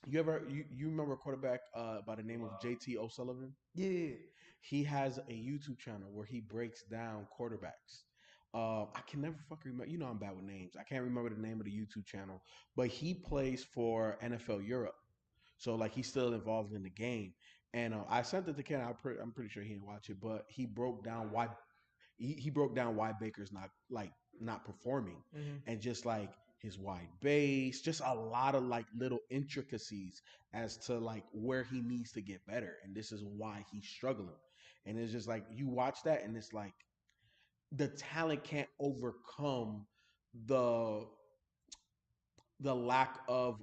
You remember a quarterback by the name of JT O'Sullivan? Yeah. He has a YouTube channel where he breaks down quarterbacks. I can never fucking remember. You know I'm bad with names. I can't remember the name of the YouTube channel, but he plays for NFL Europe, so like he's still involved in the game. And I sent it to Ken. I'm pretty sure he didn't watch it, but he broke down why Baker's not performing, Mm-hmm. and just like his wide base, just a lot of like little intricacies as to like where he needs to get better, and this is why he's struggling. And it's just like you watch that, and it's like the talent can't overcome the lack of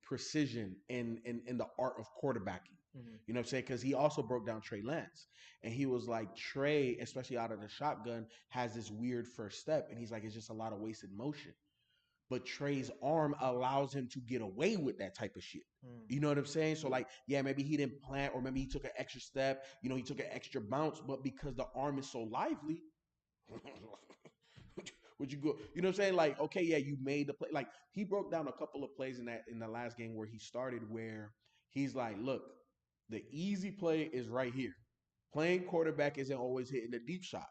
precision in the art of quarterbacking. Mm-hmm. You know what I'm saying? Because he also broke down Trey Lance, and he was like, Trey, especially out of the shotgun, has this weird first step, and he's like, it's just a lot of wasted motion. But Trey's arm allows him to get away with that type of shit. Mm. You know what I'm saying? So like, yeah, maybe he didn't plant, or maybe he took an extra step. You know, he took an extra bounce, but because the arm is so lively, would you go? You know what I'm saying? Like, okay, yeah, you made the play. Like he broke down a couple of plays in the last game where he started, where he's like, look, the easy play is right here. Playing quarterback isn't always hitting the deep shot.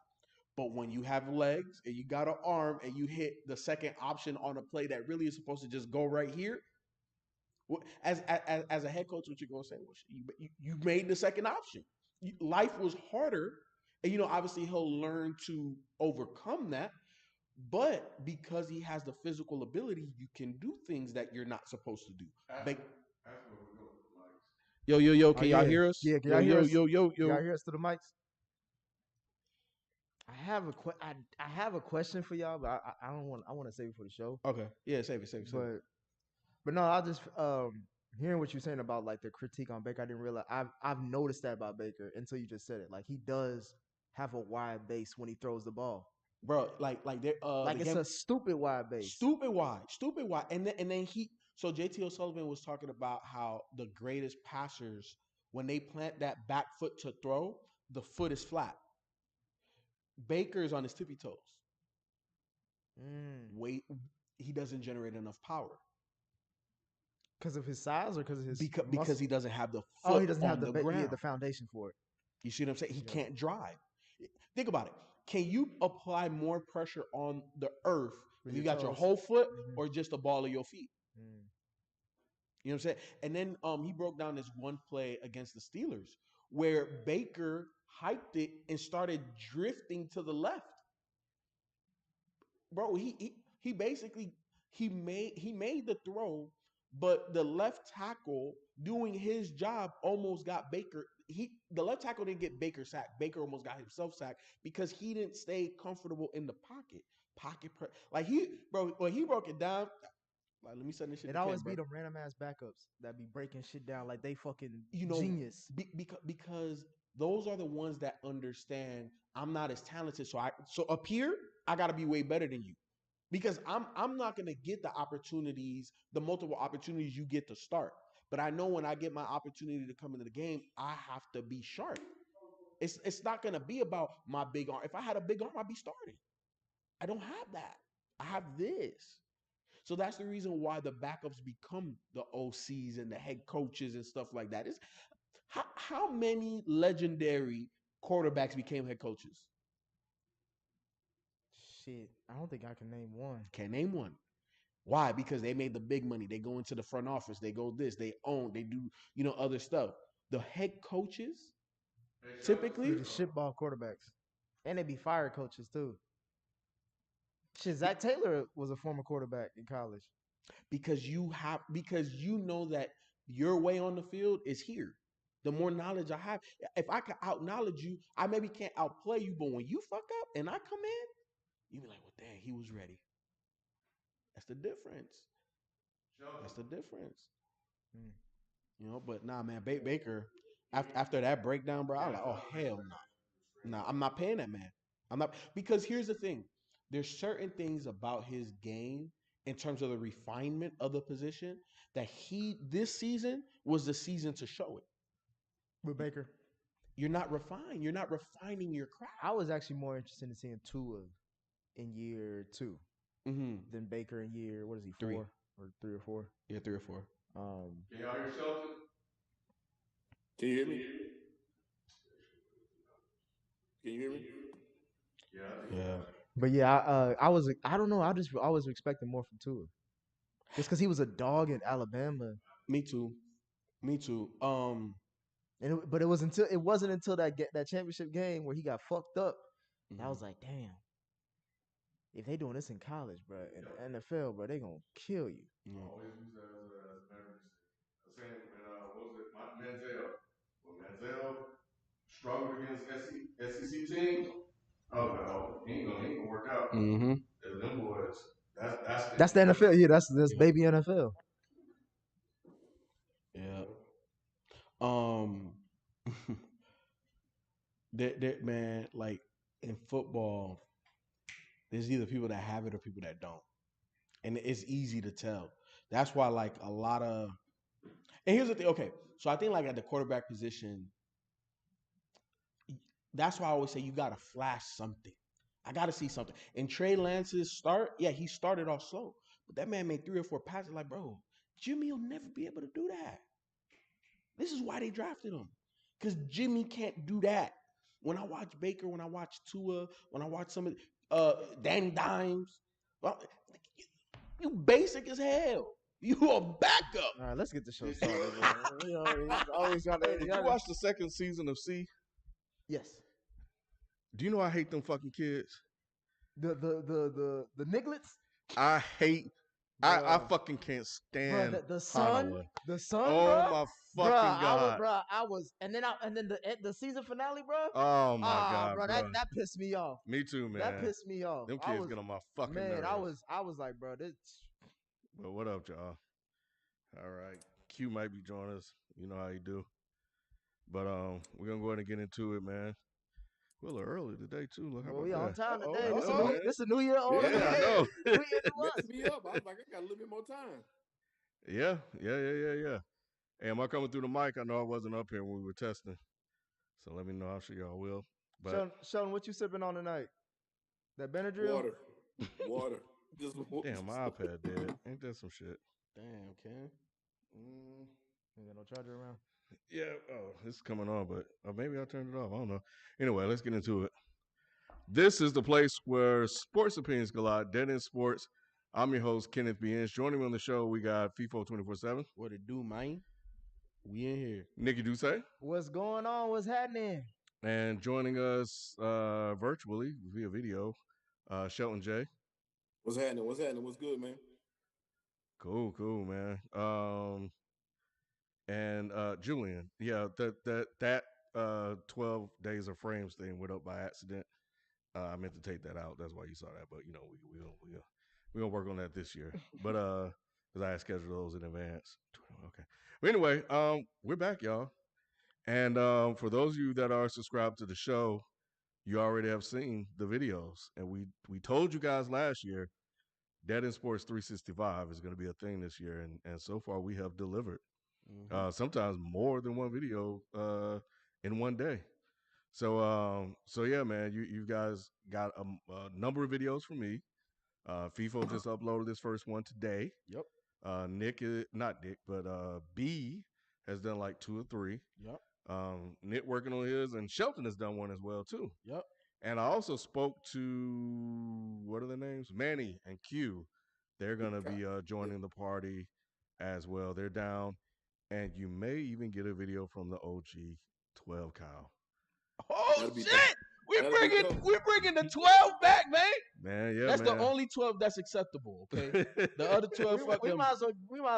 But when you have legs and you got an arm and you hit the second option on a play that really is supposed to just go right here, as a head coach, what you gonna say? Well, you made the second option. Life was harder, and obviously he'll learn to overcome that. But because he has the physical ability, you can do things that you're not supposed to do. That's where we go. Yo, yo, yo, Oh can y'all yeah. hear us? Yeah, can Yo, y'all hear yo, us? yo, yo, Y'all yo. hear us through the mics? I have a question for y'all, but I don't want I want to save it for the show. Okay. Yeah, save it, save it, save it. But no, I just hearing what you're saying about like the critique on Baker, I didn't realize I've noticed that about Baker until you just said it. Like he does have a wide base when he throws the ball. Bro, like they Like the it's game a stupid wide base. stupid wide. And then so JT O'Sullivan was talking about how the greatest passers, when they plant that back foot to throw, the foot is flat. Baker's on his tippy toes. Mm. Wait, he doesn't generate enough power Because of his size or because of his because muscle? he doesn't have the Oh, he foot doesn't have on the ground. the foundation for it. You see what I'm saying? He Yeah. can't drive. Think about it. Can you apply more pressure on the earth With if your you got your toes. whole foot Mm-hmm. or just the ball of your feet? Mm. You know what I'm saying? And then he broke down this one play against the Steelers where Baker hiked it and started drifting to the left. Bro, he basically he made the throw, but the left tackle doing his job almost got Baker. The left tackle didn't get Baker sacked. Baker almost got himself sacked because he didn't stay comfortable in the pocket. Like when he broke it down. Like, let me send this shit It to Ken, always bro. be them random ass backups that be breaking shit down like they fucking You know, genius. because those are the ones that understand I'm not as talented. So up here, I got to be way better than you because I'm not gonna get the multiple opportunities you get to start. But I know when I get my opportunity to come into the game, I have to be sharp. It's not gonna be about my big arm. If I had a big arm, I'd be starting. I don't have that. I have this. So that's the reason why the backups become the OCs and the head coaches and stuff like that. Is how many legendary quarterbacks became head coaches? Shit, I don't think I can name one. Can't name one. Why? Because they made the big money. They go into the front office. They go this. They own. They do other stuff. The head coaches Be typically the shitball quarterbacks, and they be fire coaches too. Shit, Zach Taylor was a former quarterback in college. because you know that your way on the field is here. The more knowledge I have, if I can out knowledge you, I maybe can't outplay you, but when you fuck up and I come in, you be like, well, dang, he was ready. That's the difference. That's the difference. Mm. But nah, man, Baker, after that breakdown, bro, I was like, oh hell no, nah, I'm not paying that man. I'm not because here's the thing: there's certain things about his game in terms of the refinement of the position that he this season was the season to show With it. Baker, You're not refined. You're not refining your craft. I was actually more interested in seeing Tua in year 2 Mm-hmm. than Baker in year what is he Three. 4 or 3 or 4? Yeah, 3 or 4. Can y'all hear Shelton? Can you hear me? Can you hear me? Yeah. But yeah, I don't know. I was expecting more from Tua, just because he was a dog in Alabama. Me too. But it wasn't until that championship game where he got fucked up. I was like, damn. If they doing this in college, bro, in the NFL, bro, they gonna kill you. I always use that as a better mistake. Saying what was it, Manziel? When Manziel struggled against SEC teams, I was like, oh, he ain't gonna work out. Mm-hmm. Them boys, that's the NFL. Yeah, that's baby NFL. Yeah. That man, like in football, there's either people that have it or people that don't, and it's easy to tell. That's why, like, a lot of, and here's the thing. Okay, so I think like at the quarterback position, that's why I always say you gotta flash something. I gotta see something. And Trey Lance's start, yeah, he started off slow, but that man made 3 or 4 passes. Like, bro, Jimmy will never be able to do that. This is why they drafted him, because Jimmy can't do that. When I watch Baker, when I watch Tua, when I watch some of Danny Dimes, well, you basic as hell. You a backup. All right, let's get the show started. Always gotta. Did you watch the second season of C? Yes. Do you know I hate them fucking kids? The Niglets. I hate. I fucking can't stand the son. Oh bro? my fucking god, I was, and then the season finale, bro. Oh my god, bro. That pissed me off. Me too, man. That pissed me off. Them kids get on my fucking nerves. I was like, bro, this. But what up, y'all? All right, Q might be joining us. You know how you do. But we're gonna go ahead and get into it, man. We're a little early today too. Look, how about we that? on time today. This a new year. Yeah, I know. Messed me up. I was like, I got a little bit more time. Yeah. Hey, am I coming through the mic? I know I wasn't up here when we were testing. So let me know. I'm sure y'all will. But Sheldon, what you sipping on tonight? That Benadryl? Water. Just water. Damn, my iPad dead. Ain't that some shit? Damn, Ken. Ain't got no charger around. Yeah. Oh, it's coming on, but maybe I turned it off. I don't know. Anyway, let's get into it. This is the place where sports opinions collide. Dead End Sports. I'm your host, Kenneth B. Inch. Joining me on the show, we got Feefo 24/7. What it do, man? We in here. Nikki Duce. What's going on? What's happening? And joining us virtually via video, Shelton J. What's happening? What's good, man? Cool, man. And Julian. Yeah, that 12 days of frames thing went up by accident. I meant to take that out. That's why you saw that. But you know, we're gonna work on that this year. But because I had scheduled those in advance. Okay. But anyway, we're back, y'all. And for those of you that are subscribed to the show, you already have seen the videos. And we told you guys last year, Dead End Sports 365 is going to be a thing this year. And so far, we have delivered. Mm-hmm. Sometimes more than one video in one day. So yeah, man, you guys got a number of videos from me. Feefo just uploaded this first one today. Yep. Not Nick, but B has done like 2 or 3. Yep. Nick working on his, and Shelton has done one as well too. Yep. And I also spoke to, what are their names? Manny and Q. They're gonna be joining the party as well. They're down, and you may even get a video from the OG 12 Kyle. Oh shit! We're bringing the 12 back, man. Man, yeah, that's the only 12 that's acceptable. Okay, the other 12, we might as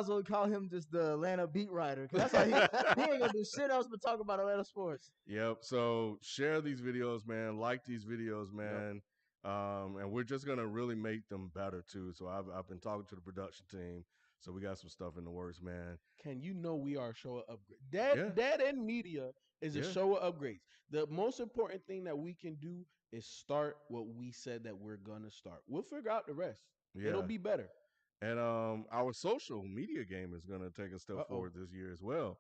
well call him just the Atlanta beat writer, because that's how he ain't gonna do shit else but talk about Atlanta sports. Yep. So share these videos, man. Like these videos, man. Yep. And we're just gonna really make them better too. So I've been talking to the production team. So we got some stuff in the works, man. Can you know we are a show of upgrades? Dead End Media is a show of upgrades. The most important thing that we can do is start what we said that we're gonna start. We'll figure out the rest. Yeah. It'll be better. And our social media game is gonna take a step forward this year as well.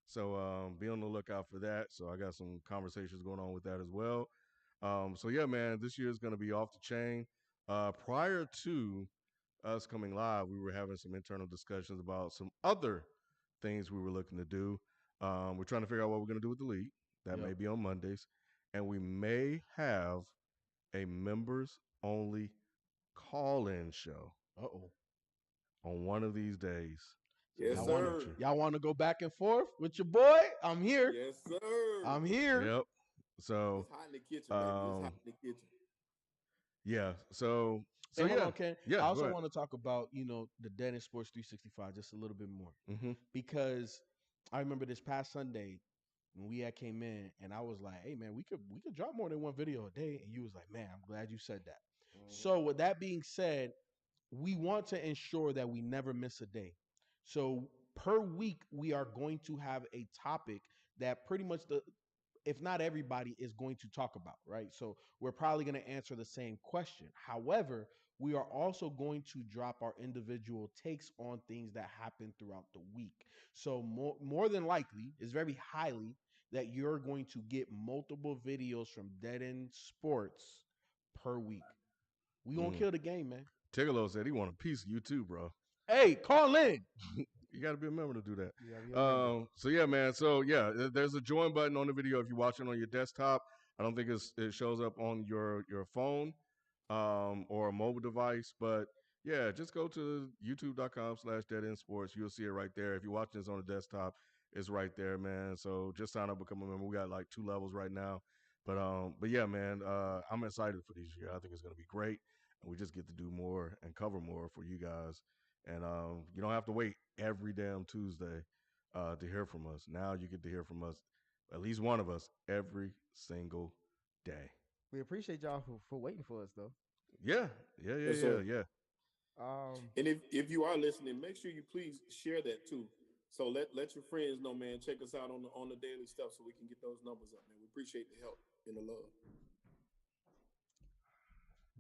So be on the lookout for that. So I got some conversations going on with that as well. So yeah, man, this year is gonna be off the chain. Prior to us coming live, we were having some internal discussions about some other things we were looking to do. We're trying to figure out what we're going to do with the league. That may be on Mondays. And we may have a members-only call-in show on one of these days. Yes, Y'all sir. Y'all want to go back and forth with your boy? I'm here. Yes, sir. I'm here. Yep. So It's hot in the kitchen, baby. It's hot in the kitchen. yeah. So Hey, hold yeah. on, Ken. Yeah, I go also ahead. want to talk about, the Dead in Sports 365 just a little bit more. Mm-hmm. Because I remember this past Sunday when we had came in and I was like, hey man, we could drop more than one video a day. And you was like, man, I'm glad you said that. So with that being said, we want to ensure that we never miss a day. So per week, we are going to have a topic that pretty much if not everybody is going to talk about, right? So we're probably going to answer the same question. However, we are also going to drop our individual takes on things that happen throughout the week. So more than likely, it's very highly that you're going to get multiple videos from Dead End Sports per week. We gonna kill the game, man. Tigolo said he want a piece of you too, bro. Hey, call in. You got to be a member to do that. Yeah, So yeah, man. So yeah, there's a join button on the video if you're watching on your desktop. I don't think it shows up on your phone or a mobile device, but yeah, just go to youtube.com/deadendsports. You'll see it right there. If you're watching this on the desktop, it's right there, man. So just sign up, become a member. We got like 2 levels right now, but yeah, man. I'm excited for this year. I think it's gonna be great, and we just get to do more and cover more for you guys. And you don't have to wait every damn Tuesday to hear from us. Now you get to hear from us, at least one of us, every single day. We appreciate y'all for waiting for us though. Yeah. Yes, sir. Yeah. And if you are listening, make sure you please share that too. So let your friends know, man. Check us out on the daily stuff so we can get those numbers up, man. We appreciate the help and the love.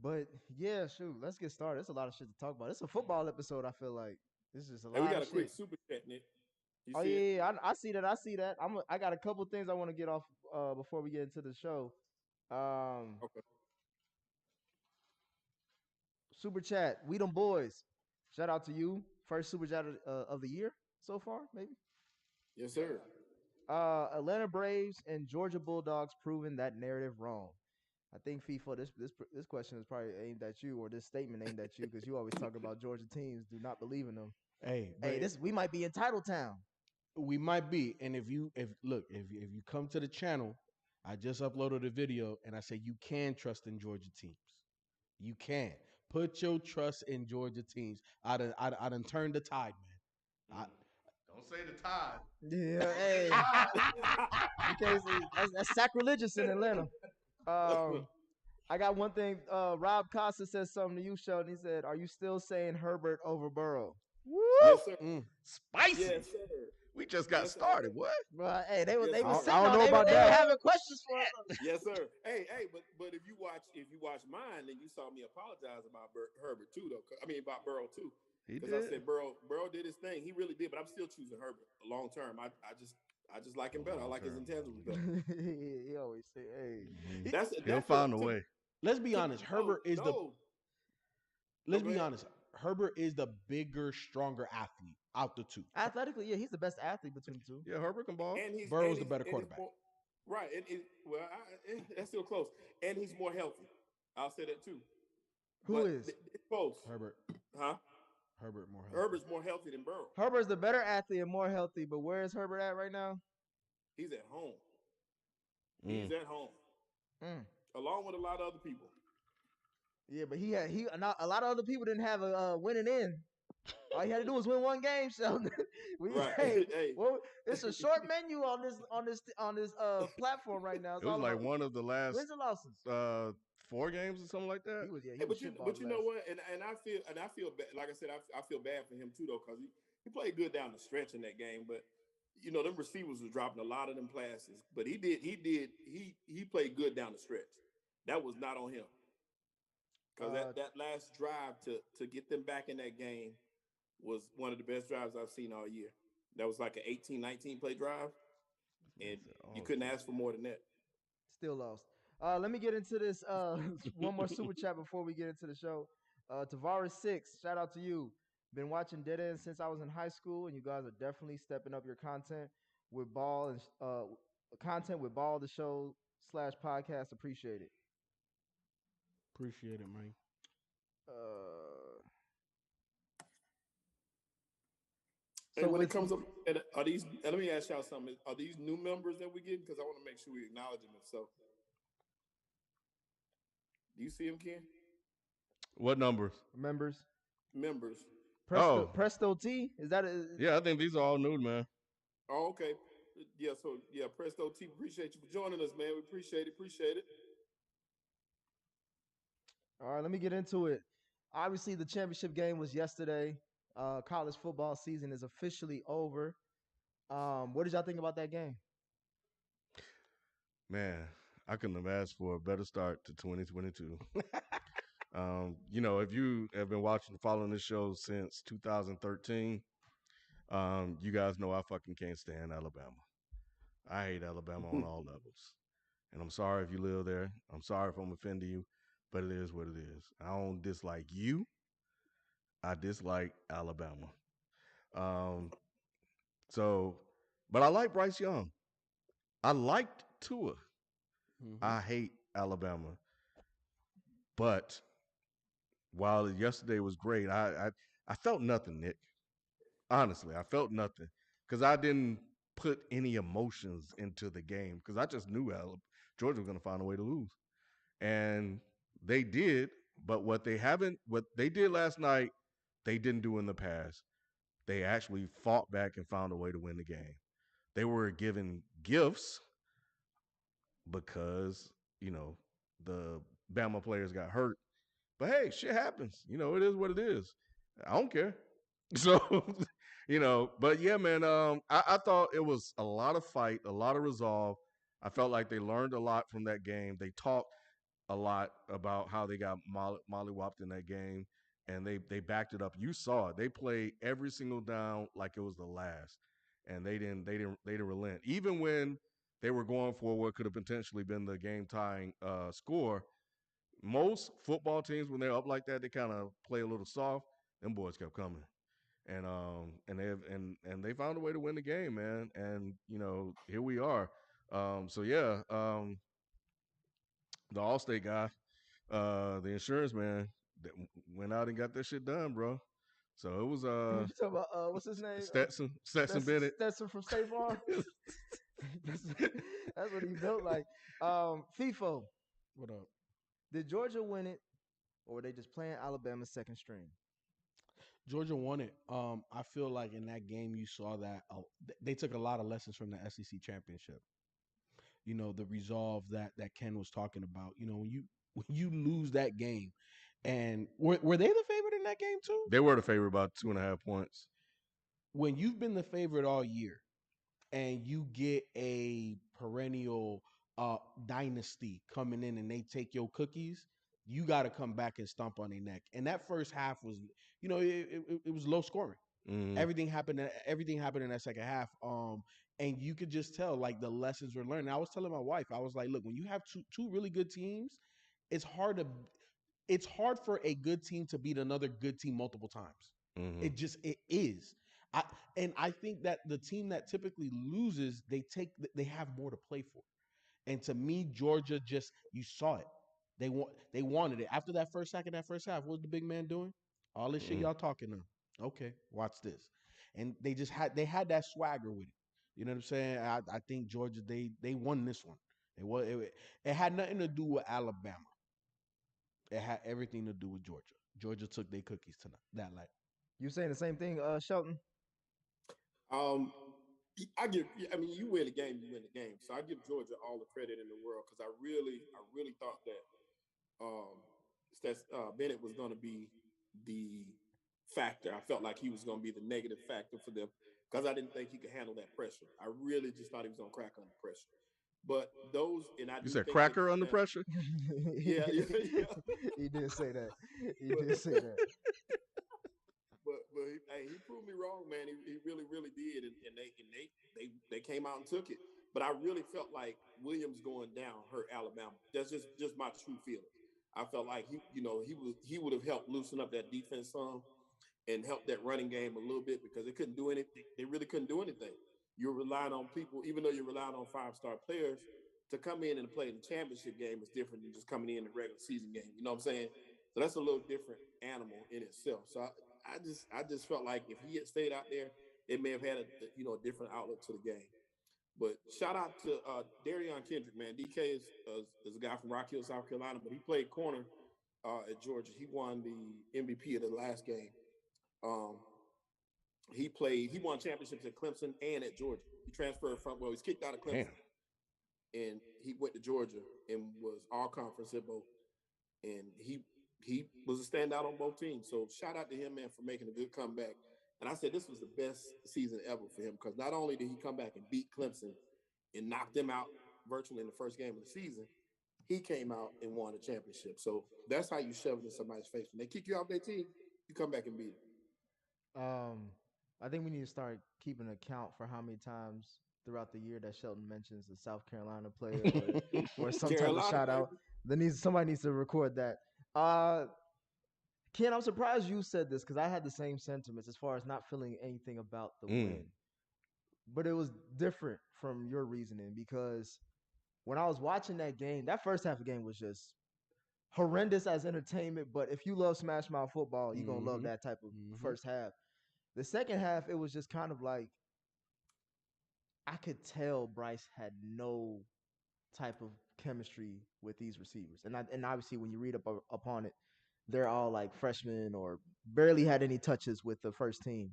But yeah, shoot, let's get started. There's a lot of shit to talk about. It's a football episode. I feel like this is just a lot. Hey, we got of a quick shit. super chat, Nick. You Oh see it? yeah, I see that. I see that. I got a couple things I want to get off before we get into the show. Okay. Super chat, we them boys. Shout out to you. First super chat of the year so far, maybe. Yes, sir. Atlanta Braves and Georgia Bulldogs proving that narrative wrong. I think Feefo, this question is probably aimed at you, or this statement aimed at you, because you always talk about Georgia teams do not believe in them. Hey, we might be in Title Town. We might be, and if you come to the channel, I just uploaded a video, and I say you can trust in Georgia teams. You can put your trust in Georgia teams. I done turned the tide, man. Don't say the tide. Yeah, hey. You can't say that's sacrilegious in Atlanta. I got one thing. Rob Costa said something to you, Sheldon. He said, "Are you still saying Herbert over Burrow?" Woo! Yes, sir. Spicy. Yes, sir. We just got started. What? Well, hey, they were Yes, sitting sir. I don't on. know They about were that. having questions for us. Yes, sir. Hey, but if you watch mine, then you saw me apologize about Herbert too, though. I mean about Burrow too, He because did. I said Burrow did his thing. He really did, but I'm still choosing Herbert long term. I just like him better. I like his intangibles better. He always say, "Hey." He'll find a way. Let's be honest. Herbert is Let's go be ahead. honest. Herbert is the bigger, stronger athlete out the two. Athletically, yeah, he's the best athlete between the two. Yeah, Herbert can ball. And Burrow's the better quarterback. Right. That's still close. And he's more healthy. I'll say that too. Who is? It's close. Herbert. Huh? Herbert more healthy. Herbert's more healthy than Burrow. Herbert's the better athlete and more healthy, but where is Herbert at right now? He's at home. He's at home. Along with a lot of other people. Yeah, but a lot of other people didn't have a winning end. All he had to do was win one game. So Right. Hey. well, it's a short menu on this platform right now. It was like one of the last wins and losses. 4 games or something like that. Hey, but you know what? And I feel bad. Like I said, I feel bad for him too, though, because he played good down the stretch in that game. But them receivers was dropping a lot of them passes. But he played good down the stretch. That was not on him. Because that last drive to get them back in that game was one of the best drives I've seen all year. That was like an 18-19 play drive, and you couldn't ask for more than that. Still lost. Let me get into this. One more super chat before we get into the show. Tavares 6, shout out to you. Been watching Dead End since I was in high school, and you guys are definitely stepping up your content with Ball and content with Ball the show / podcast. Appreciate it. Appreciate it, man. Hey, when it comes up, are these? Let me ask y'all something. Are these new members that we get? Because I want to make sure we acknowledge them. If so, do you see them, Ken? What numbers? Members. Presto T. Is that? Yeah, I think these are all new, man. Oh, okay. Yeah. So yeah, Presto T. Appreciate you for joining us, man. We appreciate it. Appreciate it. All right, let me get into it. Obviously, the championship game was yesterday. College football season is officially over. What did y'all think about that game? Man, I couldn't have asked for a better start to 2022. You know, if you have been following this show since 2013, you guys know I fucking can't stand Alabama. I hate Alabama on all levels. And I'm sorry if you live there. I'm sorry if I'm offending you, but it is what it is. I don't dislike you. I dislike Alabama. But I like Bryce Young. I liked Tua. Mm-hmm. I hate Alabama. But while yesterday was great, I felt nothing, Nick. Honestly, I felt nothing because I didn't put any emotions into the game because I just knew Georgia was going to find a way to lose. And they did, but what they did last night, they didn't do in the past. They actually fought back and found a way to win the game. They were given gifts because, you know, the Bama players got hurt. But hey, shit happens. You know, it is what it is. I don't care. So, you know, but yeah, man, I thought it was a lot of fight, a lot of resolve. I felt like they learned a lot from that game. They talked a lot about how they got mollywopped in that game, and they backed it up. You saw it. They played every single down like it was the last, and they didn't relent. Even when they were going for what could have potentially been the game tying score, most football teams when they're up like that, they kind of play a little soft. Them boys kept coming. And they found a way to win the game, man. And you know, here we are. So yeah, the Allstate guy, the insurance man, went out and got that shit done, bro. So it was You talking about what's his name? Stetson Bennett. Stetson from State Farm. that's what he built like. Feefo, What up? did Georgia win it, or were they just playing Alabama's second string? Georgia won it. I feel like in that game you saw that they took a lot of lessons from the SEC championship. You know, the resolve that Ken was talking about. You know, when you lose that game, and were they the favorite in that game too? They were the favorite about 2.5 points. When you've been the favorite all year, and you get a perennial dynasty coming in and they take your cookies, you got to come back and stomp on their neck. And that first half was, you know, it was low scoring. Mm-hmm. Everything happened in that second half. And you could just tell like the lessons were learned. I was telling my wife, I was like, look, when you have two really good teams, it's hard for a good team to beat another good team multiple times. Mm-hmm. It is. I think that the team that typically loses, they have more to play for. And to me, Georgia you saw it. They wanted it. After that first half, what was the big man doing? All this shit y'all talking to. Okay, watch this. And they had that swagger with it. You know what I'm saying? I think Georgia, they won this one. It had nothing to do with Alabama. It had everything to do with Georgia. Georgia took their cookies tonight that night. You saying the same thing, Shelton? I mean, you win the game, you win the game. So I give Georgia all the credit in the world because I really thought that Bennett was going to be the factor. I felt like he was going to be the negative factor for them because I didn't think he could handle that pressure. I really just thought he was going to crack under pressure. But you said cracker under pressure? Yeah. He did say that. But he proved me wrong, man. He really, really did, and they came out and took it. But I really felt like Williams going down hurt Alabama. That's just my true feeling. I felt like he would have helped loosen up that defense some. and help that running game a little bit because they couldn't do anything. They really couldn't do anything. You're relying on people, even though you're relying on 5-star players to come in and play in the championship game is different than just coming in the regular season game. You know what I'm saying? So that's a little different animal in itself. So I just felt like if he had stayed out there, it may have had a different outlook to the game. But shout out to Darion Kendrick, man. DK is a guy from Rock Hill, South Carolina, but he played corner at Georgia. He won the MVP of the last game. Um, he won championships at Clemson and at Georgia. He transferred he was kicked out of Clemson. And he went to Georgia and was all conference at both. And he was a standout on both teams. So shout out to him, man, for making a good comeback. And I said this was the best season ever for him because not only did he come back and beat Clemson and knock them out virtually in the first game of the season, he came out and won the championship. So that's how you shove it in somebody's face. When they kick you off their team, you come back and beat them. I think we need to start keeping an account for how many times throughout the year that Shelton mentions a South Carolina player or some type of shout out. Somebody needs to record that. Ken, I'm surprised you said this because I had the same sentiments as far as not feeling anything about the win. But it was different from your reasoning because when I was watching that game, that first half of the game was just horrendous as entertainment. But if you love Smash Mouth football, you're going to love that type of first half. The second half, it was just kind of like I could tell Bryce had no type of chemistry with these receivers. And obviously, when you read up upon it, they're all like freshmen or barely had any touches with the first team.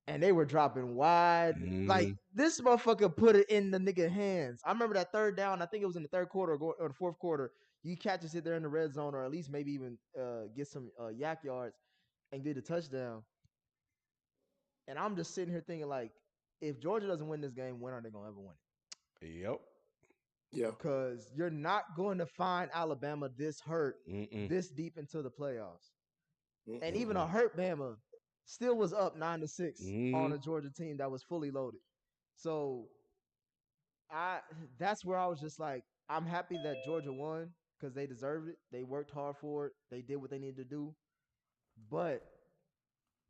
And they were dropping wide. Like, this motherfucker put it in the nigga hands. I remember that third down. I think it was in the third quarter or the fourth quarter. You catches it there in the red zone or at least maybe even get some yak yards and get a touchdown. And I'm just sitting here thinking, like, if Georgia doesn't win this game, when are they going to ever win it? Yep. Yeah. Because you're not going to find Alabama this hurt this deep into the playoffs. And even a hurt Bama still was up 9-6 on a Georgia team that was fully loaded. So that's where I was just like, I'm happy that Georgia won because they deserved it. They worked hard for it. They did what they needed to do. But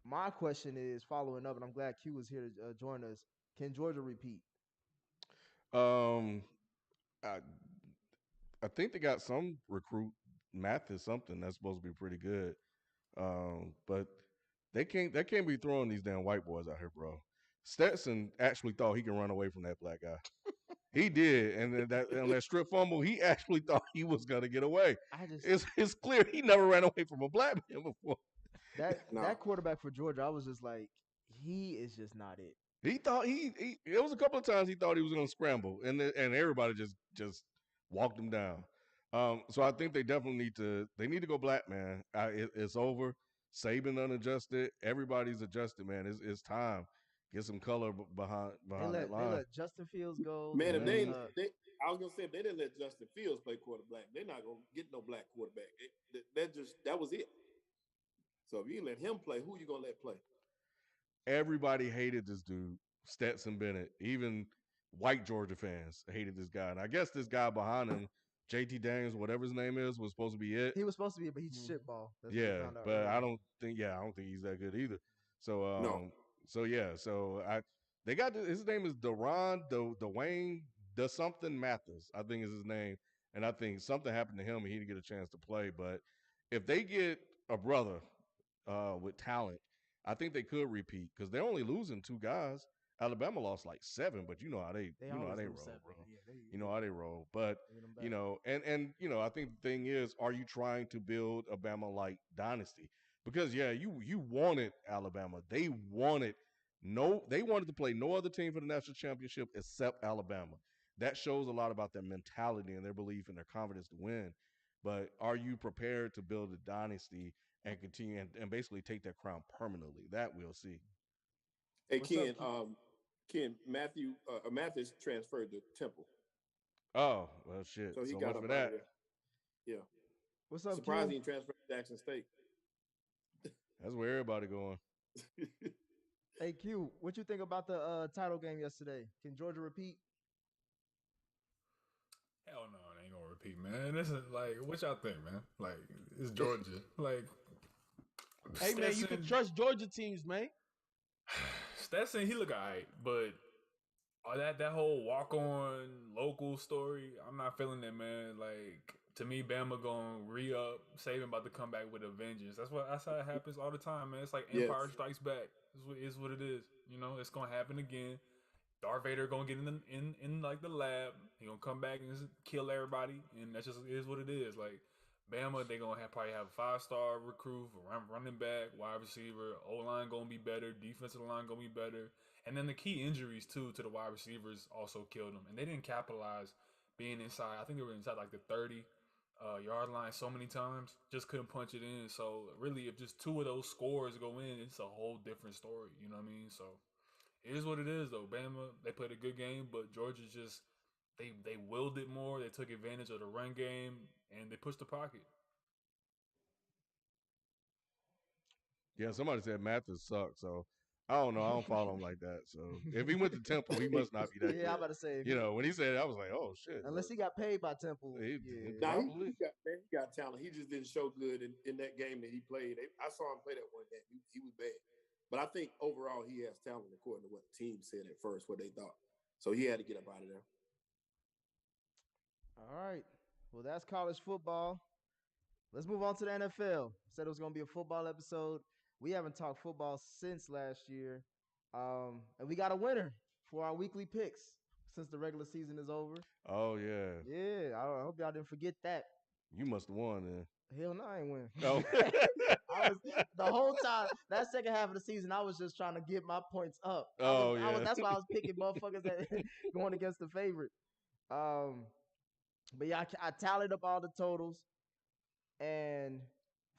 my question is following up, and I'm glad Q was here to join us. Can Georgia repeat? I think they got some recruit Mathis something that's supposed to be pretty good. But they can't be throwing these damn white boys out here, bro. Stetson actually thought he can run away from that black guy. He did, and then on that strip fumble, he actually thought he was gonna get away. It's clear he never ran away from a black man before. That quarterback for Georgia, I was just like, he is just not it. He thought it was a couple of times he thought he was gonna scramble, and everybody just walked him down. So I think they definitely need to go black, man. It's over. Saban unadjusted. Everybody's adjusted, man. It's time. Get some color behind that line. They let Justin Fields go. Man, I was gonna say if they didn't let Justin Fields play quarterback, they're not gonna get no black quarterback. That was it. So if you let him play, who you gonna let play? Everybody hated this dude, Stetson Bennett. Even white Georgia fans hated this guy. And I guess this guy behind him, JT Daniels, whatever his name is, was supposed to be it. He was supposed to be, but he's shitball. Yeah, but I don't think he's that good either. So no. So yeah, they got his name is Dwayne something Mathis, I think is his name, and I think something happened to him and he didn't get a chance to play. But if they get a brother with talent, I think they could repeat because they're only losing 2 guys. Alabama lost like 7, but you know how they roll, bro. You know how they roll. But and I think the thing is, are you trying to build a Bama-like dynasty? Because you wanted Alabama. They wanted to play no other team for the national championship except Alabama. That shows a lot about their mentality and their belief and their confidence to win. But are you prepared to build a dynasty and continue and basically take that crown permanently? That we'll see. Hey, Ken, Mathis transferred to Temple. Oh, well, shit. So he got up for that. Yeah. What's up, surprising he transferred to Jackson State. That's where everybody going. Hey, Q, what you think about the title game yesterday? Can Georgia repeat? Hell no, it ain't gonna repeat, man. This is like, what y'all think, man? Like, it's Georgia. Like, Hey man, you can trust Georgia teams, man. Stetson, he look alright, but that whole walk on local story, I'm not feeling it, man. Like to me, Bama gonna re-up, Saban about to come back with a vengeance. That's how it happens all the time, man. It's like Empire Strikes Back. Is what it is. You know, it's gonna happen again. Darth Vader gonna get in like the lab. He gonna come back and just kill everybody, and that's just is what it is. Like Bama, they gonna probably have a 5-star recruit, running back, wide receiver, O line gonna be better, defensive line gonna be better, and then the key injuries too to the wide receivers also killed them, and they didn't capitalize being inside. I think they were inside like the 30 yard line so many times, just couldn't punch it in. So really, if just 2 of those scores go in, it's a whole different story. You know what I mean? So. It is what it is, though. Bama, they played a good game, but Georgia just they willed it more. They took advantage of the run game and they pushed the pocket. Yeah, somebody said Mathis sucks, so I don't know. I don't follow him like that. So if he went to Temple, he must not be that good. Yeah, I'm about to say. You know, when he said it, I was like, oh shit. Unless he got paid by Temple. He got talent. He just didn't show good in that game that he played. I saw him play that one game. He was bad. But I think overall he has talent according to what the team said at first, what they thought. So he had to get up out of there. All right. Well, that's college football. Let's move on to the NFL. Said it was going to be a football episode. We haven't talked football since last year. And we got a winner for our weekly picks since the regular season is over. Oh, yeah. Yeah. I hope y'all didn't forget that. You must have won then. Hell no, I ain't win. No. The whole time, that second half of the season, I was just trying to get my points up. That's why I was picking motherfuckers that going against the favorite. But yeah, I tallied up all the totals. And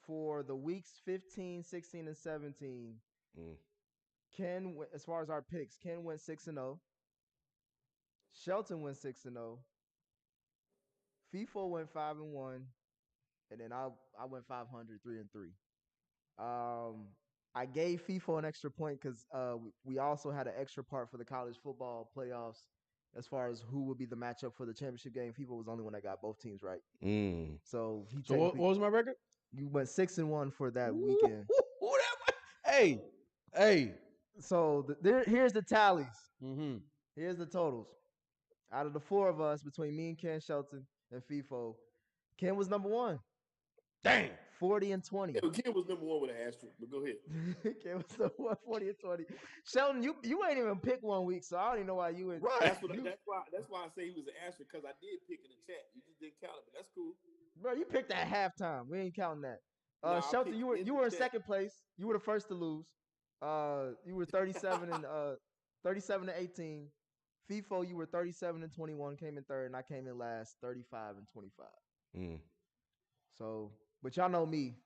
for the weeks 15, 16, and 17, Ken, as far as our picks, Ken went 6-0. Shelton went 6-0. Feefo went 5-1. And then I went 500, 3-3. I gave Feefo an extra point because we also had an extra part for the college football playoffs as far as who would be the matchup for the championship game. Feefo was the only one that got both teams right. So what was my record? You went 6-1 for that weekend. Hey. So here's the tallies. Mm-hmm. Here's the totals. Out of the 4 of us, between me and Ken, Shelton, and Feefo, Ken was number 1. Dang. 40-20. Yeah, Ken was number 1 with an asterisk, but go ahead. Ken was number 1, 40-20. Sheldon, you ain't even pick 1 week, so I don't even know why you would. Right. That's why I say he was an asterisk, because I did pick in the chat. You just didn't count it, but that's cool. Bro, you picked at halftime. We ain't counting that. Shelton, you were in second place. You were the first to lose. You were 37-18. Feefo, you were 37-21, came in third, and I came in last, 35-25. So, but y'all know me.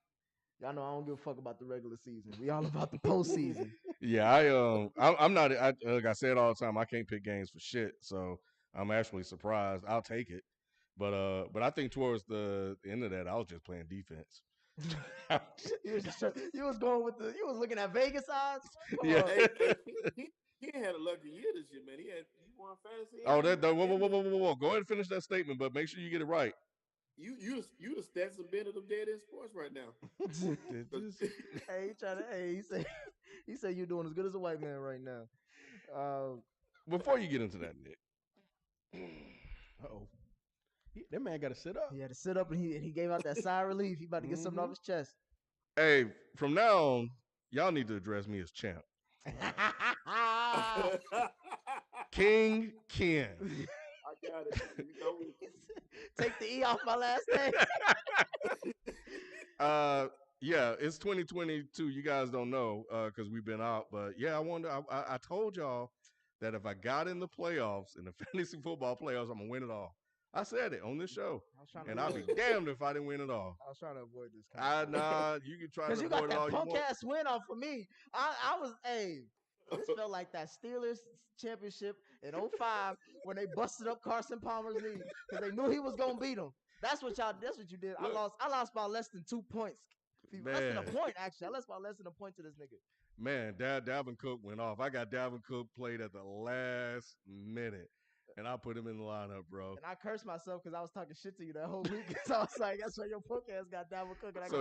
Y'all know I don't give a fuck about the regular season. We all about the postseason. Yeah, I'm not. Like I said all the time, I can't pick games for shit. So I'm actually surprised. I'll take it. But I think towards the end of that, I was just playing defense. You was looking at Vegas odds. Yeah. He had a lucky year this year, man. He won fantasy. Oh, whoa! Go ahead and finish that statement, but make sure you get it right. You the Stetson Bennett of dead end sports right now. He said you're doing as good as a white man right now. Before you get into that, Nick. Uh-oh. That man got to sit up. He had to sit up, and he gave out that sigh of relief. He about to get something off his chest. Hey, from now on, y'all need to address me as champ. King Ken. I got it. You know me. Take the E off my last name. Yeah, it's 2022. You guys don't know because we've been out, but yeah, I told y'all that if I got in the playoffs, in the fantasy football playoffs, I'm gonna win it all. I said it on this show, and I'll be damned if I didn't win it all. I was trying to avoid this. You can try to avoid it all you want. Because you got that punk ass win off of me. This felt like that Steelers championship in 2005 when they busted up Carson Palmer's knee because they knew he was gonna beat them. That's what you did. Look, I lost by less than 2 points. Less than a point, actually. I lost by less than a point to this nigga. Man, Dalvin Cook went off. I got Dalvin Cook played at the last minute. and I put him in the lineup, bro. And I cursed myself because I was talking shit to you that whole week. So I was like, that's why your punk ass got Dalvin Cook and I So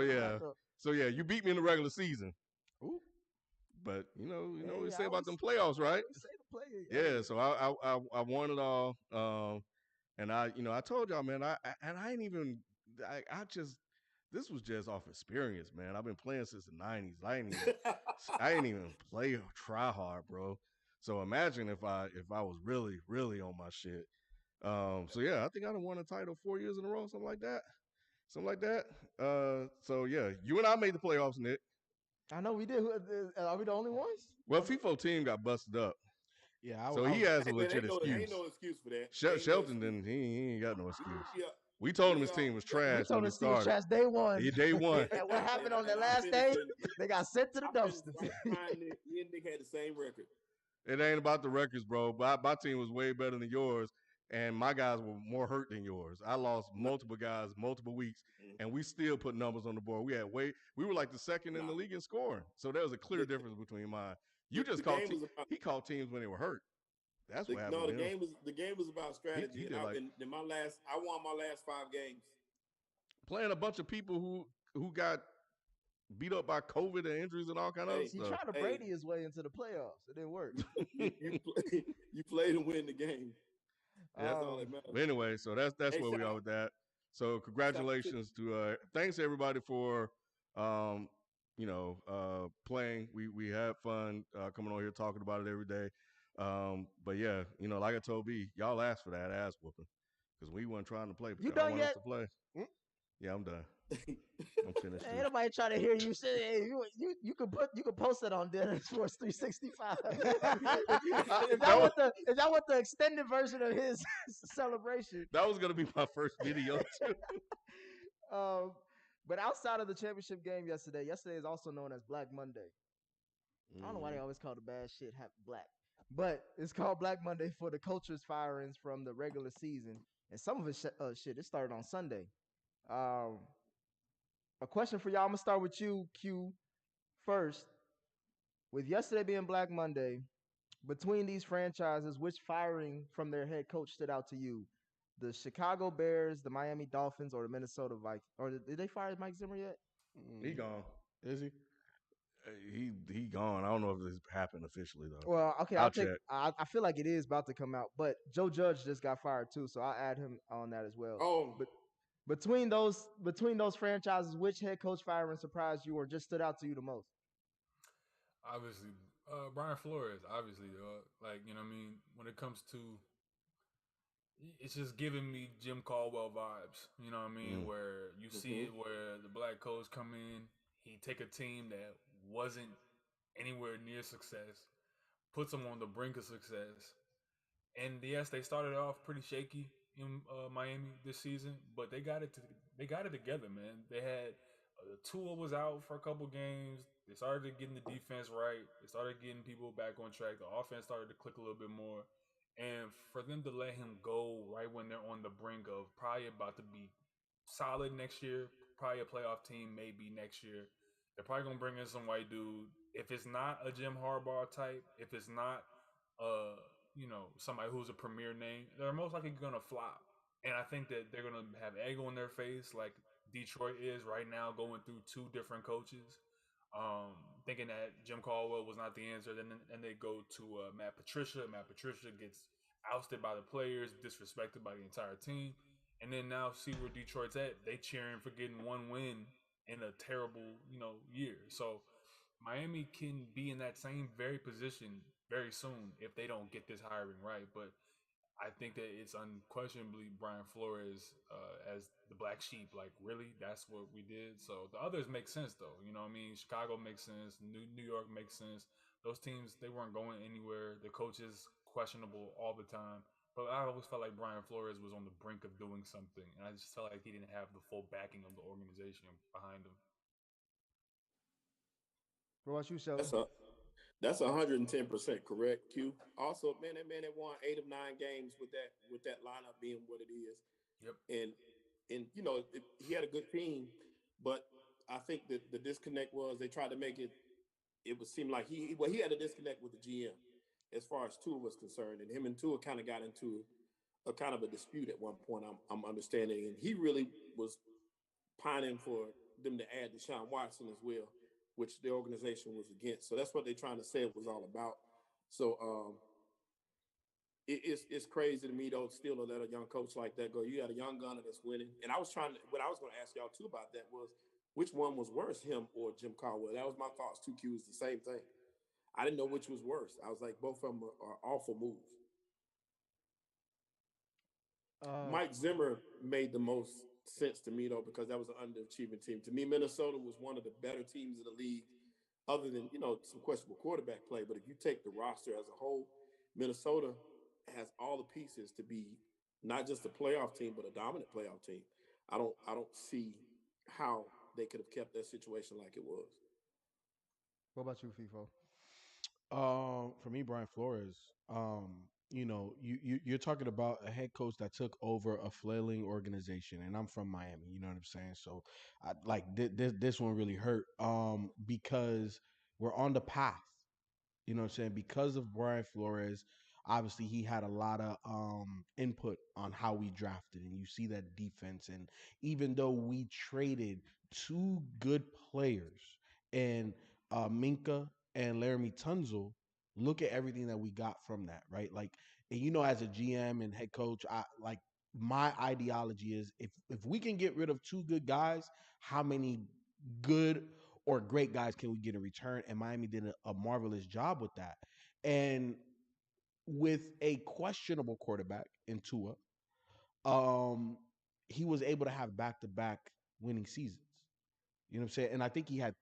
got yeah, you beat me in the regular season, Ooh. but you know what Hey, we say I about always- them playoffs, I right? always say the play. Yeah, so I won it all, and I told y'all, man, I ain't even I just this was just off experience, man. I've been playing since the '90s. I ain't even play or try hard, bro. So imagine if I was really on my shit. So yeah, I think I done won a title 4 years in a row, something like that. So yeah, you and I made the playoffs, Nick. I know we did. Are we the only ones? Well, Feefo team got busted up, Yeah, so he has a Hey, man, legit excuse. ain't no excuse for that. Shelton didn't. He ain't got no excuse. Yeah. We told him his team was We trash told when he us Steve was started. trash day one. Day one. And what happened on the And I last day? finished They got sent to the I finished dumpster. right behind Nick. Me and Nick had the same record. It ain't about the records, bro. My team was way better than yours, and my guys were more hurt than yours. I lost multiple guys, multiple weeks, and we still put numbers on the board. We were like the second in the league in scoring. So there was a clear difference between mine. You just called he called teams when they were hurt. That's what happened. No, to him. the game was about strategy. He did I won my last 5 games. Playing a bunch of people who got beat up by COVID and injuries and all kind of He stuff. tried to Brady his way into the playoffs. It didn't work. you play to win the game. That's all that matters. But anyway, so that's where we are with that. So congratulations to thanks everybody for playing. We had fun coming on here talking about it every day. But yeah, like I told B, y'all asked for that ass whooping because we weren't trying to play. But You y'all done want yet? us to play? Yeah, I'm done. I'm finished. Ain't nobody trying to hear you say, hey, you could post that on Dinner Sports 365. If y'all want the extended version of his celebration. That was gonna be my first video too. But outside of the championship game yesterday is also known as Black Monday. I don't know why they always call the bad shit black. But it's called Black Monday for the coaches' firings from the regular season. And some of it it started on Sunday. A question for y'all. I'm going to start with you, Q, first. With yesterday being Black Monday, between these franchises, which firing from their head coach stood out to you? The Chicago Bears, the Miami Dolphins, or the Minnesota Vikings? Or did they fire Mike Zimmer yet? He gone. Is he? He gone. I don't know if this happened officially though. Well, okay, I'll check. I feel like it is about to come out, but Joe Judge just got fired too, so I'll add him on that as well. Oh, but between those franchises, which head coach firing surprised you or just stood out to you the most? Obviously, Brian Flores. Obviously, like you know what I mean. When it comes to, it's just giving me Jim Caldwell vibes. You know what I mean, where you see it where the black coach come in, he take a team that wasn't anywhere near success, puts them on the brink of success. And yes, they started off pretty shaky in Miami this season, but they got it together, man. They had Tua was out for a couple games. They started getting the defense right. They started getting people back on track. The offense started to click a little bit more. And for them to let him go right when they're on the brink of probably about to be solid next year, probably a playoff team maybe next year, they're probably going to bring in some white dude. If it's not a Jim Harbaugh type, if it's not somebody who's a premier name, they're most likely going to flop. And I think that they're going to have egg on their face like Detroit is right now, going through 2 different coaches, thinking that Jim Caldwell was not the answer. Then they go to Matt Patricia. Matt Patricia gets ousted by the players, disrespected by the entire team. And then now see where Detroit's at. They cheering for getting 1 win in a terrible, year. So Miami can be in that same very position very soon if they don't get this hiring right. But I think that it's unquestionably Brian Flores as the black sheep. Like, really, that's what we did. So the others make sense, though. You know what I mean? Chicago makes sense. New York makes sense. Those teams, they weren't going anywhere. The coaches questionable all the time. But I always felt like Brian Flores was on the brink of doing something, and I just felt like he didn't have the full backing of the organization behind him. What about you, Shelly? That's 110% correct, Q. Also, man, that won 8 of 9 games with that lineup being what it is. Yep. And he had a good team, but I think that the disconnect was they tried to make it. It would seem like he had a disconnect with the GM as far as Tua was concerned, and him and Tua kind of got into a kind of a dispute at one point. I'm understanding, and he really was pining for them to add Deshaun Watson as well, which the organization was against. So that's what they're trying to say it was all about. So it's crazy to me though, still to let a young coach like that go. You got a young gunner that's winning, and what I was going to ask y'all too about that was which one was worse, him or Jim Caldwell? That was my thoughts too. Q was the same thing. I didn't know which was worse. I was like, both of them are awful moves. Mike Zimmer made the most sense to me though, because that was an underachieving team. To me, Minnesota was one of the better teams in the league, other than some questionable quarterback play. But if you take the roster as a whole, Minnesota has all the pieces to be not just a playoff team, but a dominant playoff team. I don't see how they could have kept that situation like it was. What about you, FIFO? For me, Brian Flores. You're talking about a head coach that took over a flailing organization, and I'm from Miami. You know what I'm saying? So, this one really hurt. Because we're on the path. You know what I'm saying? Because of Brian Flores, obviously he had a lot of input on how we drafted, and you see that defense. And even though we traded two good players and Minka and Laramie Tunzel, look at everything that we got from that, right? Like, and as a GM and head coach, my ideology is if we can get rid of two good guys, how many good or great guys can we get in return? And Miami did a marvelous job with that. And with a questionable quarterback in Tua, he was able to have back-to-back winning seasons. You know what I'm saying? And I think he had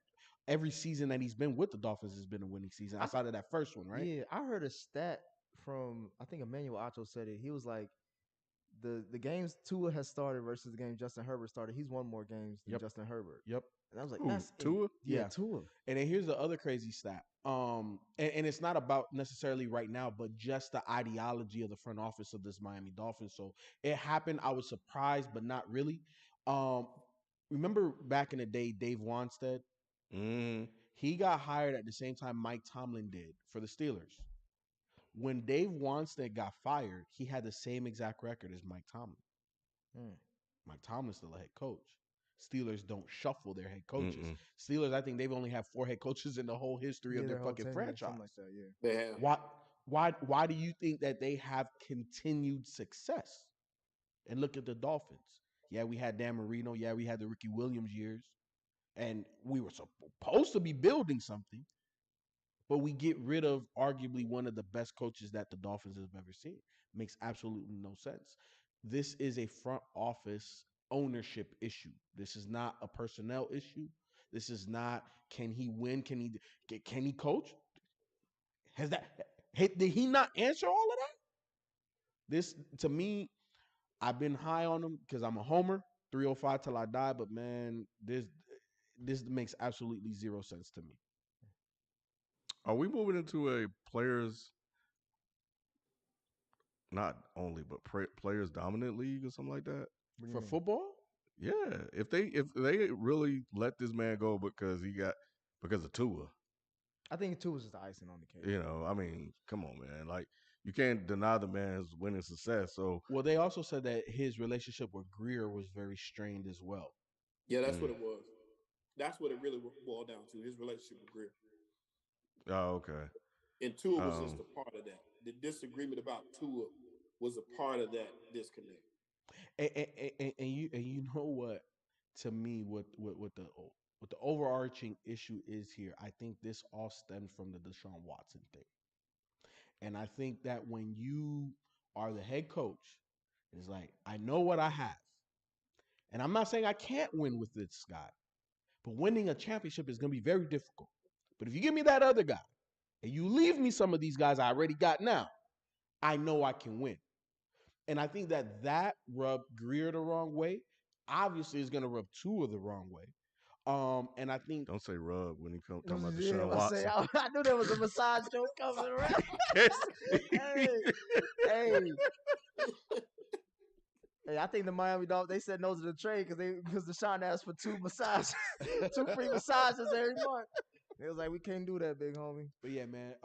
every season that he's been with the Dolphins has been a winning season outside of that first one, right? Yeah, I heard a stat from, I think Emmanuel Acho said it. He was like, the games Tua has started versus the game Justin Herbert started, he's won more games than Justin Herbert. Yep. And I was like, Ooh, that's Tua? Yeah, Tua. And then here's the other crazy stat. And it's not about necessarily right now, but just the ideology of the front office of this Miami Dolphins. So it happened. I was surprised, but not really. Remember back in the day, Dave Wanstead? Mm. He got hired at the same time Mike Tomlin did for the Steelers. When Dave Wanstead got fired, he had the same exact record as Mike Tomlin. Mike Tomlin's still a head coach. Steelers don't shuffle their head coaches. Steelers, I think they've only had 4 head coaches in the whole history of their fucking franchise. Like that, yeah. They have. Why do you think that they have continued success? And look at the Dolphins. Yeah, we had Dan Marino. Yeah, we had the Ricky Williams years. And we were supposed to be building something. But we get rid of arguably one of the best coaches that the Dolphins have ever seen. Makes absolutely no sense. This is a front office ownership issue. This is not a personnel issue. This is not, can he win? Can he coach? Did he not answer all of that? This, to me, I've been high on him because I'm a homer, 305 till I die. But man, this makes absolutely zero sense to me. Are we moving into a players, not only, but players dominant league or something like that? For football? Yeah. If they really let this man go because of Tua. I think Tua's just the icing on the cake. I mean, come on, man. Like, you can't deny the man's winning success. So, well, they also said that his relationship with Greer was very strained as well. Yeah, that's what it was. That's what it really boiled down to, his relationship with Greer. Oh, okay. And Tua was just a part of that. The disagreement about Tua was a part of that disconnect. And you know what? To me, what the overarching issue is here, I think this all stemmed from the Deshaun Watson thing. And I think that when you are the head coach, it's like, I know what I have. And I'm not saying I can't win with this guy, but winning a championship is going to be very difficult. But if you give me that other guy and you leave me some of these guys I already got now, I know I can win. And I think that rubbed Greer the wrong way. Obviously, it's going to rub Tua the wrong way. And I think don't say rub when you come talking about Deshaun Watson. I knew there was a massage joke coming around. Hey, I think the Miami Dolphins, they said no to the trade because Deshaun asked for 2 massages, 2 free massages every month. It was like, we can't do that, big homie. But yeah, man,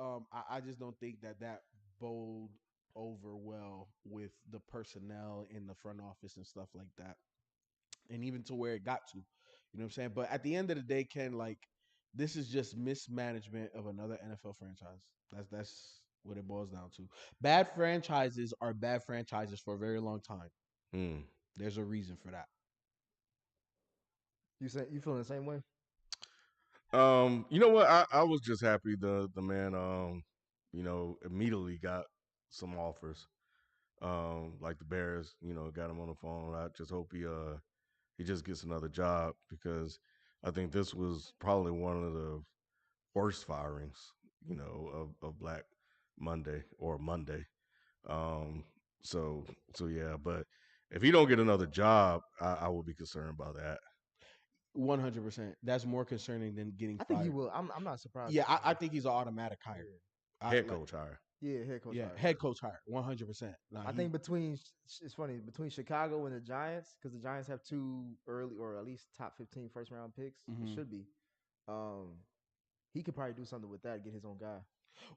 I just don't think that bowled over well with with the personnel in the front office and stuff like that, and even to where it got to. You know what I'm saying? But at the end of the day, Ken, like this is just mismanagement of another NFL franchise. That's what it boils down to. Bad franchises are bad franchises for a very long time. Mm. There's a reason for that. You feeling the same way? You know what? I was just happy the man immediately got some offers. Like the Bears, got him on the phone. I just hope he just gets another job because I think this was probably one of the worst firings, of Black Monday or Monday. Um, so yeah, but if he don't get another job, I would be concerned about that. 100%. That's more concerning than getting I fired. think he will. I'm not surprised. Yeah, I think he's an automatic hire. Head coach hire. Yeah, head coach. Yeah, hire. head coach hire. 100%. I think it's funny between Chicago and the Giants because the Giants have 2 early or at least top 15 first round picks. It should be. He could probably do something with that, get his own guy.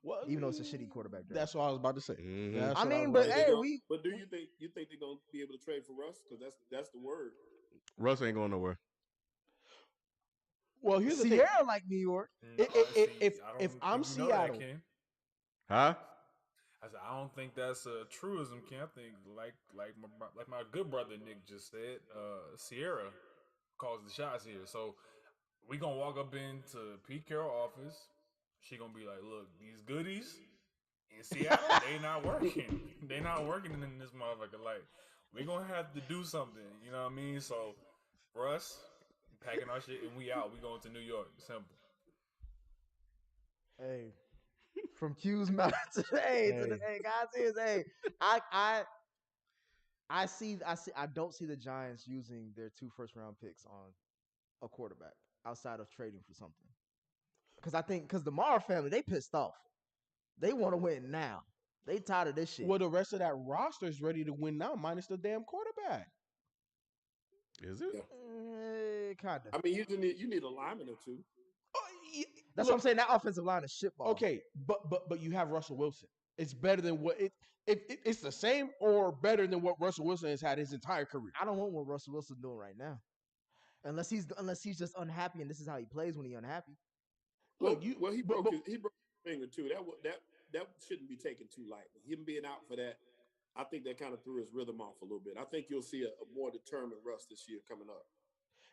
Well, even though it's a shitty quarterback draft. That's what I was about to say. Mhm. I mean, but hey, But do you think they're gonna be able to trade for Russ? Because that's the word. Russ ain't going nowhere. Well, here's the thing. Sierra like New York. If I'm Seattle, Huh? I said I don't think that's a truism, Ken. I think like my good brother Nick just said, Sierra calls the shots here. So we gonna walk up into Pete Carroll office. She gonna be like, "Look, these goodies in Seattle, they not working. They not working in this motherfucker. Like, we gonna have to do something. You know what I mean? So for us, packing our shit and we out. We going to New York. Simple. Hey, from Q's mouth to the guys, here's I don't see the Giants using their 2 first round picks on a quarterback outside of trading for something. Because the Mara family, they pissed off. They want to win now. They tired of this shit. Well, the rest of that roster is ready to win now, minus the damn quarterback. Is it? Yeah. Kinda. I mean, you need a lineman or two. That's what I'm saying. That offensive line is shitball. Okay, but you have Russell Wilson. It's better than what it's the same or better than what Russell Wilson has had his entire career. I don't want what Russell Wilson's doing right now, unless he's just unhappy and this is how he plays when he's unhappy. Look, he broke his finger too. That shouldn't be taken too lightly. Him being out for that, I think that kind of threw his rhythm off a little bit. I think you'll see a more determined Russ this year coming up.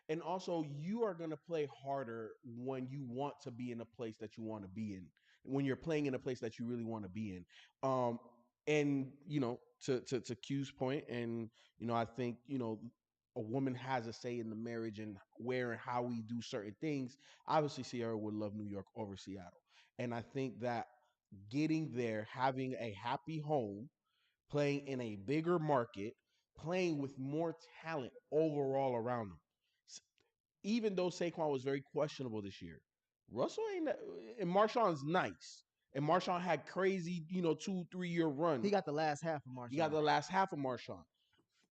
And also, you are going to play harder when you want to be in a place that you want to be in. When you're playing in a place that you really want to be in. And to Q's point, and I think a woman has a say in the marriage and where and how we do certain things. Obviously, Sierra would love New York over Seattle, and I think that getting there, having a happy home, playing in a bigger market, playing with more talent overall around them. Even though Saquon was very questionable this year, Russell ain't and Marshawn's nice. And Marshawn had crazy, 2-3 year run. He got the last half of Marshawn. He got the last half of Marshawn.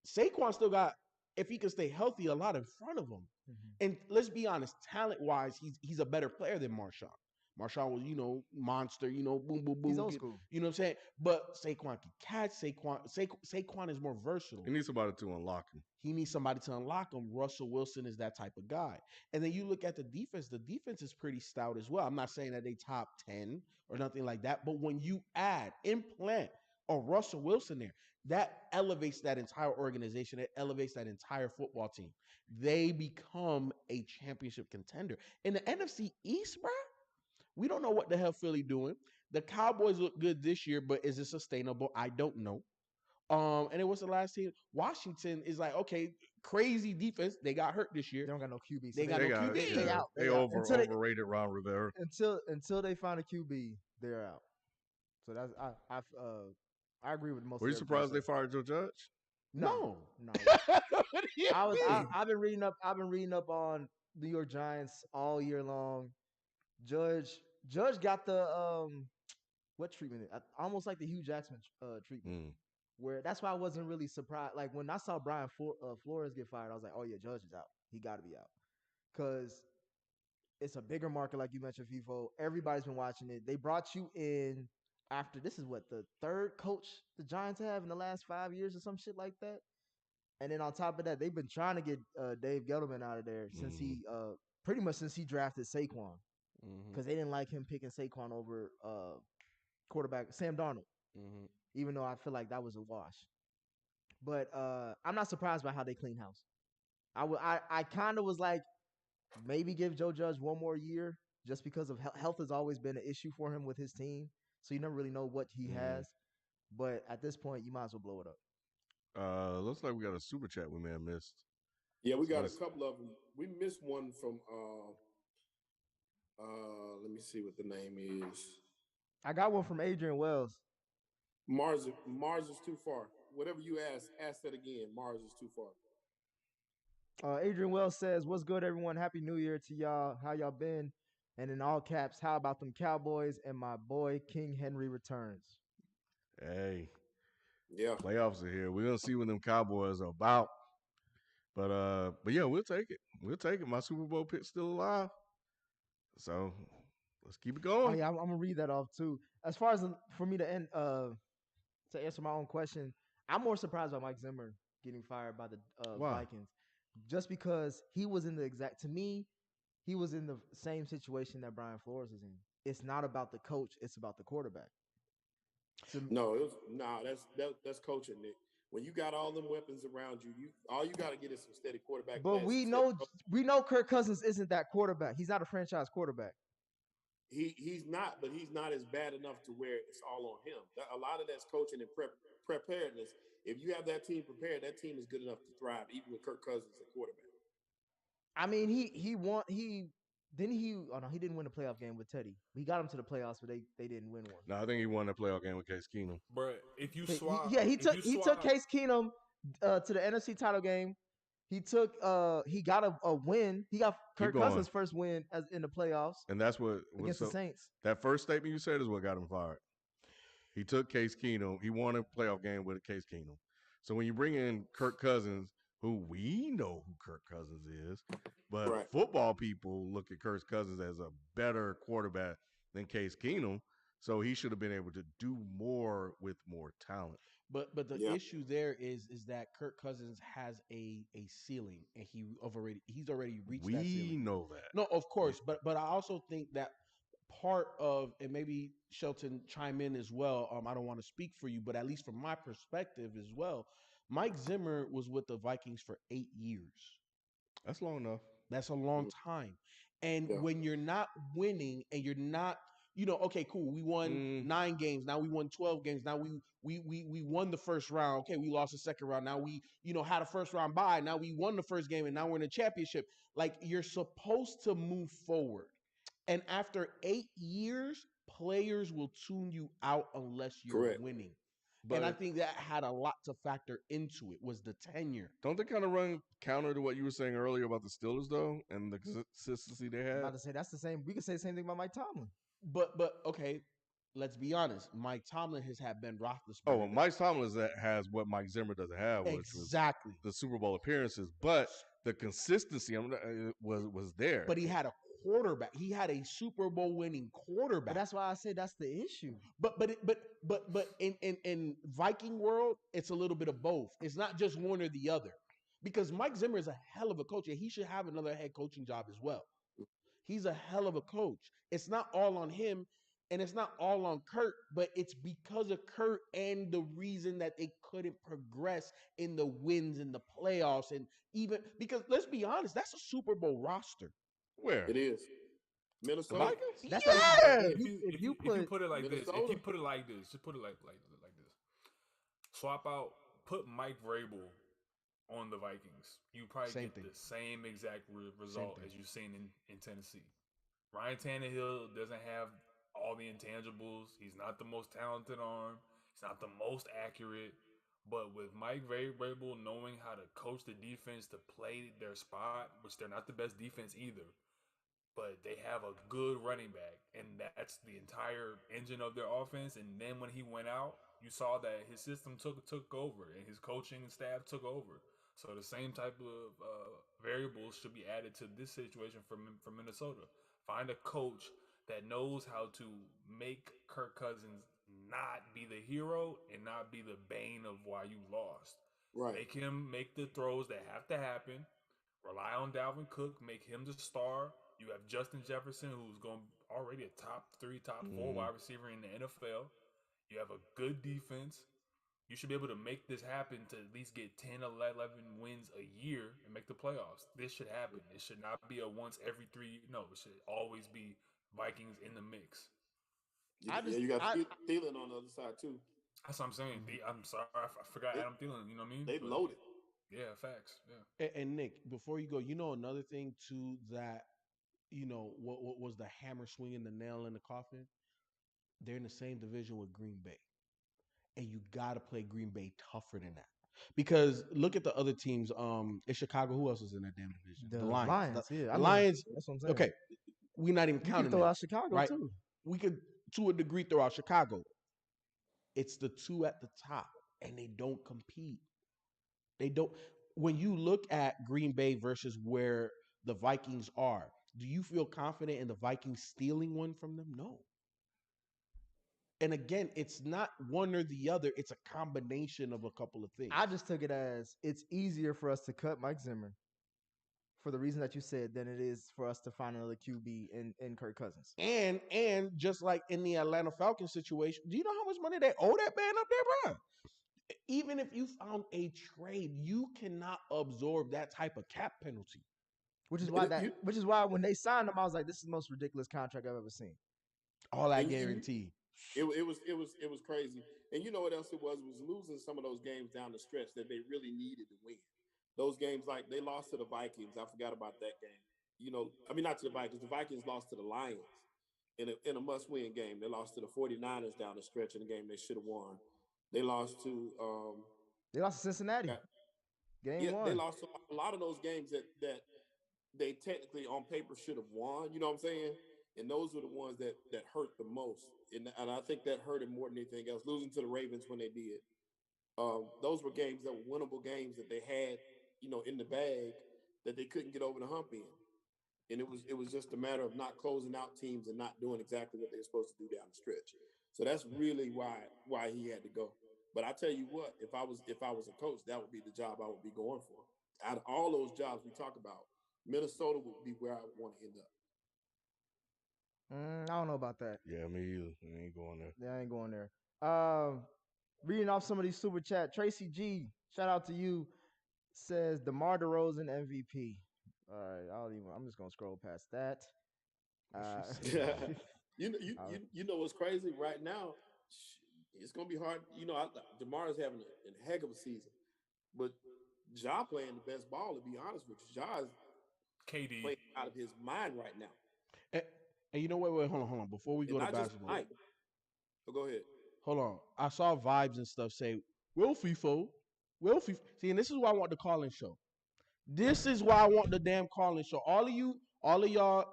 Saquon still got, if he can stay healthy, a lot in front of him. Mm-hmm. And let's be honest, talent-wise, he's a better player than Marshawn. Marshawn was, monster, boom, boom, boom. He's old school. You know what I'm saying? But Saquon can catch. Saquon is more versatile. He needs somebody to unlock him. He needs somebody to unlock him. Russell Wilson is that type of guy. And then you look at the defense. The defense is pretty stout as well. I'm not saying that they top 10 or nothing like that. But when you implant a Russell Wilson there, that elevates that entire organization. It elevates that entire football team. They become a championship contender. In the NFC East, bro, we don't know what the hell Philly doing. The Cowboys look good this year, but is it sustainable? I don't know. And it was the last team. Washington is like, okay, crazy defense. They got hurt this year. They don't got no QB. They got no QB. They out. They overrated Ron Rivera. Until they find a QB, they're out. So that's I agree with most. Were you surprised they fired Joe Judge? No. I've been reading up on New York Giants all year long. Judge got the what treatment? Almost like the Hugh Jackson treatment. Where that's why I wasn't really surprised. Like when I saw Brian Flores get fired, I was like, oh yeah, Judge is out. He got to be out because it's a bigger market, like you mentioned, Feefo. Everybody's been watching it. They brought you in after this is what the third coach the Giants have in the last 5 years or some shit like that. And then on top of that, they've been trying to get Dave Gettleman out of there since he pretty much since he drafted Saquon because they didn't like him picking Saquon over quarterback Sam Darnold, even though I feel like that was a wash. But I'm not surprised by how they clean house. I kind of was like maybe give Joe Judge one more year just because of health has always been an issue for him with his team, so you never really know what he has. But at this point, you might as well blow it up. Looks like we got a super chat we may have missed. Yeah, we got a couple of them. We missed one from let me see what the name is. I got one from Adrian Wells. Mars is too far. Whatever you ask that again. Mars is too far. Adrian Wells says, "What's good, everyone? Happy New Year to y'all. How y'all been?" And in all caps, how about them Cowboys and my boy King Henry returns? Hey, yeah, playoffs are here. We're gonna see what them Cowboys are about. But yeah, we'll take it. We'll take it. My Super Bowl pick's still alive. So let's keep it going. Oh yeah, I'm gonna read that off too. As far as for me to end to answer my own question, I'm more surprised by Mike Zimmer getting fired by the Vikings, just because he was in the he was in the same situation that Brian Flores is in. It's not about the coach; it's about the quarterback. That's coaching, Nick. When you got all them weapons around you, all you got to get is some steady quarterback. But we know Kirk Cousins isn't that quarterback. He's not a franchise quarterback. He's not, but he's not as bad enough to where it's all on him. A lot of that's coaching and preparedness. If you have that team prepared, that team is good enough to thrive, even with Kirk Cousins as quarterback. I mean, he didn't win a playoff game with Teddy. He got him to the playoffs, but they didn't win one. No, I think he won that playoff game with Case Keenum. But if you swap, he took Case Keenum to the NFC title game. He got a win. He got Kirk Cousins' first win in the playoffs, and that's what against the Saints. That first statement you said is what got him fired. He took Case Keenum. He won a playoff game with Case Keenum. So when you bring in Kirk Cousins, who we know who Kirk Cousins is, but football people look at Kirk Cousins as a better quarterback than Case Keenum. So he should have been able to do more with more talent. But the issue there is that Kirk Cousins has a ceiling, and he's already reached that ceiling. We know that. No, of course, but I also think that part of, and maybe Shelton chime in as well. I don't want to speak for you, but at least from my perspective as well, Mike Zimmer was with the Vikings for 8 years. That's long enough. That's a long time. And when you're not winning and you're not, okay, cool. We won 9 games. Now we won 12 games. Now we won the first round. Okay, we lost the second round. Now we, had a first round bye. Now we won the first game and now we're in a championship. Like, you're supposed to move forward. And after 8 years, players will tune you out unless you're winning. But, and I think that had a lot to factor into it, was the tenure. Don't they kind of run counter to what you were saying earlier about the Steelers, though, and the consistency they had? I'm about to say that's the same. We could say the same thing about Mike Tomlin. But okay, let's be honest. Mike Tomlin has had Ben Roethlisberger. Oh, well, Mike Tomlin has what Mike Zimmer doesn't have, which was the Super Bowl appearances. But the consistency was there. But he had a quarterback. He had a Super Bowl winning quarterback. But that's why I say that's the issue. But in Viking world, it's a little bit of both. It's not just one or the other. Because Mike Zimmer is a hell of a coach, and he should have another head coaching job as well. He's a hell of a coach. It's not all on him, and it's not all on Kurt, but it's because of Kurt and the reason that they couldn't progress in the wins in the playoffs, and even because, let's be honest, that's a Super Bowl roster. Where? It is. Minnesota. That's if you put it like this, if you put it like this, just put it like this. Swap out, put Mike Vrabel on the Vikings. You probably get the same exact result as you've seen in Tennessee. Ryan Tannehill doesn't have all the intangibles. He's not the most talented arm. He's not the most accurate. But with Mike Vrabel knowing how to coach the defense to play their spot, which they're not the best defense either, but they have a good running back, and that's the entire engine of their offense. And then when he went out, you saw that his system took over, and his coaching staff took over. So the same type of variables should be added to this situation for Minnesota. Find a coach that knows how to make Kirk Cousins not be the hero and not be the bane of why you lost. Right. Make him make the throws that have to happen. Rely on Dalvin Cook. Make him the star. You have Justin Jefferson, who's going already a top 3, top 4 wide receiver in the NFL. You have a good defense. You should be able to make this happen to at least get 10, 11 wins a year and make the playoffs. This should happen. It should not be a once every 3. No, it should always be Vikings in the mix. You got Thielen on the other side too. That's what I'm saying. I'm sorry, I forgot Adam Thielen. You know what I mean? They loaded. Yeah, facts. Yeah. And Nick, before you go, another thing too that what was the hammer swinging the nail in the coffin? They're in the same division with Green Bay, and you got to play Green Bay tougher than that. Because look at the other teams. In Chicago, who else is in that damn division? The Lions. The Lions. That's what I'm saying. Okay, we're not even counting. You can throw out Chicago right? too. We could, to a degree, throw out Chicago. It's the two at the top, and they don't compete. They don't. When you look at Green Bay versus where the Vikings are, do you feel confident in the Vikings stealing one from them? No. And again, it's not one or the other. It's a combination of a couple of things. I just took it as it's easier for us to cut Mike Zimmer for the reason that you said than it is for us to find another QB in Kirk Cousins. And just like in the Atlanta Falcons situation, do you know how much money they owe that man up there, bro? Even if you found a trade, you cannot absorb that type of cap penalty. Which is why when they signed him, I was like, this is the most ridiculous contract I've ever seen. All I guarantee. It was crazy. And you know what else it was losing some of those games down the stretch that they really needed to win. Those games, like they lost to the Vikings. I forgot about that game. Not to the Vikings. The Vikings lost to the Lions in a must-win game. They lost to the 49ers down the stretch in a game they should have won. They lost to Cincinnati. Game 1. They lost to a lot of those games that they technically on paper should have won. You know what I'm saying? And those were the ones that hurt the most. And I think that hurt it more than anything else. Losing to the Ravens when they did. Those were games that were winnable games that they had, in the bag that they couldn't get over the hump in. And it was just a matter of not closing out teams and not doing exactly what they were supposed to do down the stretch. So that's really why he had to go. But I tell you what, if I was a coach, that would be the job I would be going for. Out of all those jobs we talk about, Minnesota would be where I would want to end up. I don't know about that. Yeah, me either. I ain't going there. Yeah, I ain't going there. Reading off some of these super chat. Tracy G, shout out to you. Says DeMar DeRozan MVP. All right, I'm just gonna scroll past that. You know what's crazy right now? It's gonna be hard. DeMar is having a heck of a season, but Ja playing the best ball. To be honest with you, Ja is KD playing out of his mind right now. And you know what? Wait, hold on. Before we go to basketball, go ahead. Hold on. I saw Vibes and stuff say, Will Feefo. See, and this is why I want the call-in show. This is why I want the damn call-in show. All of y'all.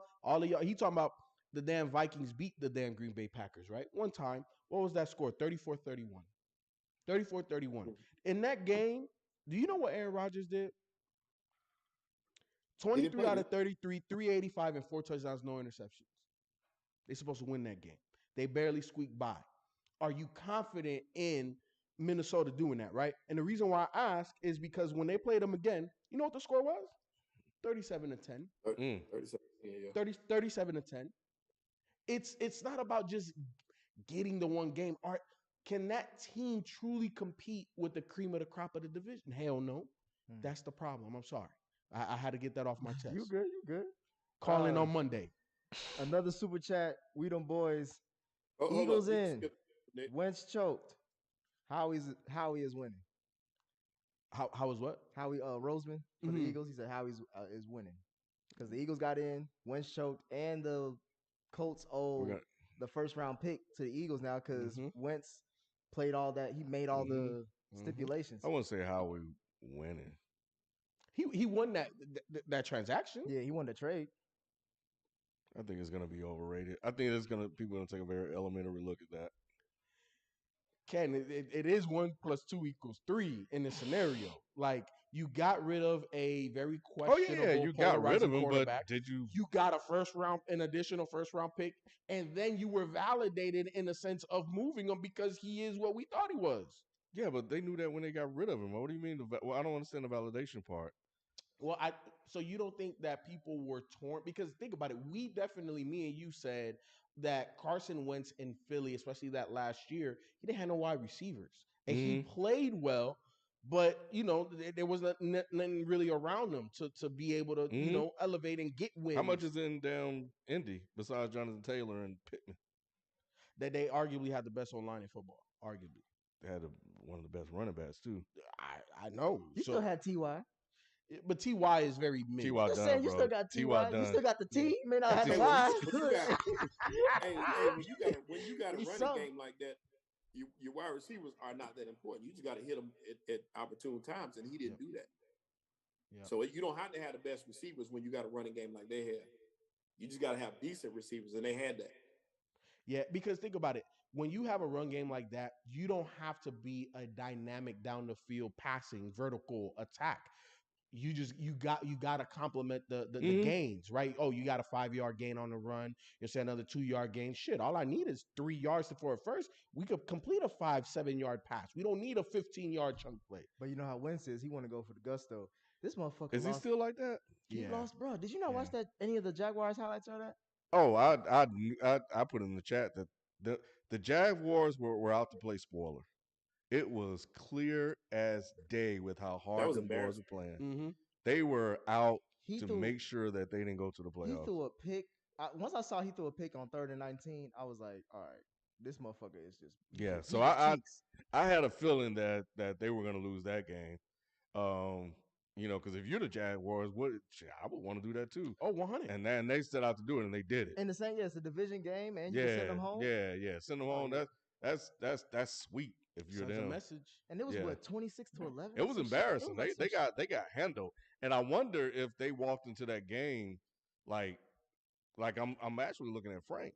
He talking about the damn Vikings beat the damn Green Bay Packers, right? One time. What was that score? 34-31. 34-31. In that game, do you know what Aaron Rodgers did? 23 out of 33, 385, and 4 touchdowns, no interceptions. They're supposed to win that game. They barely squeaked by. Are you confident in Minnesota doing that, right? And the reason why I ask is because when they played them again, you know what the score was? 37-10. 37-10. It's not about just getting the one game. Can that team truly compete with the cream of the crop of the division? Hell no. That's the problem. I'm sorry. I had to get that off my chest. You good. Call in on Monday. Another super chat. We them boys. Eagles in. Wentz choked. Howie is winning. How is what? Howie Roseman for the Eagles. He said Howie is winning because the Eagles got in. Wentz choked, and the Colts owe the first round pick to the Eagles now because Wentz played all that. He made all the stipulations. I wouldn't say Howie winning. He won that transaction. Yeah, he won the trade. I think it's going to be overrated. I think people going to take a very elementary look at that. Ken, it is 1 + 2 = 3 in this scenario. Like, you got rid of a very Oh yeah, questionable, you got rid polarizing of him, but quarterback. did you? You got an additional first round pick, and then you were validated in the sense of moving him because he is what we thought he was. Yeah, but they knew that when they got rid of him. What do you mean? Well, I don't understand the validation part. Well, so you don't think that people were torn? Because think about it, we definitely, me and you said that Carson Wentz in Philly, especially that last year, he didn't have no wide receivers, and he played well, but there was nothing really around him to be able to elevate and get wins. How much is in down Indy besides Jonathan Taylor and Pittman? That they arguably had the best online in football, arguably. They had one of the best running backs too. I know. You still had Ty. But Ty is very mid. Ty done, saying, you bro. still got Ty. done. You still got the T. You may not have the Hey, Y. when you got a He's running some. game like that, your wide receivers are not that important. You just got to hit them at opportune times, and he didn't do that. Yep. So you don't have to have the best receivers when you got a running game like they had. You just got to have decent receivers, and they had that. Yeah, because think about it. When you have a run game like that, you don't have to be a dynamic down the field passing vertical attack. You got to complement the gains, right? Oh, you got a 5-yard gain on the run. You're saying another 2-yard gain. Shit, all I need is 3 yards for a first. We could complete a 5-7 yard pass. We don't need a 15-yard chunk play. But you know how Wentz is. He want to go for the gusto. This motherfucker Is he still like that? He lost, bro. Did you not watch any of the Jaguars highlights or that? Oh, I put in the chat that the Jaguars were out to play spoiler. It was clear as day with how hard the boys were playing. Mm-hmm. They were out to make sure that they didn't go to the playoffs. He threw a pick. Once I saw he threw a pick on 3rd and 19, I was like, all right, this motherfucker is just So I had a feeling that they were going to lose that game. Because if you're the Jaguars, I would want to do that too. Oh, 100. And then they set out to do it, and they did it. And the same, it's a division game, and you send them home. Yeah, send them home. Yeah. That's sweet if you're them. A message. And it was 26-11. It was embarrassing. They got handled, and I wonder if they walked into that game like I'm actually looking at Frank.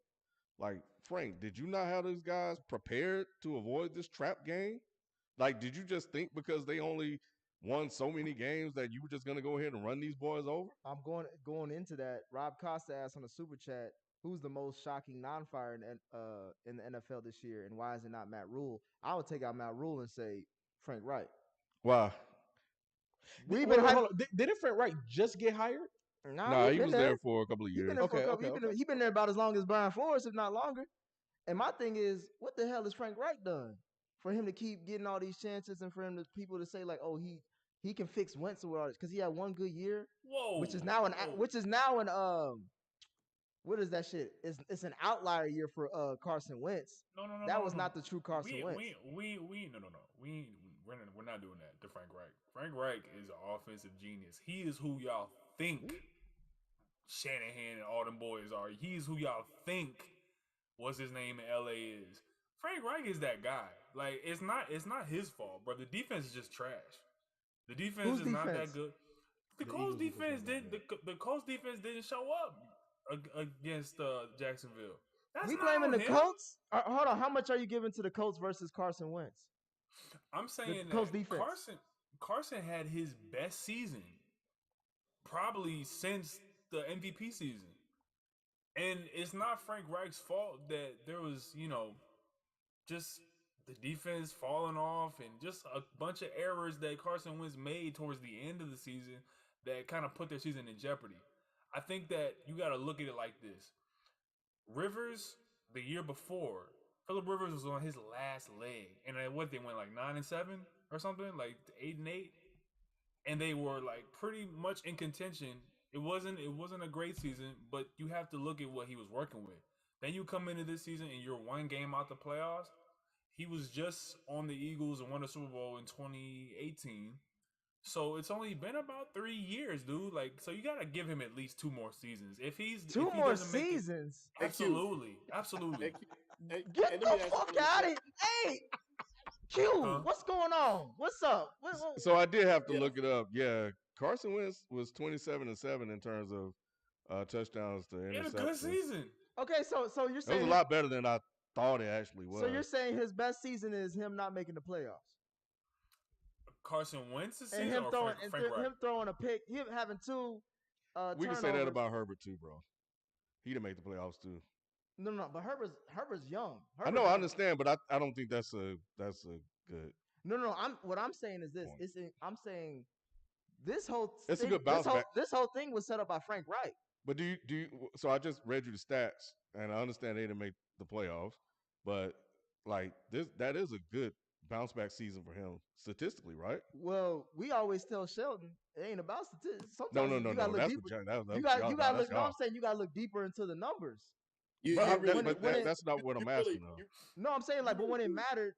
Like, Frank, did you not have those guys prepared to avoid this trap game? Like, did you just think because they only won so many games that you were just going to go ahead and run these boys over? I'm going into that. Rob Costa asked on the super chat, who's the most shocking non-fire in the NFL this year, and why is it not Matt Rule? I would take out Matt Rule and say Frank Reich. Why? Didn't Frank Reich just get hired? No, he was there for a couple of years. He's been there about as long as Brian Flores, if not longer. And my thing is, what the hell has Frank Reich done for him to keep getting all these chances, and for people to say like, oh, he can fix Wentz or all this, because he had one good year, which is now an what is that shit? It's an outlier year for Carson Wentz. No. That was not the true Carson Wentz. We're not doing that to Frank Reich. Frank Reich is an offensive genius. He is who y'all think Shanahan and all them boys are. He's who y'all think what's his name in LA is. Frank Reich is that guy. Like, it's not his fault, bro. The defense is just trash. The defense not that good. The Colts defense didn't show up against Jacksonville. That's we blaming the Colts? Hold on, how much are you giving to the Colts versus Carson Wentz? I'm saying that Carson had his best season probably since the MVP season. And it's not Frank Reich's fault that there was, just the defense falling off and just a bunch of errors that Carson Wentz made towards the end of the season that kind of put their season in jeopardy. I think that you got to look at it like this. Rivers, the year before, Phillip Rivers was on his last leg. And they went like 9-7 or something, like 8-8. And they were like pretty much in contention. It wasn't a great season, but you have to look at what he was working with. Then you come into this season and you're one game out the playoffs. He was just on the Eagles and won the Super Bowl in 2018. So it's only been about 3 years, dude. Like, so you gotta give him at least 2 more seasons. If he seasons, absolutely. Get the fuck out of here! Hey, Q, what's going on? What's up? So I did have to look it up. Yeah, Carson Wentz was 27-7 in terms of touchdowns to interceptions. In a good season. Okay, so you're saying it was a lot better than I thought it actually was. So you're saying his best season is him not making the playoffs? Carson Wentz's And season him or throwing Frank Reich? him throwing a pick, him having two we can turnovers. say that about Herbert too, bro. He didn't make the playoffs too. No, but Herbert's young. I know, I understand, but I don't think that's a good. No. What I'm saying is this. I'm saying this whole It's thing, a good bounce back. This whole thing was set up by Frank Reich. But do you? So I just read you the stats, and I understand they didn't make the playoffs, but like that is a good bounce back season for him statistically, right? Well, we always tell Sheldon it ain't about statistics. No. You gotta look That's deeper. what You got to look. No, I'm saying you got to look deeper into the numbers. That's not what I'm asking. No, I'm saying like, but when it mattered,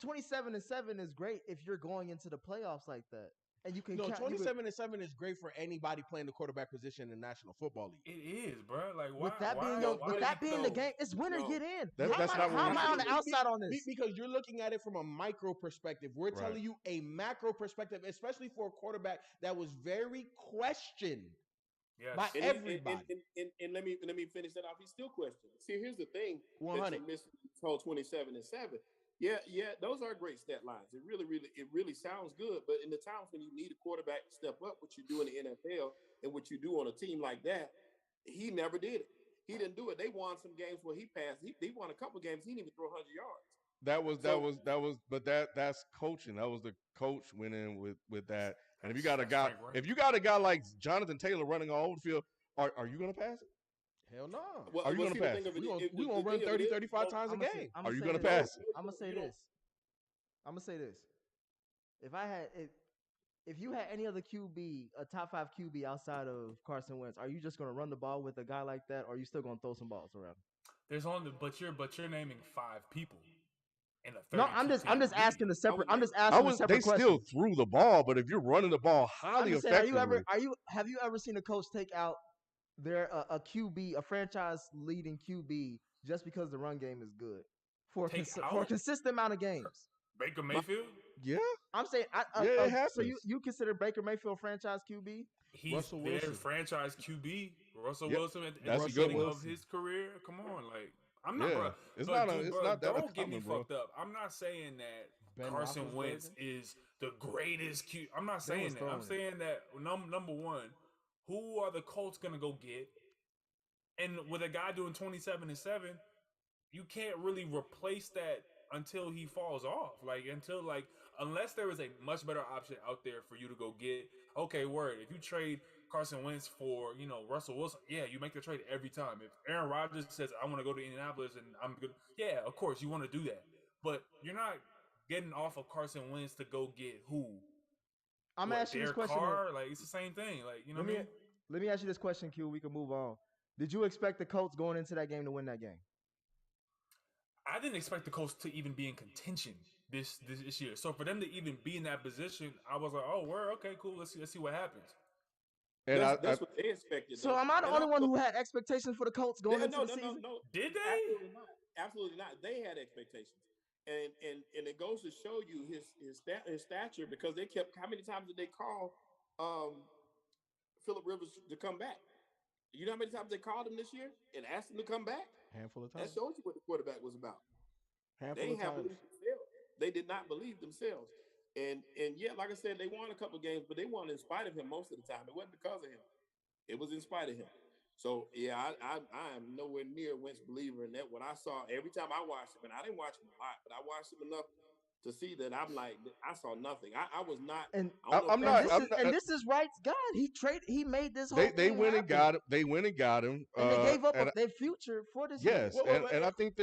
27-7 is great if you're going into the playoffs like that. And you can 27-7 is great for anybody playing the quarterback position in the National Football League. It is, bro. Like why? With that being the game, it's winner get in. That's not how am I on the outside on this? Because you're looking at it from a micro perspective. We're telling you a macro perspective, especially for a quarterback that was very questioned by everybody. And let me finish that off. He's still questioned. See, here's the thing. 100. Whole 27-7. Yeah, those are great stat lines. It really sounds good. But in the times when you need a quarterback to step up, what you do in the NFL and what you do on a team like that, he never did it. He didn't do it. They won some games where he passed. He won a couple games. He didn't even throw 100 yards. But that's coaching. That was the coach went in with that. And if you got a guy like Jonathan Taylor running all over the field, are you going to pass it? Hell no. Are you going to pass? We're going to run 30, 35 times a game. Are you going to pass it? I'm going to say this. If you had any other QB, a top 5 QB outside of Carson Wentz, are you just going to run the ball with a guy like that, or are you still going to throw some balls around? There's only, but you're naming 5 people. No, I'm just asking the separate. I'm just asking the separate questions. They still threw the ball, but if you're running the ball highly effectively, have you ever seen a coach take out a QB, a franchise leading QB, just because the run game is good for a consistent amount of games? Baker Mayfield? Yeah. I'm saying, it happens. So you consider Baker Mayfield franchise QB? He's their franchise QB. Russell Wilson at the beginning of his career. Come on, like I'm not. Bro, it's not that. Don't get me fucked up. I'm not saying that Carson Wentz is the greatest QB. I'm not saying that. I'm saying that number one, who are the Colts gonna go get? And with a guy doing 27-7, you can't really replace that until he falls off. Unless there is a much better option out there for you to go get. Okay, word. If you trade Carson Wentz for, Russell Wilson, yeah, you make the trade every time. If Aaron Rodgers says, I want to go to Indianapolis and I'm good, yeah, of course you want to do that. But you're not getting off of Carson Wentz to go get who? I'm asking this question. It's the same thing. What I mean? Let me ask you this question, Q. We can move on. Did you expect the Colts going into that game to win that game? I didn't expect the Colts to even be in contention this year. So for them to even be in that position, I was like, oh, okay, cool. Let's see what happens. And that's what they expected. So am I the only one who had expectations for the Colts going into the season? No. Did they? Absolutely not. They had expectations. And it goes to show you his stature, because they kept, how many times did they call Phillip Rivers to come back? You know how many times they called him this year and asked him to come back? Handful of times. That shows you what the quarterback was about. Handful of times. They did not believe themselves. And yeah, like I said, they won a couple of games, but they won in spite of him most of the time. It wasn't because of him. It was in spite of him. So yeah, I am nowhere near a Wentz believer in that. What I saw every time I watched him, and I didn't watch him a lot, but I watched him enough to see that I'm like, I saw nothing. I was not. And this is Wright's God. He made this whole. They went and got him. They went and got him. And they gave up their future for this. Yes, and I think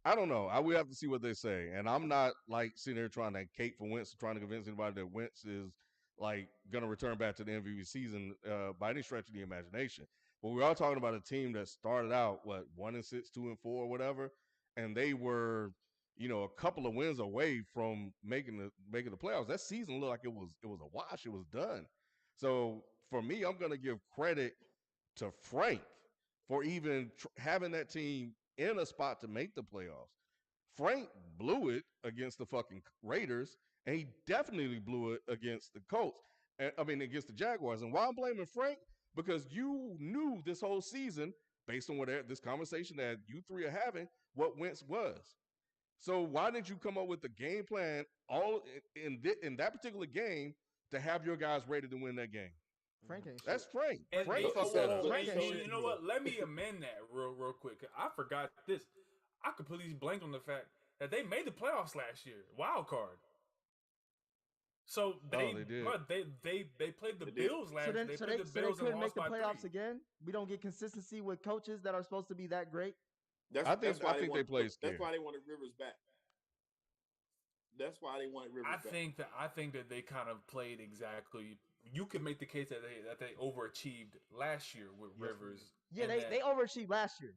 I don't know. We have to see what they say. And I'm not like sitting there trying to cape for Wentz, trying to convince anybody that Wentz is like going to return back to the MVP season by any stretch of the imagination. But we are talking about a team that started out 1-6, 2-4, whatever, and they were, a couple of wins away from making the playoffs. That season looked like it was a wash. It was done. So for me, I'm going to give credit to Frank for even having that team in a spot to make the playoffs. Frank blew it against the fucking Raiders, and he definitely blew it against the Colts. Against the Jaguars. And why I'm blaming Frank? Because you knew this whole season based on this conversation that you three are having, what Wentz was. So why didn't you come up with the game plan all in that particular game to have your guys ready to win that game? Frank ain't shit. That's Frank. And, Frank and- fucked that up. Frank ain't you shit. know what? Let me amend that real quick. I forgot this. I completely blanked on the fact that they made the playoffs last year, wild card. So they did. bro, they played the They did. Bills last. So then, They so played they, the so they Bills and couldn't make lost the by playoffs 3. again. We don't get consistency with coaches that are supposed to be that great. I think they played scared. That's why they wanted Rivers back. That's why they wanted Rivers back. I think that they kind of played exactly. You could make the case that they overachieved last year with Rivers. Yeah, and they overachieved last year.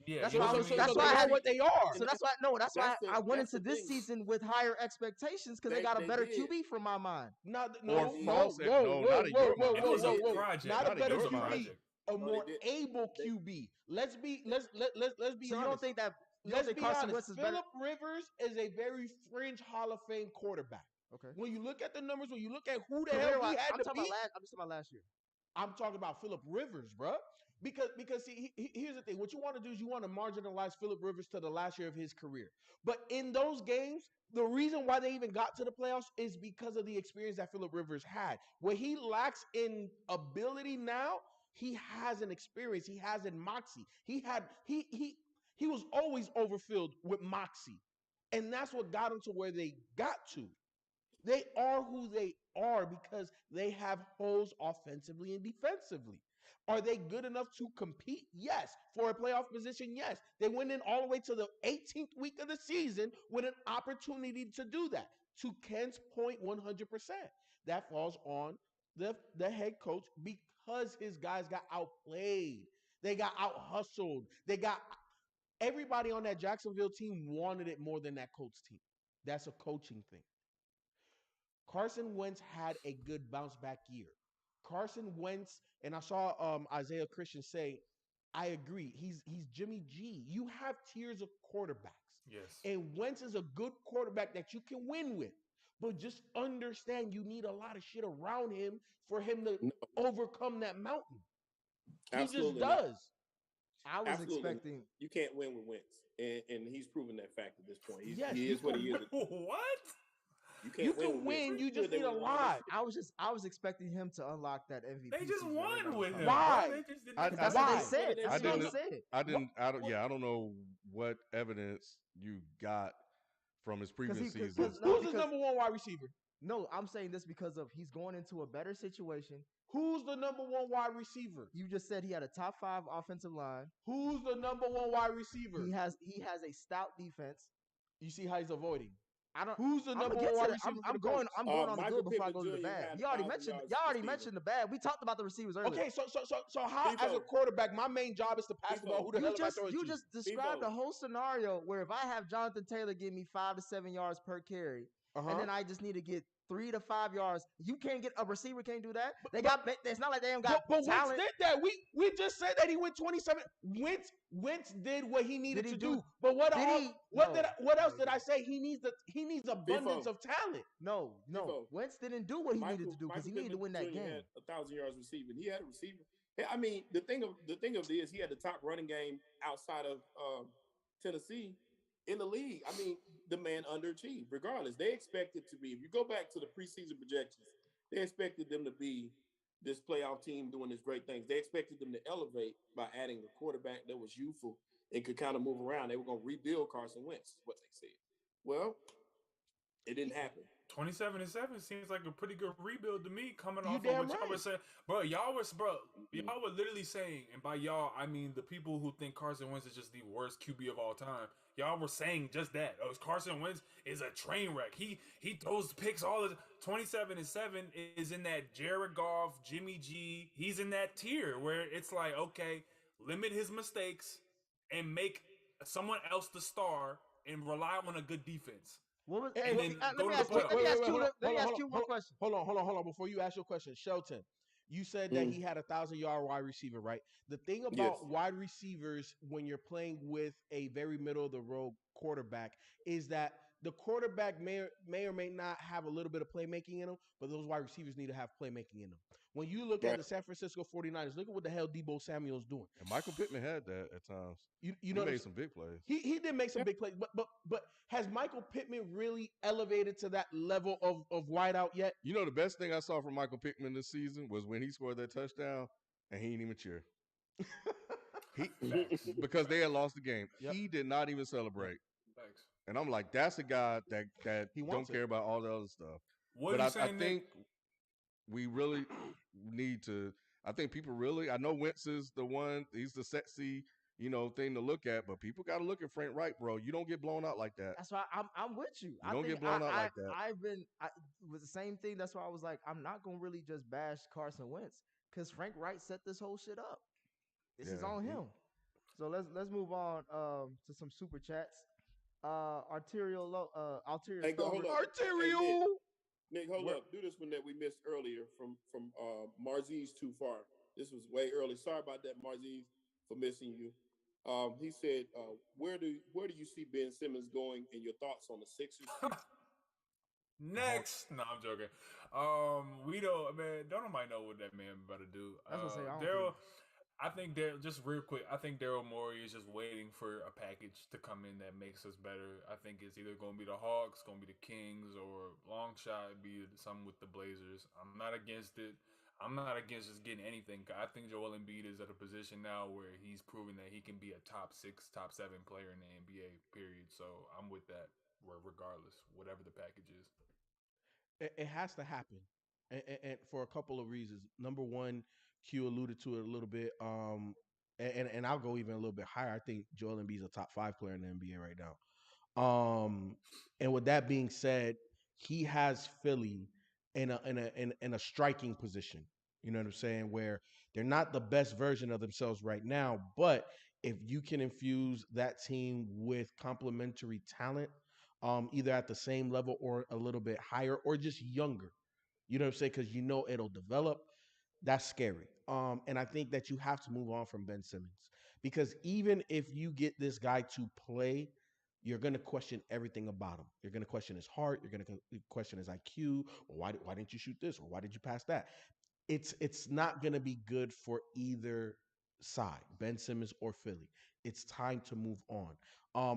Yeah, That's you know why I what was- I mean? that's so why I they had are what they are. So that's why that's why I went that's into the this thing. season with higher expectations because they got a They better did. QB from my mind. Not Or no, false- whoa, no, whoa, not in your whoa, mind. It was a whoa. project. Not a Not in better your It was a mind. QB, project. a No, more they did. able QB. Let's be honest. So you don't think that Let's be Carson honest. Wentz is better? Philip Rivers is a very fringe Hall of Fame quarterback. Okay. When you look at the numbers, when you look at who the hell Career-wise, he had I'm to talking beat, about I'm just talking about last year. I'm talking about Philip Rivers, bruh. Because see, here's the thing. What you want to do is you want to marginalize Philip Rivers to the last year of his career. But in those games, the reason why they even got to the playoffs is because of the experience that Philip Rivers had. What he lacks in ability now, he has an experience. He has in moxie. He was always overfilled with moxie. And that's what got him to where they got to. They are who they are because they have holes offensively and defensively. Are they good enough to compete? Yes. For a playoff position, yes. They went in all the way to the 18th week of the season with an opportunity to do that. To Ken's point, 100%. That falls on the head coach because his guys got outplayed. They got out hustled. Everybody on that Jacksonville team wanted it more than that Colts team. That's a coaching thing. Carson Wentz had a good bounce back year. Carson Wentz, and I saw Isaiah Christian say, I agree. He's Jimmy G. You have tiers of quarterbacks. Yes. And Wentz is a good quarterback that you can win with. But just understand you need a lot of shit around him for him to overcome that mountain. Absolutely He just not. does. I was Absolutely. expecting. You can't win with Wentz, and he's proven that fact at this point. Yes, he you is what he is. What? You Can't can win, with you Wentz. just They need a won lot. I was expecting him to unlock that MVP. They just season won everybody with was him. talking Why? Bro. They just didn't. I- about. That's Why? what they said. That's I what they didn't- said. I don't know what evidence you got from his previous season. Who's his number one wide receiver? No, I'm saying this because of he's going into a better situation. Who's the number one wide receiver? You just said he had a top 5 offensive line. Who's the number one wide receiver? He has a stout defense. You see how he's avoiding. I don't. Who's the I'm number gonna get one wide to that. receiver? I'm going on the Michael good before I Pittman go to the Jr. bad. had You already 1,000 mentioned. yards Y'all already receiving. mentioned the bad. We talked about the receivers earlier. Okay, so how as a Feefo. quarterback, my main job is to pass the ball. Who the hell am I throwing You to? just described Feefo. a whole scenario where if I have Jonathan Taylor give me 5 to 7 yards per carry, and then I just need to get 3 to 5 yards, you can't get a receiver can't do that. It's not like they don't got but Wentz talent. did that. We just said that he went 27. Wentz did what he needed Did he to do- do. But what did else? he? What No. else did I say? He needs abundance Feefo. of talent. No. Feefo. Wentz didn't do what he needed to do because he needed to win that Pittman Jr. game. Had 1,000 yards receiving. He had a receiver. Yeah, I mean, the thing of it is he had the top running game outside of Tennessee in the league. I mean, the man underachieved. Regardless, they expected to be. If you go back to the preseason projections, they expected them to be this playoff team doing these great things. They expected them to elevate by adding a quarterback that was youthful and could kind of move around. They were going to rebuild Carson Wentz, is what they said. Well, it didn't happen. 27-7 seems like a pretty good rebuild to me. Coming You off of damn what y'all right. were saying, y'all were literally saying, and by y'all I mean the people who think Carson Wentz is just the worst QB of all time. Y'all were saying just that. Oh, Carson Wentz is a train wreck. He throws picks all the 27-7 is in that Jared Goff, Jimmy G. He's in that tier where it's like, okay, limit his mistakes and make someone else the star and rely on a good defense. What was? And then Let go me to ask the you. playoffs. Let me ask you. Hold on, Let me hold ask on, you one question. Hold on. Before you ask your question, Shelton, you said that he had 1,000-yard wide receiver, right? The thing about wide receivers when you're playing with a very middle of the road quarterback is that The quarterback may or may not have a little bit of playmaking in them, but those wide receivers need to have playmaking in them. When you look at the San Francisco 49ers, look at what the hell Deebo Samuel's doing. And Michael Pittman had that at times. You He know, made some big plays. He did make some big plays, but has Michael Pittman really elevated to that level of wideout yet? You know, the best thing I saw from Michael Pittman this season was when he scored that touchdown and he didn't even cheer. Because they had lost the game. Yep. He did not even celebrate. Thanks. And I'm like, that's a guy that he don't care about all the other stuff. What but I think we really need to. I think people really. I know Wentz is the one. He's the sexy, thing to look at. But people got to look at Frank Wright, bro. You don't get blown out like that. That's why I'm with you. You don't get blown out like that. It was the same thing. That's why I was like, I'm not gonna really just bash Carson Wentz because Frank Wright set this whole shit up. This is on him. So let's move on to some super chats. Arterial. Hey, hold up. Arterial. Hey, Nick, hold up. Do this one that we missed earlier from Marziz Too Far. This was way early. Sorry about that, Marziz, for missing you. He said, where do you see Ben Simmons going and your thoughts on the Sixers? Next. No, I'm joking. We don't nobody know what that man about to do. That's what I say. Daryl, I think just real quick, I think Daryl Morey is just waiting for a package to come in that makes us better. I think it's either going to be the Hawks, going to be the Kings, or long shot be something with the Blazers. I'm not against it. I'm not against just getting anything. I think Joel Embiid is at a position now where he's proven that he can be a top 6, top 7 player in the NBA, period. So I'm with that regardless, whatever the package is. It has to happen. And for a couple of reasons. Number one, Q alluded to it a little bit. And I'll go even a little bit higher. I think Joel Embiid is a top 5 player in the NBA right now. And with that being said, he has Philly in a striking position. You know what I'm saying? Where they're not the best version of themselves right now, but if you can infuse that team with complementary talent, either at the same level or a little bit higher or just younger, you know what I'm saying? Because it'll develop. That's scary. And I think that you have to move on from Ben Simmons because even if you get this guy to play, you're going to question everything about him. You're going to question his heart. You're going to question his IQ. Or why didn't you shoot this? Or why did you pass that? It's not going to be good for either side, Ben Simmons or Philly. It's time to move on.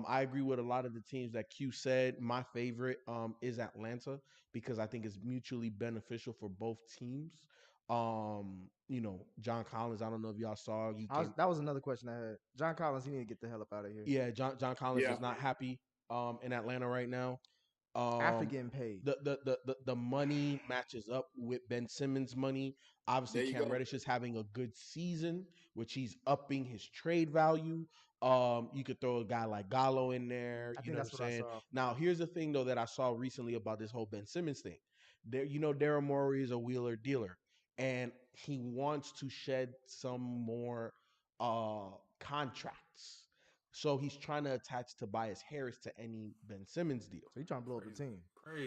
I agree with a lot of the teams that Q said. My favorite is Atlanta because I think it's mutually beneficial for both teams. John Collins, I don't know if y'all saw. That was another question I had. John Collins, he need to get the hell up out of here. Yeah, John Collins is not happy in Atlanta right now. After getting paid. The money matches up with Ben Simmons' money. Obviously, Cam Reddish is having a good season, which he's upping his trade value. You could throw a guy like Gallo in there. I think that's what I saw. Now, here's the thing, though, that I saw recently about this whole Ben Simmons thing. Daryl Morey is a wheeler dealer, and he wants to shed some more contracts. So he's trying to attach Tobias Harris to any Ben Simmons deal. So he's trying to blow up the team.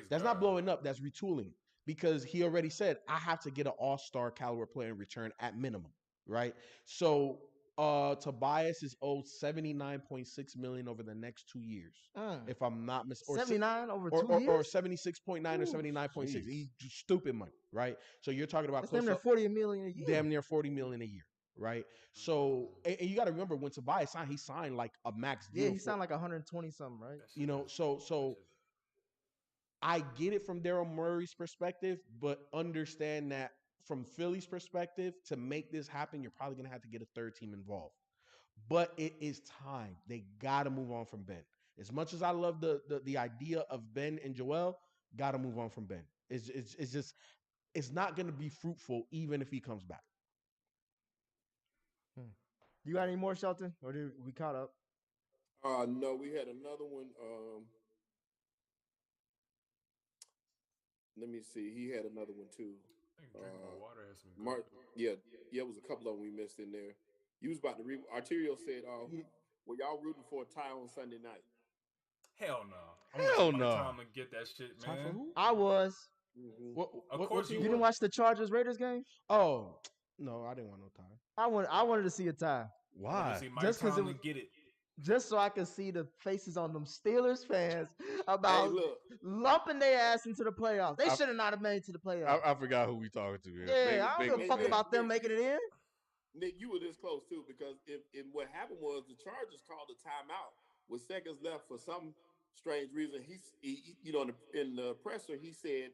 That's not blowing up. That's retooling because he already said, I have to get an all-star caliber player in return at minimum, right? So Tobias is owed $79.6 million over the next 2 years, if I'm not mistaken. 79 over 2 years? Or 76.9 or 79.6. He's stupid money, right? So you're talking about damn near $40 million a year. Damn near $40 million a year. Right. So, and you got to remember when Tobias signed, he signed like a max deal. Yeah, he signed like 120 something, right? So I get it from Daryl Morey's perspective, but understand that from Philly's perspective, to make this happen, you're probably going to have to get a third team involved. But it is time. They got to move on from Ben. As much as I love the idea of Ben and Joel, got to move on from Ben. It's not going to be fruitful even if he comes back. You got any more, Shelton? Or did we caught up? No, we had another one. Let me see. He had another one too. I think drinking more water has some. It was a couple of them we missed in there. You was about to read. Arterial said, "Were y'all rooting for a tie on Sunday night?" Hell no. Hell no. Time to get that shit, man. I was. Mm-hmm. Of course you didn't watch the Chargers Raiders game? Oh no, I didn't want no tie. I wanted to see a tie. Why? Just because it was get it. just so I can see the faces on them Steelers fans Hey, about look, lumping their ass into the playoffs. They should have not have made it to the playoffs. I forgot who we talking to here. Yeah, I don't give a Hey, fuck man, about them Nick, making it in. Nick, you were this close too because if what happened was the Chargers called a timeout with seconds left for some strange reason. You know, in the presser, he said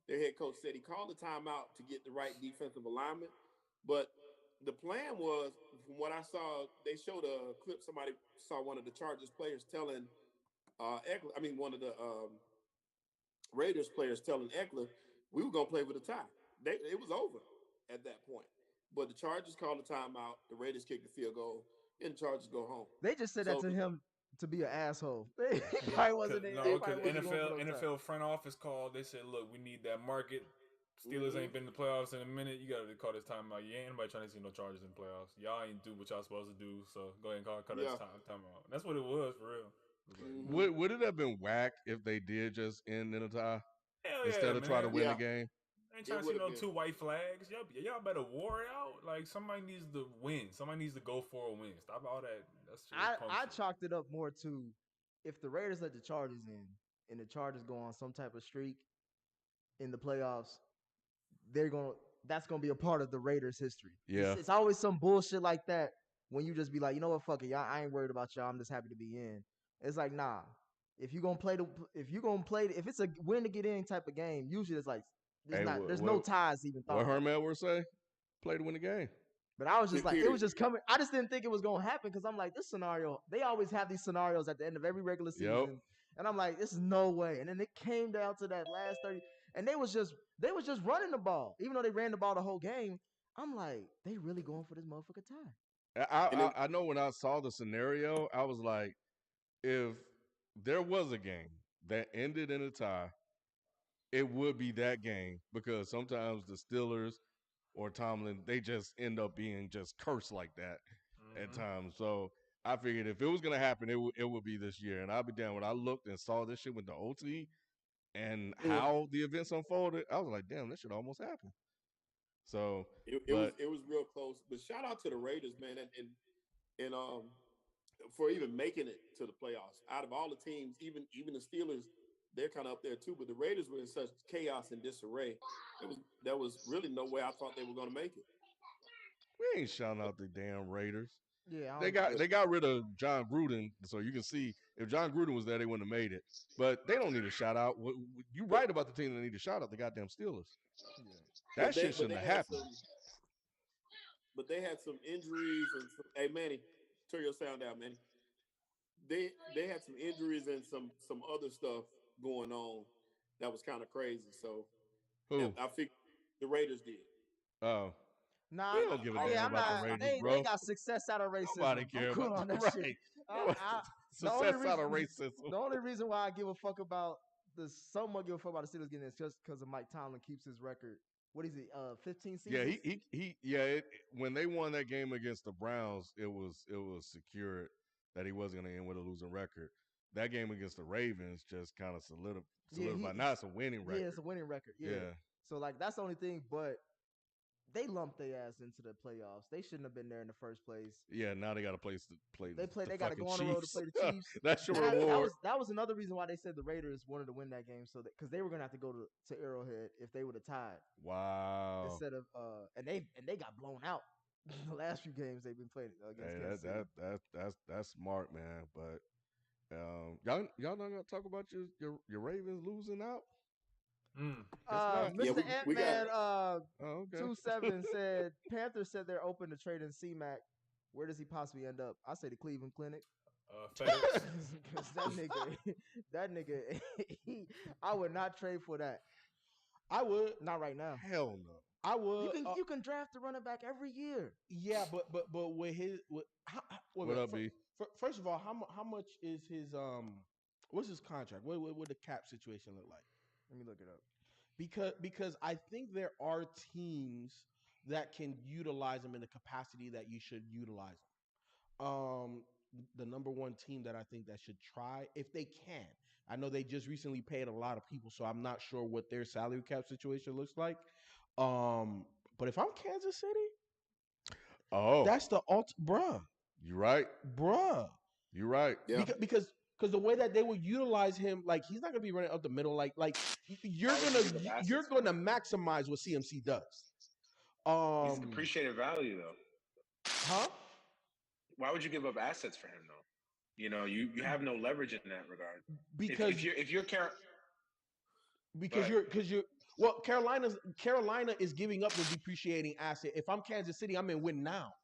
their head coach said he called the timeout to get the right defensive alignment, but the plan was, from what I saw, they showed a clip. Somebody saw one of the Chargers players telling Eckler, I mean, one of the Raiders players telling Eckler, we were gonna play with a tie. It was over at that point. But the Chargers called a timeout. The Raiders kicked the field goal, and the Chargers go home. They just said that So to him to be an asshole. He probably wasn't there. He Because probably wasn't going for no time. NFL front office called. They said, "Look, we need that market. Steelers ain't been in the playoffs in a minute. You got to call this timeout. You ain't anybody trying to see no Chargers in the playoffs. Y'all ain't do what y'all supposed to do. So go ahead and call this timeout. That's what it was for real. Would it have been whack if they did just end in a tie Hell instead yeah, of try to man. win the game? I ain't trying It to see would've no been. 2 white flags. Y'all better war it out. Like somebody needs to win. Somebody needs to go for a win. Stop all that. That's just I punk shit. chalked it up more to if the Raiders let the Chargers in and the Chargers go on some type of streak in the playoffs, that's gonna be a part of the Raiders' history. Yeah. It's always some bullshit like that when you just be like, you know what, fuck it, y'all, I ain't worried about y'all. I'm just happy to be in. It's like, nah. If it's a win to get in type of game, usually it's like there's no ties even thought. What Herm Edwards say? Play to win the game. But I was just like, it was just coming. I just didn't think it was gonna happen because I'm like, this scenario. They always have these scenarios at the end of every regular season, and I'm like, this is no way. And then it came down to that last 30, and they was just running the ball, even though they ran the ball the whole game. I'm like, they really going for this motherfucker tie. I know when I saw the scenario, I was like, if there was a game that ended in a tie, it would be that game because sometimes the Steelers or Tomlin, they just end up being just cursed like that at times. So I figured if it was gonna happen, it would be this year. And I'll be damned when I looked and saw this shit with the OT and how the events unfolded, I was like, damn, this should almost happen. So it was real close. But shout out to the Raiders, man, and for even making it to the playoffs. Out of all the teams, even the Steelers, they're kind of up there too. But the Raiders were in such chaos and disarray. There was really no way I thought they were going to make it. We ain't shouting out the damn Raiders. Yeah, they got rid of John Gruden, so you can see if John Gruden was there, they wouldn't have made it. But they don't need a shout out. You right about the team that need a shout out, the goddamn Steelers. Yeah. That shit shouldn't have happened. But they had some injuries and hey Manny, turn your sound down, Manny. They had some injuries and some other stuff going on that was kind of crazy. So I think the Raiders did. Oh. Nah, we don't give a damn about the Raiders, bro. They got success out of racism. Nobody cares cool about on that right. shit. Success out of racism. The only reason why I give a fuck about somewhat give a fuck about the Steelers getting this just because of Mike Tomlin keeps his record. What is it? 15 seasons. Yeah, when they won that game against the Browns, it was secured that he wasn't going to end with a losing record. That game against the Ravens just kind of solidified. Now it's a winning record. Yeah, it's a winning record. Yeah. So like that's the only thing, but they lumped their ass into the playoffs. They shouldn't have been there in the first place. Yeah, now they got a place to play. They got to go on the road to play the Chiefs. That's your reward. That was another reason why they said the Raiders wanted to win that game, so because they were gonna have to go to Arrowhead if they would have tied. Wow. Instead of and they got blown out the last few games they've been playing against. Hey, that's smart, man. But y'all not gonna talk about your Ravens losing out? Mr. Ant-Man 27 okay. said Panthers said they're open to trading C-Mac. Where does he possibly end up? I say the Cleveland Clinic. FedEx. that nigga, I would not trade for that. I would. Not right now. Hell no. I would. You can draft a running back every year. Yeah, but with his what up, B? First of all, how much is his what's his contract? What would the cap situation look like? Let me look it up. Because I think there are teams that can utilize him in the capacity that you should utilize him. The number one team that I think that should try, if they can. I know they just recently paid a lot of people, so I'm not sure what their salary cap situation looks like. But if I'm Kansas City, that's the bruh. You right, bruh. You're right. Yeah. Because the way that they will utilize him, like he's not gonna be running up the middle. Like you're Why would you give up you're assets gonna for him? maximize what CMC does. He's depreciated value though. Huh? Why would you give up assets for him though? You know, you have no leverage in that regard. Because if you're because you're well, Carolina is giving up the depreciating asset. If I'm Kansas City, I'm in win now.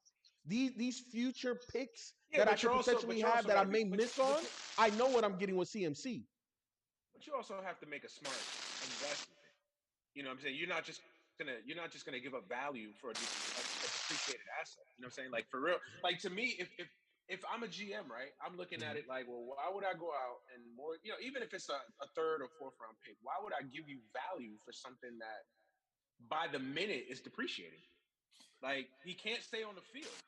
These future picks that I could potentially have that I may miss on, I know what I'm getting with CMC. But you also have to make a smart investment. You know what I'm saying? You're not just gonna give up value for a depreciated asset. You know what I'm saying? Like for real. Like to me, if I'm a GM, right, I'm looking at it like, well, why would I go out and more, you know, even if it's a third or fourth round pick, why would I give you value for something that by the minute is depreciating? Like he can't stay on the field.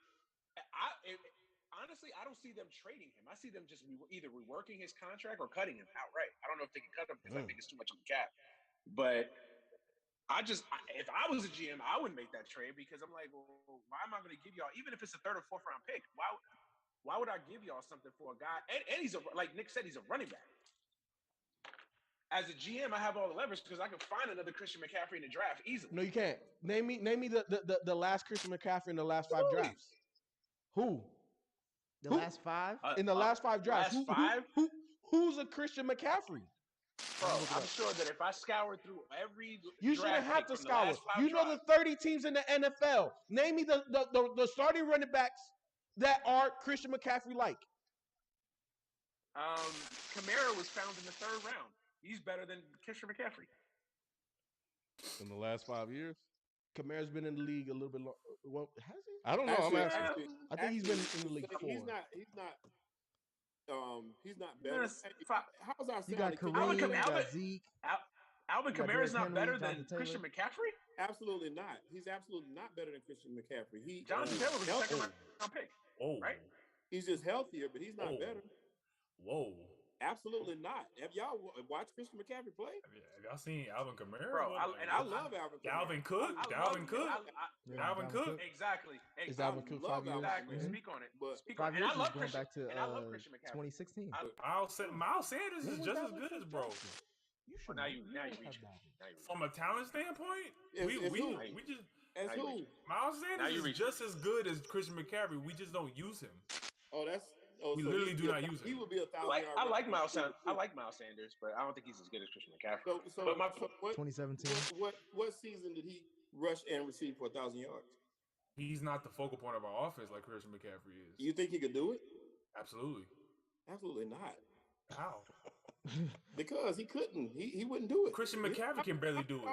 Honestly, I don't see them trading him. I see them just either reworking his contract or cutting him outright. I don't know if they can cut him because I think it's too much on the cap. But if I was a GM, I wouldn't make that trade because I'm like, well, why am I going to give y'all, even if it's a third or fourth round pick? Why would I give y'all something for a guy? And he's like Nick said, he's a running back. As a GM, I have all the leverage because I can find another Christian McCaffrey in the draft easily. No, you can't. Name me the last Christian McCaffrey in the last 5 drafts. Who? Last 5? In the last 5 drafts. Last 5? Who's a Christian McCaffrey? Bro, I'm sure that if I scour through every you shouldn't have to scour. You know the 30 teams in the NFL. Name me the starting running backs that are Christian McCaffrey like. Kamara was found in the 3rd round. He's better than Christian McCaffrey. In the last 5 years? Kamara's been in the league a little bit long. Well, has he? I don't know. I think he's been in the league 4. He's not better. How's our You got Kareem, you got Zeke. Alvin Kamara's not better than Christian McCaffrey? Absolutely not. He's absolutely not better than Christian McCaffrey. Jonathan Taylor was a 2nd round pick. Right? He's just healthier, but he's not better. Whoa. Absolutely not. Have y'all watched Christian McCaffrey play? Have y'all seen Alvin Kamara? Bro, I love Alvin Kamara. Dalvin Cook. Exactly. Is Alvin Cook 5 years? Exactly. Speak on it. But 5 years is going back to 2016. Miles Sanders is just as good as bro. Now you reach. From a talent standpoint, we just Miles Sanders is just as good as Christian McCaffrey. We just don't use him. We literally do not use him. He would be 1,000 yards. I like Miles Sanders, but I don't think he's as good as Christian McCaffrey. So 2017. What season did he rush and receive for 1,000 yards? He's not the focal point of our offense like Christian McCaffrey is. You think he could do it? Absolutely. Absolutely not. How? Because he couldn't. He wouldn't do it. Christian McCaffrey can barely do it.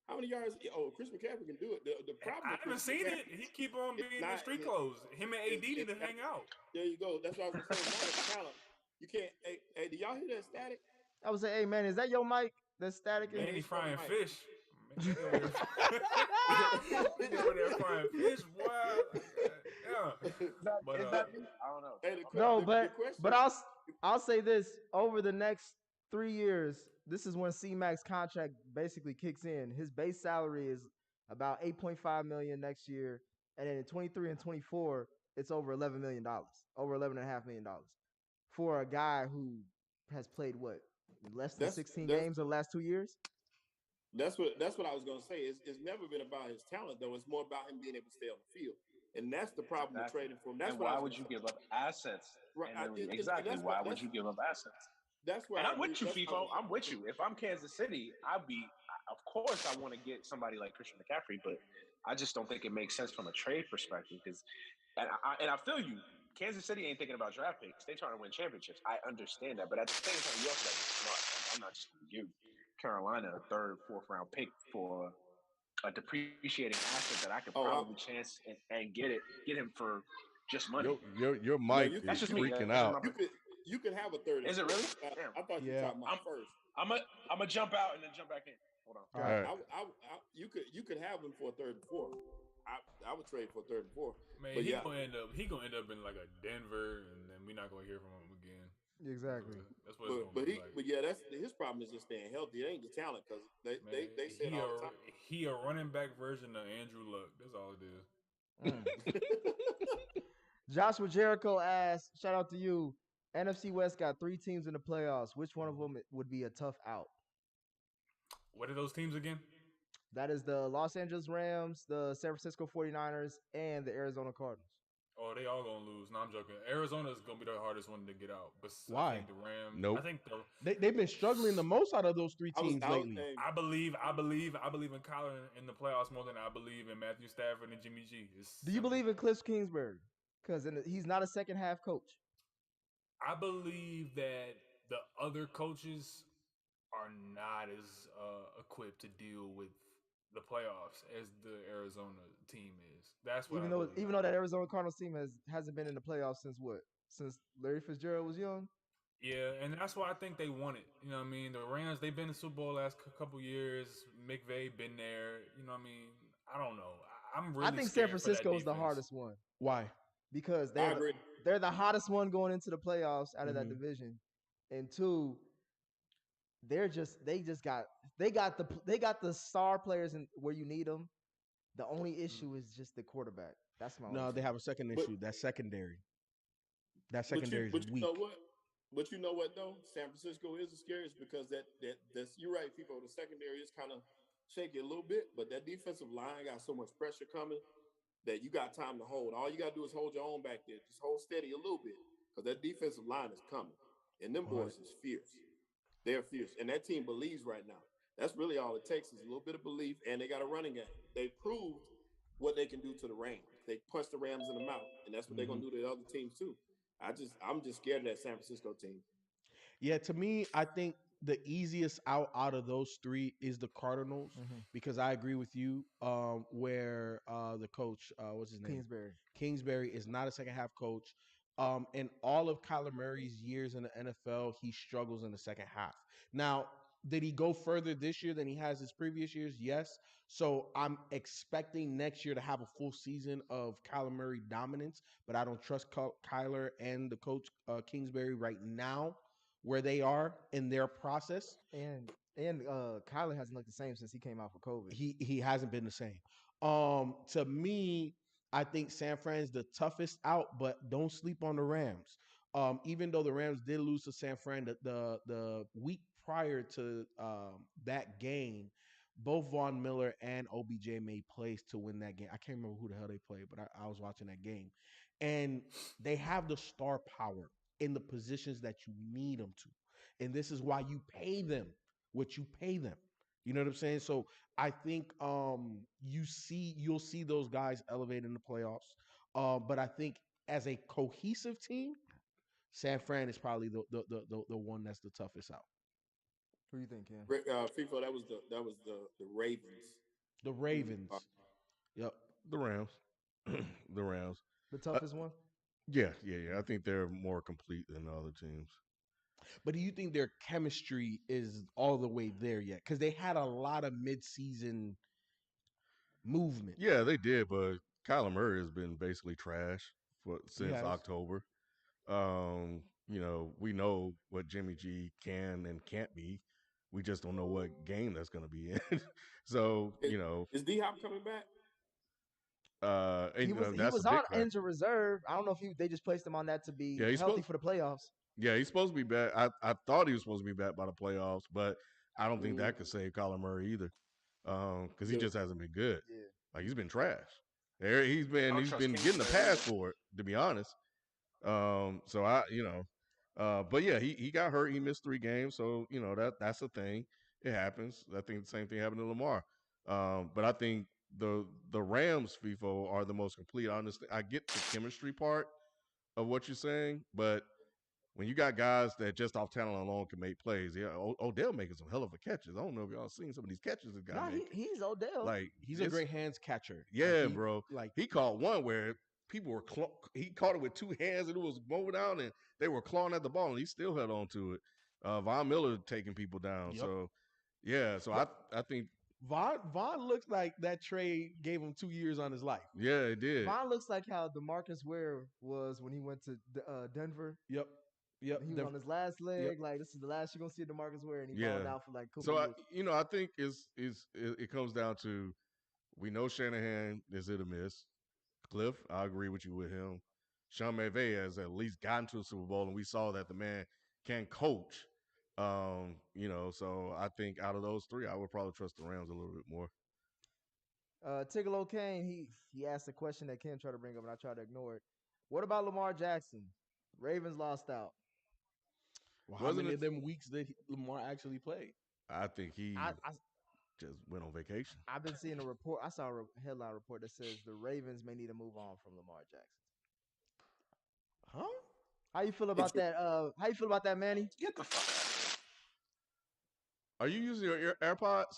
How many yards? Oh, Christian McCaffrey can do it. The problem. I haven't seen it. He keep on being in street clothes. Him and AD need to hang out. There you go. That's what I was saying. Talent. You can't. Hey, do y'all hear that static? I was saying, hey man, is that your mic? That's static. Man, he's frying fish. He's over there frying fish, boy. Yeah. But I don't know. But I'll say this: over the next 3 years, this is when C-Mac's contract basically kicks in. His base salary is about $8.5 million next year, and then in 23 and 24, it's over $11 million, over $11.5 million for a guy who has played less than 16 games in the last 2 years. That's what I was gonna say. It's never been about his talent though. It's more about him being able to stay on the field, and that's the problem with trading for him. That's why would you give up assets? Right. Why would you give up assets? That's why. And I'm with you, Feefo. I'm with you. If I'm Kansas City, of course, I want to get somebody like Christian McCaffrey, but I just don't think it makes sense from a trade perspective. And I feel you. Kansas City ain't thinking about draft picks. They trying to win championships. I understand that, but at the same time, you also smart. I'm not just going to give Carolina a 3rd, 4th round pick for a depreciating asset that I could probably chance and get him for just money. Your mic is freaking out. You could have a 3rd. Is it really? I thought you were talking about first. I'm gonna jump out and then jump back in. Hold on. All right. You could have him for a 3rd and 4th. I would trade for a 3rd and 4th. Man, but he gonna end up in like a Denver, and then we're not gonna hear from him again. Exactly. That's what it's gonna be like. But yeah, that's his problem is just staying healthy. It ain't the talent because they say it all the time. He a running back version of Andrew Luck. That's all it is. Joshua Jericho asks, shout out to you. NFC West got 3 teams in the playoffs. Which one of them would be a tough out? What are those teams again? That is the Los Angeles Rams, the San Francisco 49ers, and the Arizona Cardinals. Oh, they all gonna lose. No, I'm joking. Arizona's gonna be the hardest one to get out. But I Why? think the Rams. Nope. I think They've been struggling the most out of those 3 teams lately. I believe in Kyler in the playoffs more than I believe in Matthew Stafford and Jimmy G. Do you believe in Cliff Kingsbury? Because he's not a second half coach. I believe that the other coaches are not as equipped to deal with the playoffs as the Arizona team is. That's what even though that Arizona Cardinals team hasn't been in the playoffs since what? Since Larry Fitzgerald was young? Yeah, and that's why I think they won it. You know what I mean? The Rams, they've been in the Super Bowl last couple years. McVay been there. You know what I mean? I don't know. I think San Francisco is the hardest one. Wwhy? Because they're the hottest one going into the playoffs out of that division. And 2, they got the star players where you need them. The only issue is just the quarterback. That's my No, they have a second issue. That's secondary. That secondary is weak. But you know what though? San Francisco is the scariest because that's you're right, people. The secondary is kind of shaky a little bit, but that defensive line got so much pressure coming that you got time to hold. All you got to do is hold your own back there. Just hold steady a little bit because that defensive line is coming. And them boys is fierce. They're fierce. And that team believes right now. That's really all it takes is a little bit of belief, and they got a running game. They proved what they can do to the Rams. They punched the Rams in the mouth, and that's what they're going to do to the other teams too. I'm just scared of that San Francisco team. Yeah, to me, I think the easiest out of those 3 is the Cardinals because I agree with you. Where the coach, what's his name? Kingsbury is not a second half coach. In all of Kyler Murray's years in the NFL, he struggles in the second half. Now, did he go further this year than he has his previous years? Yes. So I'm expecting next year to have a full season of Kyler Murray dominance, but I don't trust Kyler and the coach Kingsbury right now where they are in their process. And Kyler hasn't looked the same since he came out for COVID. He hasn't been the same. To me, I think San Fran's the toughest out, but don't sleep on the Rams. Even though the Rams did lose to San Fran the week prior to that game, both Von Miller and OBJ made plays to win that game. I can't remember who the hell they played, but I was watching that game. And they have the star power in the positions that you need them to. And this is why you pay them what you pay them. You know what I'm saying? So I think you'll see those guys elevate in the playoffs. But I think as a cohesive team, San Fran is probably the one that's the toughest out. Who do you think, Ken? Feefo, that was the Ravens. The Ravens. Yep. The Rams. The Rams. The toughest one? Yeah. I think they're more complete than the other teams. But do you think their chemistry is all the way there yet? Because they had a lot of midseason movement. Yeah, they did, but Kyler Murray has been basically trash since October. We know what Jimmy G can and can't be. We just don't know what game that's going to be in. So, is D-Hop coming back? He was on injured reserve. I don't know if they just placed him on that to be healthy for the playoffs. Yeah, he's supposed to be back. I thought he was supposed to be back by the playoffs, but I don't think that could save Kyler Murray either, because he just hasn't been good. Yeah. Like he's been trash. He's been getting a pass for it, to be honest. But yeah, he got hurt. He missed 3 games, so that's a thing. It happens. I think the same thing happened to Lamar. But I think the Rams, Feefo, are the most complete. I get the chemistry part of what you're saying, but when you got guys that just off talent alone can make plays, Odell making some hell of a catches. I don't know if y'all seen some of these catches this guy making. He's Odell. Like he's a great hands catcher. Yeah, bro. Like he caught one where people were he caught it with 2 hands and it was moving down and they were clawing at the ball and he still held on to it. Von Miller taking people down. Yep. So yeah, so I think Von looks like that trade gave him 2 years on his life. Yeah, it did. Von looks like how DeMarcus Ware was when he went to Denver. Yep. He was on his last leg. Yep. Like this is the last you're gonna see DeMarcus Ware, and he balled out for like a couple years. I think it comes down to we know Shanahan is hit or miss. Cliff, I agree with you with him. Sean McVay has at least gotten to a Super Bowl, and we saw that the man can coach. So I think out of those three, I would probably trust the Rams a little bit more. Tigolo Kane, he asked a question that Ken tried to bring up, and I tried to ignore it. What about Lamar Jackson? Ravens lost out. Well, how many of them weeks did Lamar actually play? I think he I just went on vacation. I've been seeing a report. I saw a headline report that says the Ravens may need to move on from Lamar Jackson. Huh? How you feel about that? How you feel about that, Manny? Get the fuck out. Are you using your AirPods?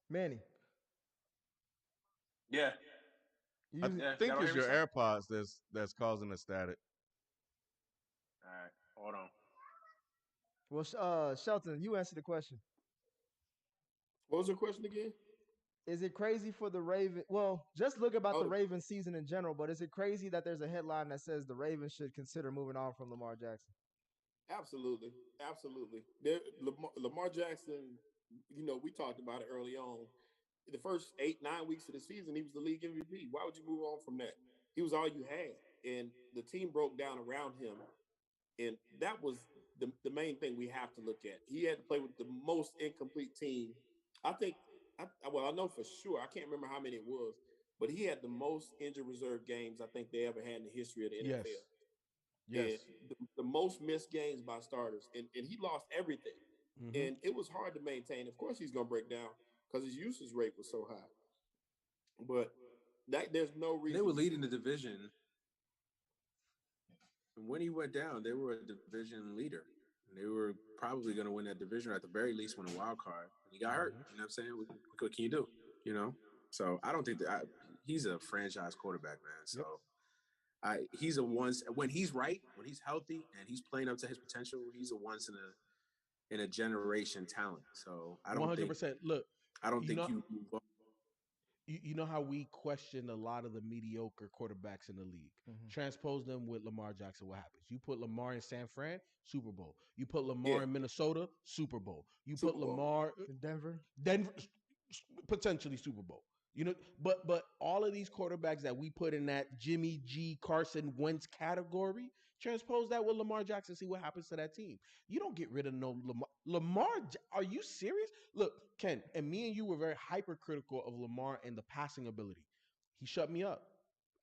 Manny. Yeah. I think it's your AirPods that's causing the static. All right, hold on. Well, Shelton, you answer the question. What was your question again? Is it crazy for the Ravens? Well, just look about the Ravens season in general, but is it crazy that there's a headline that says the Ravens should consider moving on from Lamar Jackson? Absolutely. Lamar Jackson, we talked about it early on. The first 8-9 weeks of the season, he was the league MVP. Why would you move on from that? He was all you had. And the team broke down around him. And that was the main thing we have to look at. He had to play with the most incomplete team. I know for sure. I can't remember how many it was, but he had the most injured reserve games I think they ever had in the history of the NFL. Yes. And the most missed games by starters. And he lost everything. Mm-hmm. And it was hard to maintain. Of course, he's going to break down because his usage rate was so high. But there's no reason. They were leading the division. And when he went down, they were a division leader. They were probably going to win that division, or at the very least win a wild card. And he got hurt. You know what I'm saying? What can you do? So I don't think that he's a franchise quarterback, man. So he's a once when he's right, when he's healthy and he's playing up to his potential, he's a once in a generation talent. So I don't 100%. Look, I don't think you know how we question a lot of the mediocre quarterbacks in the league. Mm-hmm. Transpose them with Lamar Jackson. What happens? You put Lamar in San Fran, Super Bowl. You put Lamar in Minnesota, Super Bowl. You put Lamar in Denver, potentially Super Bowl. But all of these quarterbacks that we put in that Jimmy G, Carson, Wentz category, transpose that with Lamar Jackson, see what happens to that team. You don't get rid of no Lamar. Are you serious? Look, Ken, and me and you were very hypercritical of Lamar and the passing ability. He shut me up.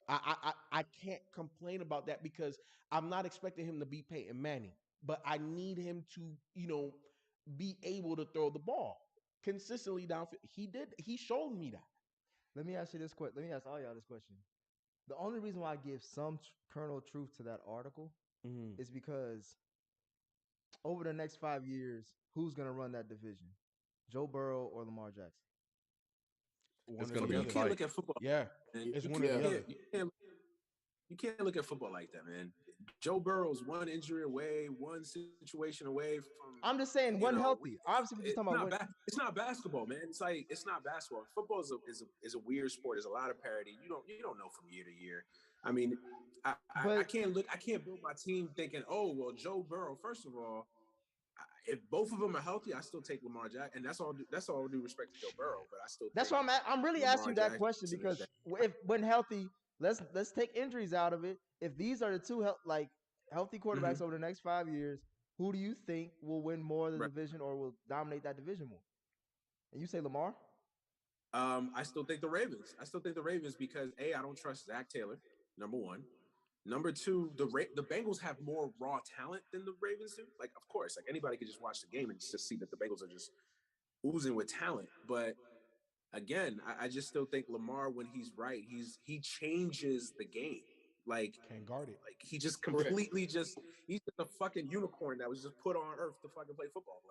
I can't complain about that because I'm not expecting him to be Peyton Manning, but I need him to, be able to throw the ball consistently downfield. He did. He showed me that. Let me ask you this question. Let me ask all y'all this question. The only reason why I give some kernel of truth to that article is because over the next 5 years, who's going to run that division? Joe Burrow or Lamar Jackson? It's going to be you can't look at football. Yeah, it's one or the other. You can't look at football like that, man. Joe Burrow's one injury away, one situation away from. I'm just saying, one healthy. Obviously, we're just talking about. It's not basketball, man. It's not basketball. Football is a weird sport. There's a lot of parity. You don't know from year to year. I mean, I can't build my team thinking, oh well, Joe Burrow. First of all, if both of them are healthy, I still take Lamar Jackson, and that's all due respect to Joe Burrow. But I still. That's why I'm really asking you that question because when healthy. Let's take injuries out of it. If these are the two healthy quarterbacks over the next 5 years, who do you think will win more of the division or will dominate that division more? And you say Lamar? I still think the Ravens. Because I don't trust Zach Taylor. Number one. Number two, the Bengals have more raw talent than the Ravens do. Like, of course, anybody could just watch the game and just see that the Bengals are just oozing with talent, but. Again, I just still think Lamar, when he's right, he changes the game. Can't guard it. He just completely he's just a fucking unicorn that was just put on earth to fucking play football.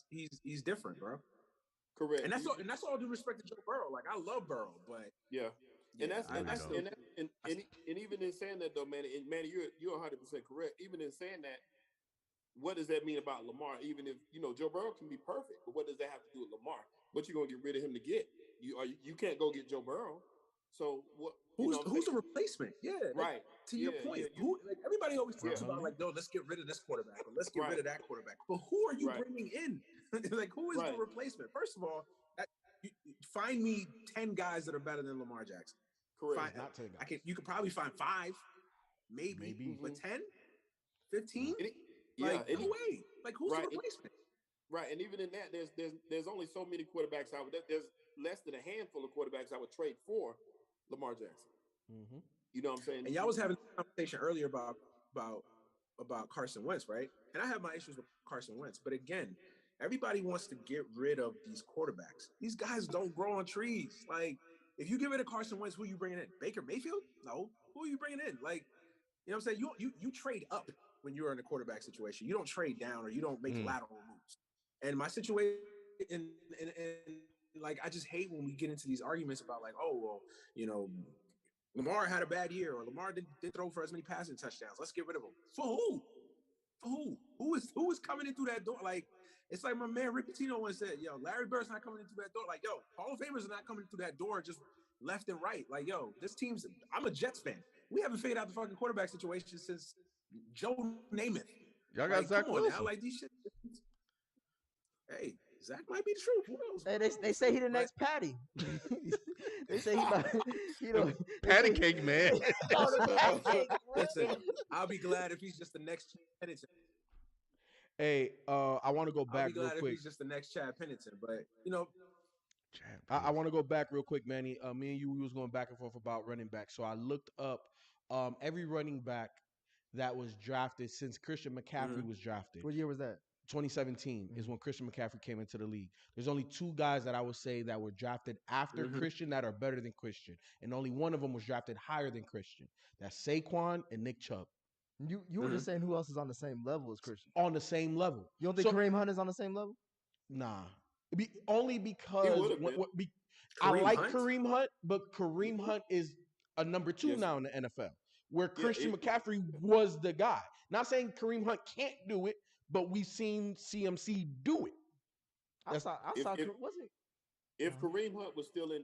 He's different, bro. Correct. And that's all due respect to Joe Burrow. I love Burrow, but and even in saying that though, Manny, you're 100% correct. Even in saying that. What does that mean about Lamar? Even if Joe Burrow can be perfect, but what does that have to do with Lamar? What you gonna get rid of him to get? You can't go get Joe Burrow. So what? Who's the replacement? Yeah, right. To your point, everybody always talks about no, let's get rid of this quarterback or let's get rid of that quarterback. But who are you bringing in? Who is the replacement? First of all, find me 10 guys that are better than Lamar Jackson. Correct. Not 10 guys. You could probably find 5, maybe. But 10, 15, no way. Like, who's the replacement? Right, and even in that, there's only so many quarterbacks there's less than a handful of quarterbacks I would trade for Lamar Jackson. Mm-hmm. You know what I'm saying? And y'all was having a conversation earlier about Carson Wentz, right? And I have my issues with Carson Wentz, but again, everybody wants to get rid of these quarterbacks. These guys don't grow on trees. Like, if you get rid of Carson Wentz, who are you bringing in? Baker Mayfield? No. Who are you bringing in? Like, you know what I'm saying? You trade up when you're in a quarterback situation. You don't trade down or you don't make lateral moves. And my situation, and like, I just hate when we get into these arguments about like, oh, well, you know, Lamar had a bad year, or Lamar didn't throw for as many passing touchdowns. Let's get rid of him. For who? For who? Who is coming in through that door? Like, it's like my man Rick Pitino once said, yo, Larry Bird's not coming in through that door. Like, yo, Hall of Famers are not coming through that door just left and right. Like, yo, this team's, I'm a Jets fan. We haven't figured out the fucking quarterback situation since Joe Namath. Y'all got like, Zach come on Wilson. now, like these shit. Hey, Zach might be the truth. Who knows? Hey, they say he the next Patty. They say he might, Patty cake man. Listen, I'll be glad if he's just the next Pennington. Hey, I want to go back I'll be glad real if quick. he's just the next Chad Pennington, but you know, I want to go back real quick, Manny. Me and you, we was going back and forth about running back. So I looked up every running back that was drafted since Christian McCaffrey was drafted. What year was that? 2017 is when Christian McCaffrey came into the league. There's only 2 guys that I would say that were drafted after Christian that are better than Christian, and only one of them was drafted higher than Christian. That's Saquon and Nick Chubb. You were just saying who else is on the same level as Christian? On the same level. You don't think Kareem Hunt is on the same level? Nah. Only because I Kareem like Hunt? Kareem Hunt, but Kareem Hunt is a number 2 now in the NFL, where Christian McCaffrey was the guy. Not saying Kareem Hunt can't do it, but we've seen CMC do it. I saw. Was it? If Kareem Hunt was still in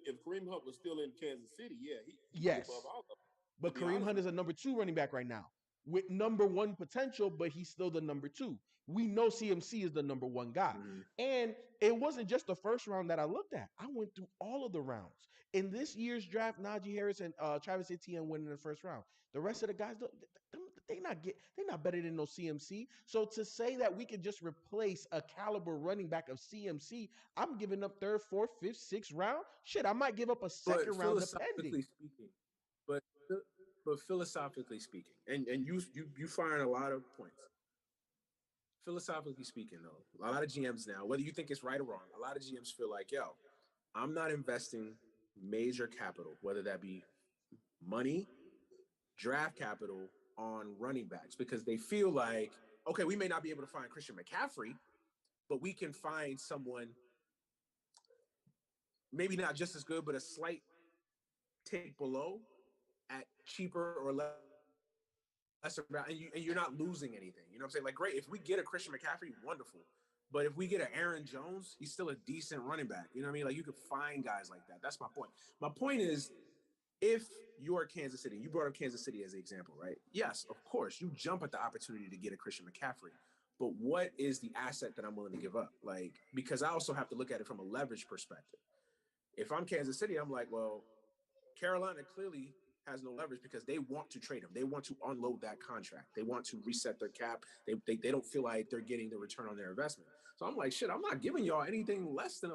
Kansas City, he'd Yes. above all of them. But To be Kareem honest Hunt is a number 2 running back right now with number 1 potential, but he's still the number 2. We know CMC is the number 1 guy. And it wasn't just the first round that I looked at. I went through all of the rounds. In this year's draft, Najee Harris and Travis Etienne went in the first round. The rest of the guys, they're not better than no CMC. So to say that we could just replace a caliber running back of CMC, I'm giving up 3rd, 4th, 5th, 6th round. Shit, I might give up a 2nd round depending. But philosophically speaking, and you firing a lot of points. Philosophically speaking, though, a lot of GMs now, whether you think it's right or wrong, a lot of GMs feel like, yo, I'm not investing major capital, whether that be money, draft capital on running backs, because they feel like, okay, we may not be able to find Christian McCaffrey, but we can find someone maybe not just as good, but a slight tick below at cheaper or lesser value, and you're not losing anything. You know what I'm saying? Like, great, if we get a Christian McCaffrey, wonderful. But if we get an Aaron Jones, he's still a decent running back. You know what I mean? Like, you could find guys like that. That's my point. My point is, if you're Kansas City, you brought up Kansas City as an example, right? Yes, of course, you jump at the opportunity to get a Christian McCaffrey. But what is the asset that I'm willing to give up? Like, because I also have to look at it from a leverage perspective. If I'm Kansas City, I'm like, well, Carolina clearly has no leverage because they want to trade him. They want to unload that contract. They want to reset their cap. They don't feel like they're getting the return on their investment. So I'm like, shit, I'm not giving y'all anything less than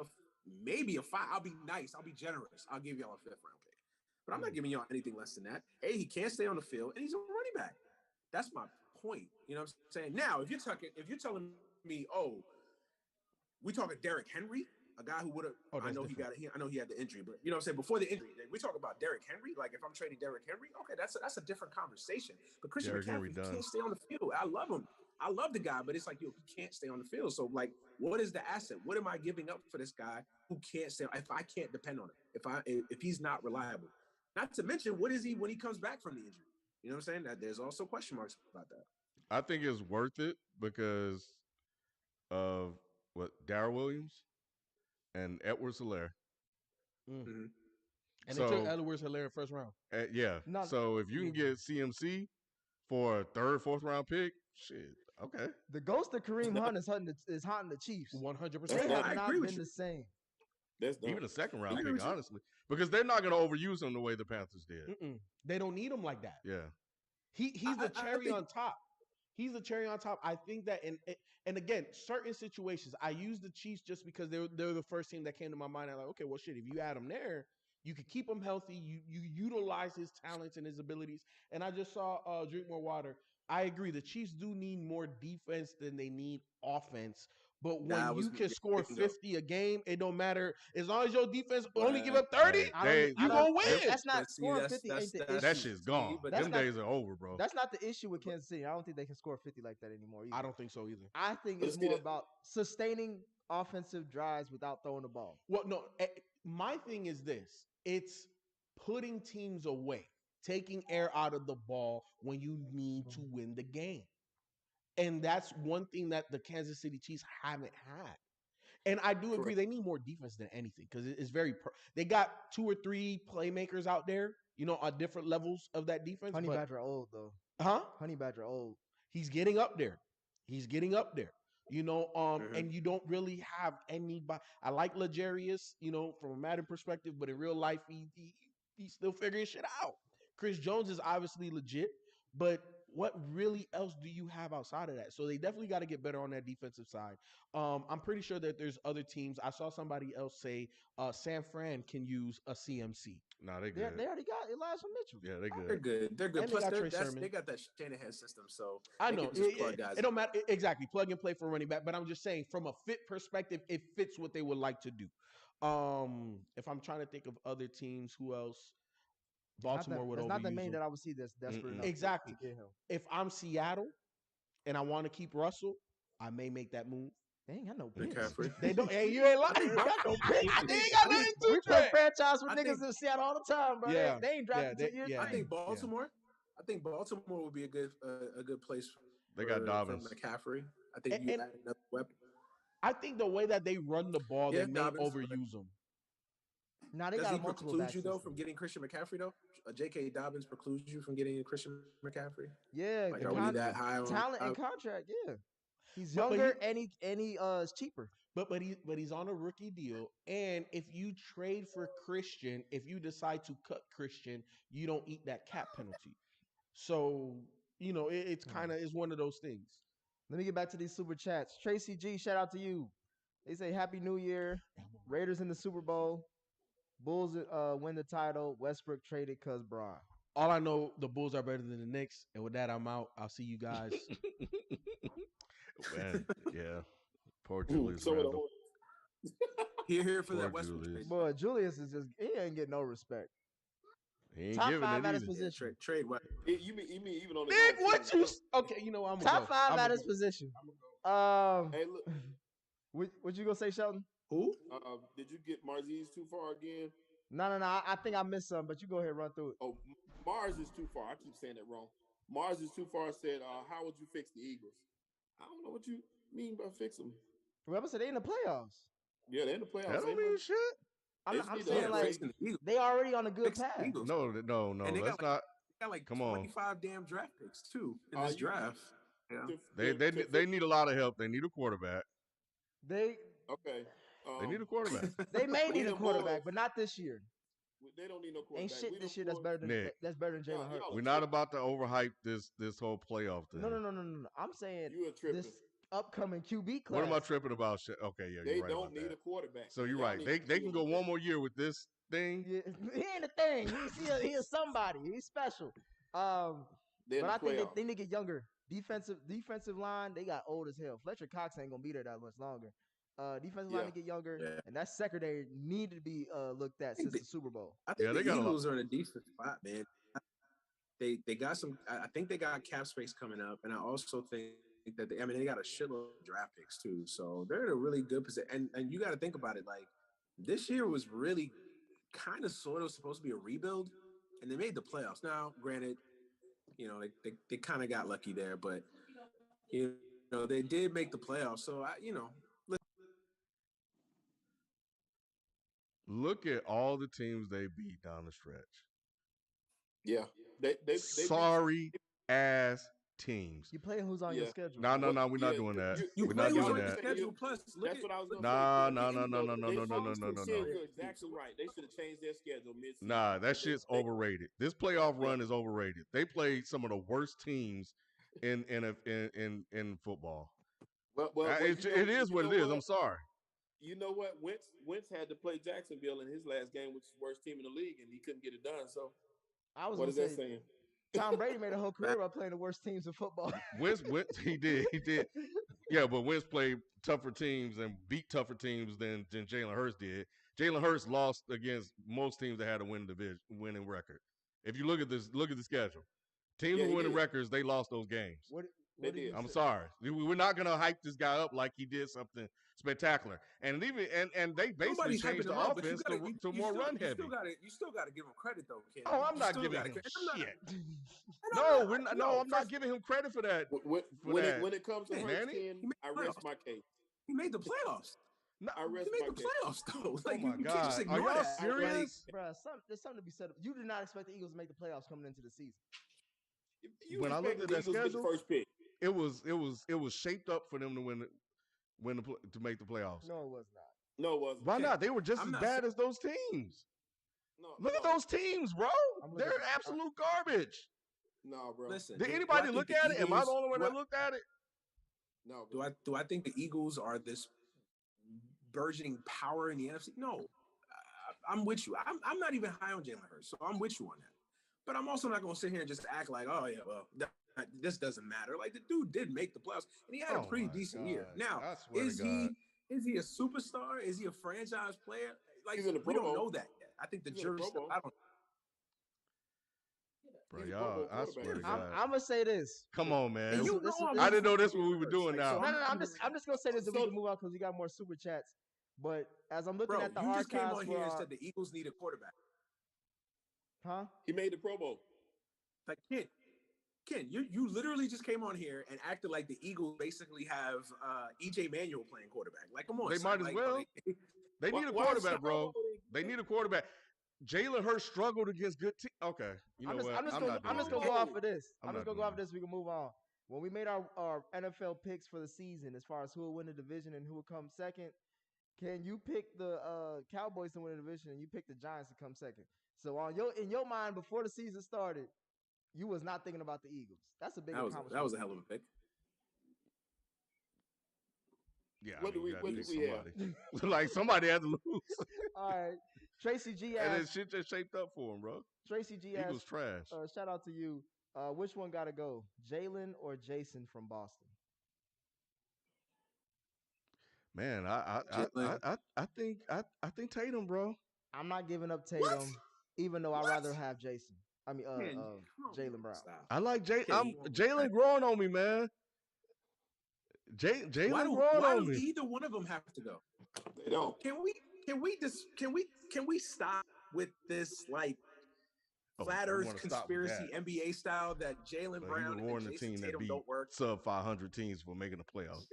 maybe a 5. I'll be nice. I'll be generous. I'll give y'all a 5th round pick. But I'm not giving y'all anything less than that. Hey, he can't stay on the field, and he's a running back. That's my point. You know what I'm saying? Now, if you're telling me, oh, we talking Derrick Henry, a guy who would have, I know he had the injury, but you know what I'm saying? Before the injury, we talk about Derrick Henry. Like, if I'm trading Derrick Henry, okay, that's a different conversation. But Christian McCaffrey can't stay on the field. I love him. I love the guy, but it's like, yo, he can't stay on the field. So, like, what is the asset? What am I giving up for this guy who can't stay? If I can't depend on him, if he's not reliable, not to mention, what is he when he comes back from the injury? You know what I'm saying? That there's also question marks about that. I think it's worth it because of what Darrell Williams and Edwards-Helaire. And they took Edwards-Helaire 1st round. Yeah. So if you can get CMC for a 3rd, 4th round pick, shit, okay. The ghost of Kareem Hunt is haunting the Chiefs. 100%. They have not been the same. That's dumb. Even a second round I agree pick, with you. honestly, because they're not going to overuse him the way the Panthers did. They don't need him like that. Yeah. He's the I cherry think- on top. He's the cherry on top. I think that and again, certain situations, I use the Chiefs just because they're the first team that came to my mind. I'm like, okay, well, shit, if you add him there, you could keep him healthy. You utilize his talents and his abilities. And I just saw Drink More Water. I agree. The Chiefs do need more defense than they need offense. But when That was you can the score thing, though. 50 a game, it don't matter. As long as your defense only give up 30, Hey, you gonna win. That's not But see, scoring that's- 50 ain't the that's- that issue. shit's gone. but that's Them not- days are over, bro. That's not the issue with Kansas City. I don't think they can score 50 like that anymore either. I don't think so either. I think But it's see more that- about sustaining offensive drives without throwing the ball. Well, no, my thing is this. It's putting teams away, taking air out of the ball when you need to win the game. And that's one thing that the Kansas City Chiefs haven't had. And I do agree they need more defense than anything because it's very they got 2 or 3 playmakers out there, on different levels of that defense. Honey but, Badger old though. huh? Honey Badger old. He's getting up there. And you don't really have anybody. I like Legarius, from a Madden perspective, but in real life, he's still figuring shit out. Chris Jones is obviously legit, but what really else do you have outside of that? So they definitely got to get better on that defensive side. I'm pretty sure that there's other teams. I saw somebody else say San Fran can use a CMC. Nah, they They good. already got Elijah Mitchell. Yeah, they They're good. good. They're good. And they Plus, got they're, Trey that's, Sermon. they got that Shanahan system, so I they know can just plug guys it don't matter exactly plug and play for running back, but I'm just saying from a fit perspective, it fits what they would like to do. If I'm trying to think of other teams, who else? Baltimore would There's not that many overuse that him. I would see that's desperate enough Exactly. to get him. If I'm Seattle and I want to keep Russell, I may make that move. They ain't got no bench. McCaffrey. They don't. Hey, you ain't lying. They ain't got no bench. They ain't got nothing to We play trade. franchise with I niggas think- in Seattle all the time, bro. Yeah. They ain't drafted Yeah, 2 years. yeah. I think Baltimore. I think Baltimore would be a good place. They got for Dobbins. McCaffrey. I think And- you and- add another weapon. I think the way that they run the ball, Yeah, they may Dobbins, overuse them. Now they Does got he a multiple preclude back you though system. from getting Christian McCaffrey though? J.K. Dobbins precludes you from getting Christian McCaffrey. Yeah, Like, the are we that high on talent and uh, contract? Yeah, he's But younger and he is cheaper. But he's on a rookie deal, and if you trade for Christian, if you decide to cut Christian, you don't eat that cap penalty. So it's kind of is one of those things. Let me get back to these super chats. Tracy G, shout out to you. They say Happy New Year. Raiders in the Super Bowl. Bulls win the title. Westbrook traded cuz Braun. All I know, the Bulls are better than the Knicks, and with that, I'm out. I'll see you guys. Man, yeah. Poor Ooh, Julius so Randle. here for that Poor Westbrook Julius. trade? Boy, Julius is he ain't getting no respect. He ain't Top giving 5 it at his either. position. Trade what? You mean even on the Nick, own what team? you? Okay, you know what, I'm gonna Top go. 5 I'm at gonna his go. position. Hey, look, What you gonna say, Shelton? Who? did you get Marziz too far again? No. I think I missed some, but you go ahead and run through it. Oh, Mars is too far. I keep saying that wrong. Mars is too far. Said, how would you fix the Eagles? I don't know what you mean by fix them. Whoever said they in the playoffs. Yeah, they're in the playoffs. That don't mean shit. I'm They need to saying upgrade. like Fixing the Eagles. they already on a good Fix the path. Eagles. No, And they that's got not. They got like Come on. 25 damn draft picks too in this You- draft. Yeah. They need a lot of help. They need a quarterback. They Okay. They need a quarterback. they may need a William quarterback, Morris. but not this year. They don't need no quarterback. Ain't shit We this don't year that's pull- better than Nick. Jalen Y'all- Hurts. y'all We're not about to overhype this whole playoff thing. No. I'm saying You a tripping. this upcoming QB class. What am I tripping about? Okay, yeah, They you're right don't about need that. a quarterback. So you're Y'all right. need They to they deal can go with one that. more year with this thing. Yeah, he ain't a thing. He is somebody. He's special. They're in But I the think playoffs. they need to get younger. Defensive line, they got old as hell. Fletcher Cox ain't gonna be there that much longer. Defensive line Yeah. to get younger, Yeah. and that secondary need to be looked at since the Super Bowl. I think Yeah, they the got a lot. Eagles are in a decent spot, man. They got some. I think they got cap space coming up, and I also think that they got a shitload of draft picks too. So they're in a really good position. And you got to think about it. Like this year was really kind of sort of supposed to be a rebuild, and they made the playoffs. Now, granted, they kind of got lucky there, but they did make the playoffs. So Look at all the teams they beat down the stretch. Yeah. They Sorry ass teams. You play who's on your schedule. No, we're not doing that. You We're play not doing on your that. schedule. Plus, That's what I was going to No. You're exactly right. They should have changed their schedule mid-season. Nah, that shit's overrated. This playoff run is overrated. They played some of the worst teams in football. Well, it is what it is. I'm sorry. You know what? Wentz had to play Jacksonville in his last game, which is the worst team in the league, and he couldn't get it done. So, what is that saying? Tom Brady made a whole career by playing the worst teams in football. Wentz, he did. Yeah, but Wentz played tougher teams and beat tougher teams than Jalen Hurts did. Jalen Hurts lost against most teams that had a winning record. If you look at the schedule, teams with winning records, they lost those games. I'm sorry. We're not gonna hype this guy up like he did something spectacular. And they basically changed the offense to more run heavy. You still gotta give him credit though, Ken. Oh, I'm not giving him shit. I'm not giving him credit for that. When it comes to Hurts, I rest my case. He made the playoffs. No, I rest he made my the case. playoffs though. Like, oh my you God. can't just ignore Are y'all that. serious? Bro, there's something to be said. You did not expect the Eagles to make the playoffs coming into the season. When I looked at that schedule, first pick. It was shaped up for them to to make the playoffs. No, it was not. No, it wasn't. Why not? They were just as bad as those teams. Look at those teams, bro. They're absolute garbage. No, bro. Listen, did anybody look at it? Am I the only one that looked at it? No. Bro. Do I think the Eagles are this burgeoning power in the NFC? No. I'm with you. I'm not even high on Jalen Hurts, so I'm with you on that. But I'm also not going to sit here and just act like, oh yeah, well, this doesn't matter. Like, the dude did make the playoffs, and he had a pretty decent year. Now, is he a superstar? Is he a franchise player? Like, we don't know that yet. I think the jury still, I don't. Bro, y'all, I swear to God. I'm gonna say this. Come on, man. I didn't know this what we were doing now. No. I'm just gonna say this so we can move on because we got more super chats. But as I'm looking at the archives, you just came on here and said the Eagles need a quarterback. Huh? He made the Pro Bowl. Like, Ken, you literally just came on here and acted like the Eagles basically have EJ Manuel playing quarterback. Like, come on, they might as well. They need a quarterback, bro. They need a quarterback. Jalen Hurts struggled against good teams. Okay, I'm just gonna go off of this. I'm just gonna go off of this. We can move on. When we made our NFL picks for the season, as far as who will win the division and who will come second, Ken, you pick the Cowboys to win the division, and you pick the Giants to come second. So in your mind, before the season started, you was not thinking about the Eagles. That's a big accomplishment. That was a hell of a pick. Yeah, what do we have? Like, somebody had to lose. All right. Tracy G asked. And then shit just shaped up for him, bro. Tracy G asked. Eagles trash. Shout out to you. Which one got to go? Jalen or Jason from Boston? Man, I think Tatum, bro. I'm not giving up Tatum, even though I'd rather have Jason. I mean, Jalen Brown. I like Jalen growing on me, man. Jalen growing on me. Why do either one of them have to go? They don't. Can we stop with this, like, flat Earth conspiracy NBA style that Jalen Brown and Jason Tatum don't work? Sub 500 teams for making the playoffs.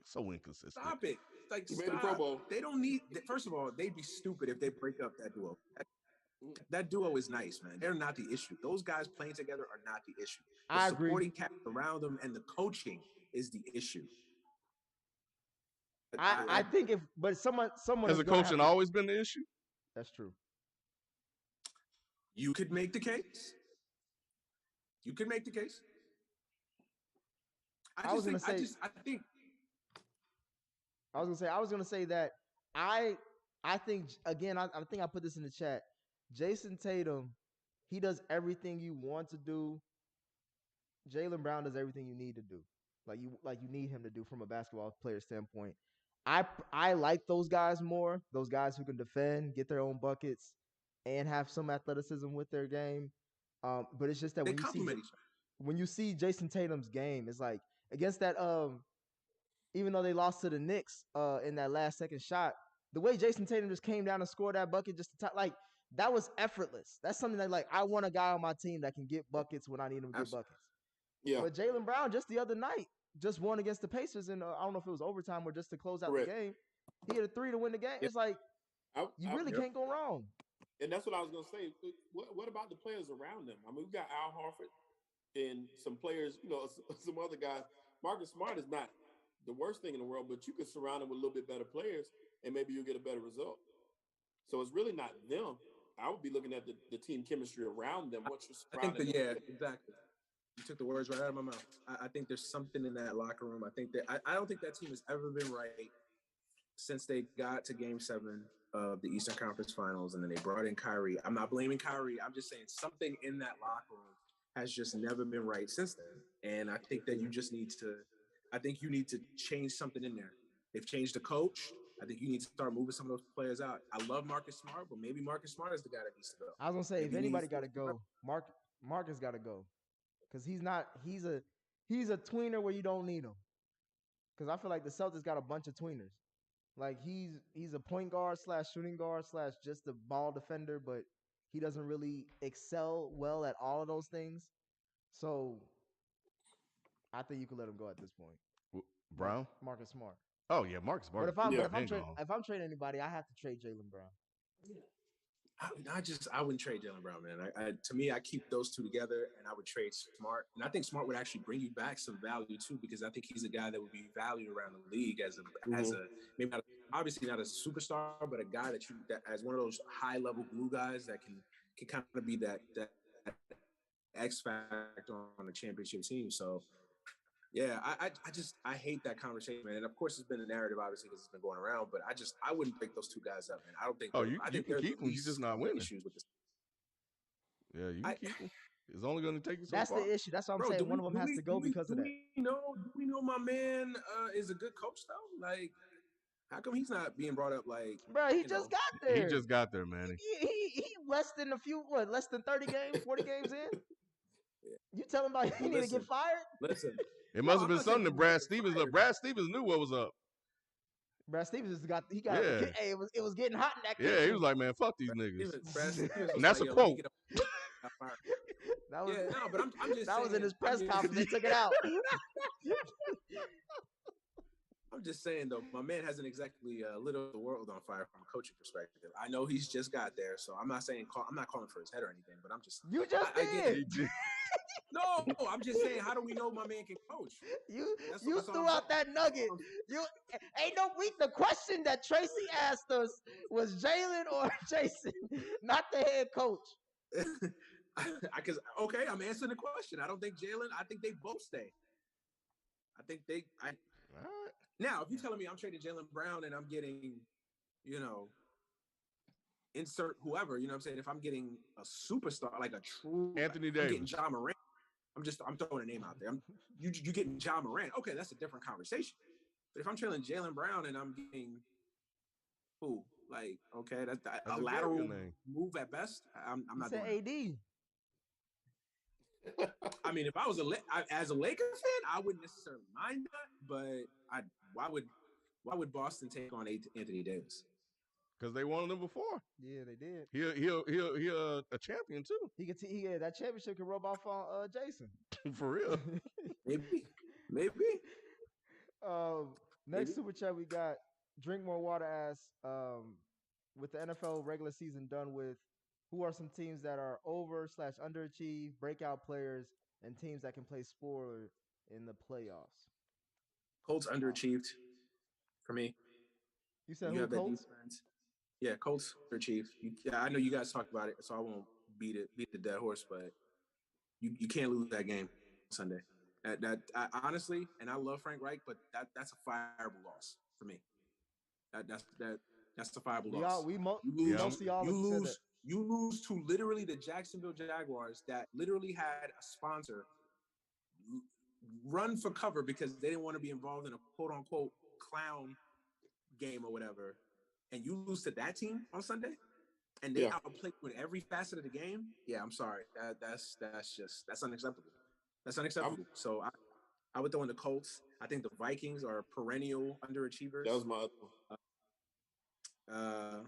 So inconsistent. Stop it. Like, made the Pro Bowl. They don't need. First of all, they'd be stupid if they break up that duo. That duo is nice, man. They're not the issue. Those guys playing together are not the issue. The supporting cast around them and the coaching is the issue. I think someone has the coaching always been the issue? That's true. You could make the case. I was gonna say that I think, again, I think I put this in the chat. Jason Tatum, he does everything you want to do. Jalen Brown does everything you need to do. Like you need him to do from a basketball player standpoint. I like those guys more. Those guys who can defend, get their own buckets, and have some athleticism with their game. But it's just that when you see Jason Tatum's game, it's like against that even though they lost to the Knicks in that last second shot, the way Jason Tatum just came down and scored that bucket like that was effortless. That's something that, like, I want a guy on my team that can get buckets when I need him to get buckets. Yeah. But Jalen Brown just the other night just won against the Pacers, and I don't know if it was overtime or just to close out the game. He hit a 3 to win the game. It's like you really can't go wrong. And that's what I was gonna say. What about the players around them? I mean, we got Al Horford. and some players, some other guys. Marcus Smart is not the worst thing in the world, but you could surround him with a little bit better players, and maybe you'll get a better result. So it's really not them. I would be looking at the team chemistry around them. What you're I think surrounding that, them with. exactly. You took the words right out of my mouth. I think there's something in that locker room. I think that I don't think that team has ever been right since they got to Game 7 of the Eastern Conference Finals, and then they brought in Kyrie. I'm not blaming Kyrie. I'm just saying something in that locker room has just never been right since then. And I think that you just need to. I think you need to change something in there. They've changed the coach. I think you need to start moving some of those players out. I love Marcus Smart, but maybe Marcus Smart is the guy that needs to go. I was gonna say, Maybe if he anybody needs got to go, Marcus got to go, because he's not. He's a tweener where you don't need him. Because I feel like the Celtics got a bunch of tweeners. Like he's a point guard / shooting guard / just a ball defender, but he doesn't really excel well at all of those things. So I think you could let him go at this point. Brown? Marcus Smart. Oh yeah, Marcus Smart. But Yeah. if I'm trading anybody, I have to trade Jaylen Brown. I wouldn't trade Jaylen Brown, man. To me, I keep those two together, and I would trade Smart. And I think Smart would actually bring you back some value too, because I think he's a guy that would be valued around the league as a maybe not, obviously not as a superstar, but a guy that as one of those high level glue guys that can kind of be that X factor on a championship team. So. Yeah, I hate that conversation, man. And of course, it's been a narrative, obviously, because it's been going around. But I wouldn't break those two guys up, man. I don't think. Oh, I you think can keep them. You're just not winning. Issues with this. Yeah, you can keep them. It's only going to take you so That's far. the issue. That's what I'm saying. One of them has to go because of that. Do we know my man is a good coach though? Like, how come he's not being brought up? Like, bro, he just got there. He just got there, man. He less than 30 games, 40 games in. You tell him about he need to get fired? Listen. It must have been something that Brad Stevens. Brad Stevens knew what was up. Brad Stevens just got. Yeah. Hey, it was getting hot in that. Yeah, kitchen. he was like, man, fuck these niggas. Brad Stevens and that's a quote. That was, but I'm just. That saying, was in his press conference. They took it out. I'm just saying though, my man hasn't exactly lit the world on fire from a coaching perspective. I know he's just got there, so I'm not saying I'm not calling for his head or anything, but I'm just. You just did. No, I'm just saying, how do we know my man can coach? You threw out that nugget. The question that Tracy asked us was Jaylen or Jason, not the head coach. Because I'm answering the question. I don't think Jaylen. I think they both stay. I think they. Now, if you're telling me I'm trading Jaylen Brown and I'm getting, insert whoever, you know what I'm saying? If I'm getting a superstar, like a true Anthony Davis, I'm getting John Morant. I'm throwing a name out there. You getting John Morant? Okay, that's a different conversation. But if I'm trading Jaylen Brown and I'm getting who, like, okay, that's a lateral move at best. I'm not doing AD. I mean, if I was as a Lakers fan, I wouldn't necessarily mind that. But why would Boston take on Anthony Davis? Because they wanted him before. Yeah, they did. He a champion too. He could that championship could rub off on Jason. For real. Maybe. Next super chat we got Drink More Water asks, with the NFL regular season done with, who are some teams that are over / underachieved, breakout players, and teams that can play spoiler in the playoffs? Colts underachieved for me. You said you who, Colts? Yeah, Colts underachieved. I know you guys talked about it, so I won't beat the dead horse, but you can't lose that game Sunday. I honestly, and I love Frank Reich, but that's a fireable loss for me. That's a fireable loss. You lose to literally the Jacksonville Jaguars that literally had a sponsor run for cover because they didn't want to be involved in a quote unquote clown game or whatever, and you lose to that team on Sunday, and they outplayed you in every facet of the game. Yeah, I'm sorry. That's unacceptable. That's unacceptable. So I would throw in the Colts. I think the Vikings are perennial underachievers. That was my other one.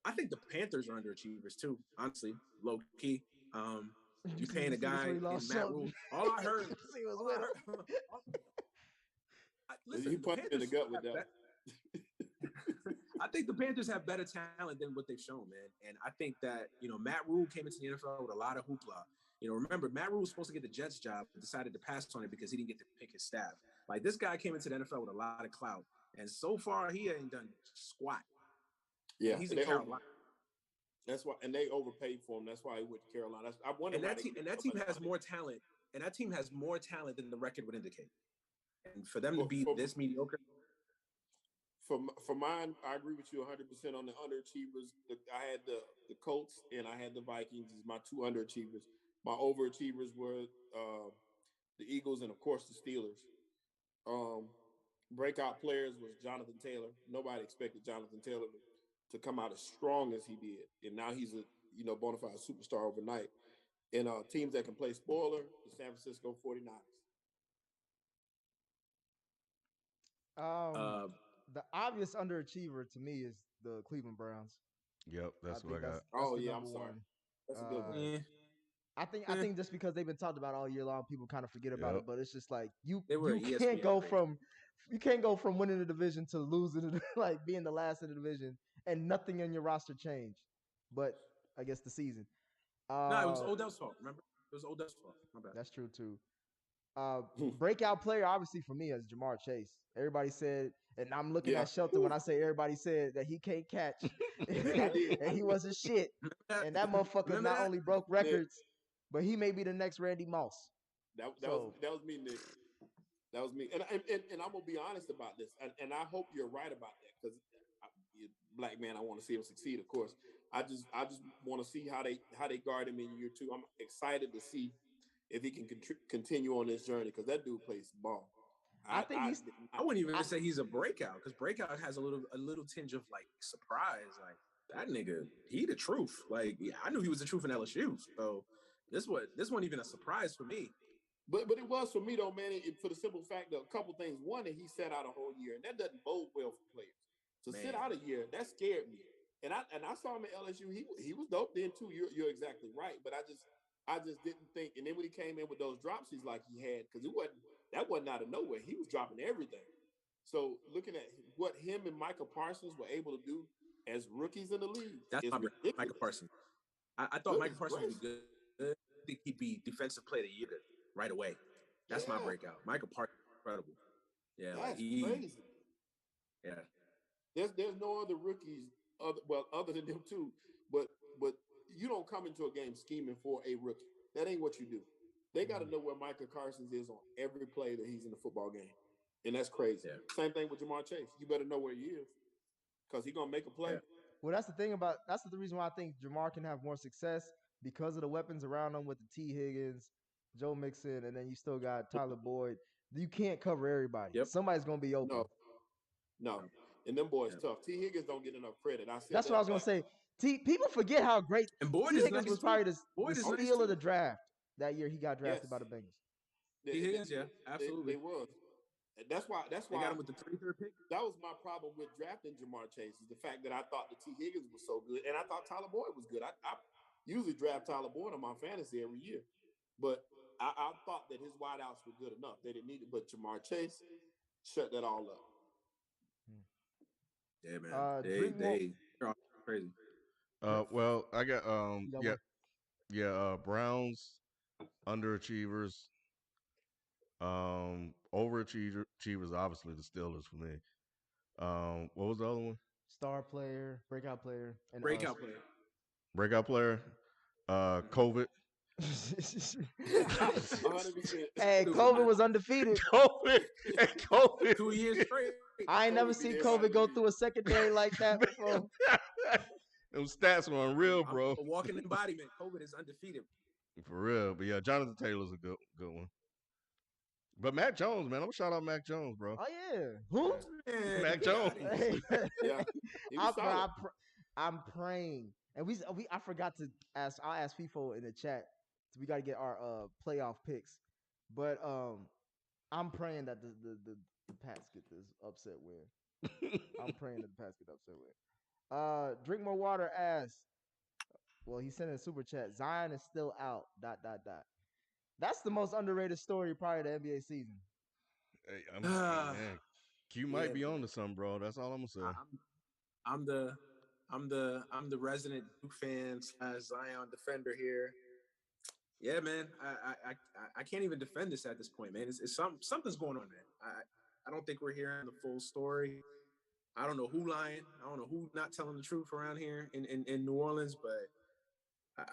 I think the Panthers are underachievers too, honestly, low key. You paying a guy in Matt Rule. All I heard. Listen, you punched in the gut with that. I think the Panthers have better talent than what they've shown, man. And I think that, Matt Rule came into the NFL with a lot of hoopla. Remember, Matt Rule was supposed to get the Jets job, but decided to pass on it because he didn't get to pick his staff. Like, this guy came into the NFL with a lot of clout, and so far he ain't done squat. Yeah, and he's in Carolina. That's why, and they overpaid for him. That's why he went to Carolina. I wonder. And that team has more talent. And that team has more talent than the record would indicate. And for them to be this mediocre. For mine, I agree with you 100% on the underachievers. I had the Colts and I had the Vikings as my two underachievers. My overachievers were the Eagles and, of course, the Steelers. Breakout players was Jonathan Taylor. Nobody expected Jonathan Taylor to come out as strong as he did. And now he's a bona fide superstar overnight. And teams that can play spoiler, the San Francisco 49ers. The obvious underachiever to me is the Cleveland Browns. Yep, that's what I got. That's I'm sorry. That's a good one. I think just because they've been talked about all year long, people kind of forget about it. But it's just like you ESPN can't go from winning the division to losing, like being the last in the division, and nothing in your roster changed. But I guess the season. No, it was Odell's fault. Remember, it was Odell's fault. My bad. That's true too. Breakout player, obviously for me, is Jamar Chase. Everybody said, and I'm looking at Shelton when I say everybody said that he can't catch, and he wasn't shit. And that motherfucker not only broke records, but he may be the next Randy Moss. That was me, Nick. That was me. And I'm gonna be honest about this, and I hope you're right about that, because black man, I want to see him succeed. Of course, I just want to see how they guard him in year 2. I'm excited to see if he can continue on this journey, because that dude plays ball. I wouldn't even say he's a breakout, because breakout has a little tinge of like surprise. Like, that nigga, he the truth. Like, yeah, I knew he was the truth in LSU. So this wasn't even a surprise for me. But it was for me though, man. For the simple fact that a couple things. One, that he sat out a whole year, and that doesn't bode well for players. To sit out a year, that scared me. And I saw him at LSU. He was dope then too. You're exactly right. But I just didn't think. And then when he came in with those dropsies like he had, because that wasn't out of nowhere. He was dropping everything. So looking at what him and Micah Parsons were able to do as rookies in the league, that's my Micah Parsons. I thought Micah Parsons would be good. I think he'd be defensive player of the year right away. That's my breakout. Micah Parsons, incredible. Yeah, that's crazy. Yeah. There's no other rookies other than them too. But you don't come into a game scheming for a rookie. That ain't what you do. They got to know where Micah Parsons is on every play that he's in the football game. And that's crazy. Yeah. Same thing with Jamar Chase. You better know where he is, because he's going to make a play. Yeah. Well, that's the reason why I think Jamar can have more success, because of the weapons around him with the T. Higgins, Joe Mixon, and then you still got Tyler Boyd. You can't cover everybody. Yep. Somebody's going to be open. No. And them boys tough. T. Higgins don't get enough credit. That's what I was going to say. People forget how great T. Higgins was. Probably the steal of the draft that year. He got drafted by the Bengals. T. Higgins, yeah, absolutely. They was. That's why they got him with the 33rd pick. That was my problem with drafting Jamar Chase, is the fact that I thought that T. Higgins was so good, and I thought Tyler Boyd was good. I usually draft Tyler Boyd on my fantasy every year, but I thought that his wideouts were good enough. They didn't need it, but Jamar Chase shut that all up. Yeah, man. They're crazy. Well, I got Browns, underachievers, overachievers, obviously the Steelers for me. What was the other one? Star player, breakout player, and breakout player. Breakout player. COVID. Hey, COVID was undefeated. COVID. 2 years straight. I ain't never seen COVID go through a secondary like that before. Them stats were unreal, bro. A walking embodiment. COVID is undefeated. For real. But yeah, Jonathan Taylor's a good one. But Mac Jones, man. I'm gonna shout out Mac Jones, bro. Oh yeah. Who? Mac Jones. Yeah. I'm praying. And I forgot to ask. I'll ask Feefo in the chat. So we got to get our playoff picks. But I'm praying that the Pats get this upset win. I'm praying that the Pats get the upset win. Drink More Water asks, well, he sent in a super chat. Zion is still out. ... That's the most underrated story prior to NBA season. Hey, man, Q might be on to something, bro. That's all I'm gonna say. I'm the resident Duke fan / Zion defender here. Yeah, man. I can't even defend this at this point, man. It's something's going on, man. I don't think we're hearing the full story. I don't know who lying. I don't know who not telling the truth around here in New Orleans, but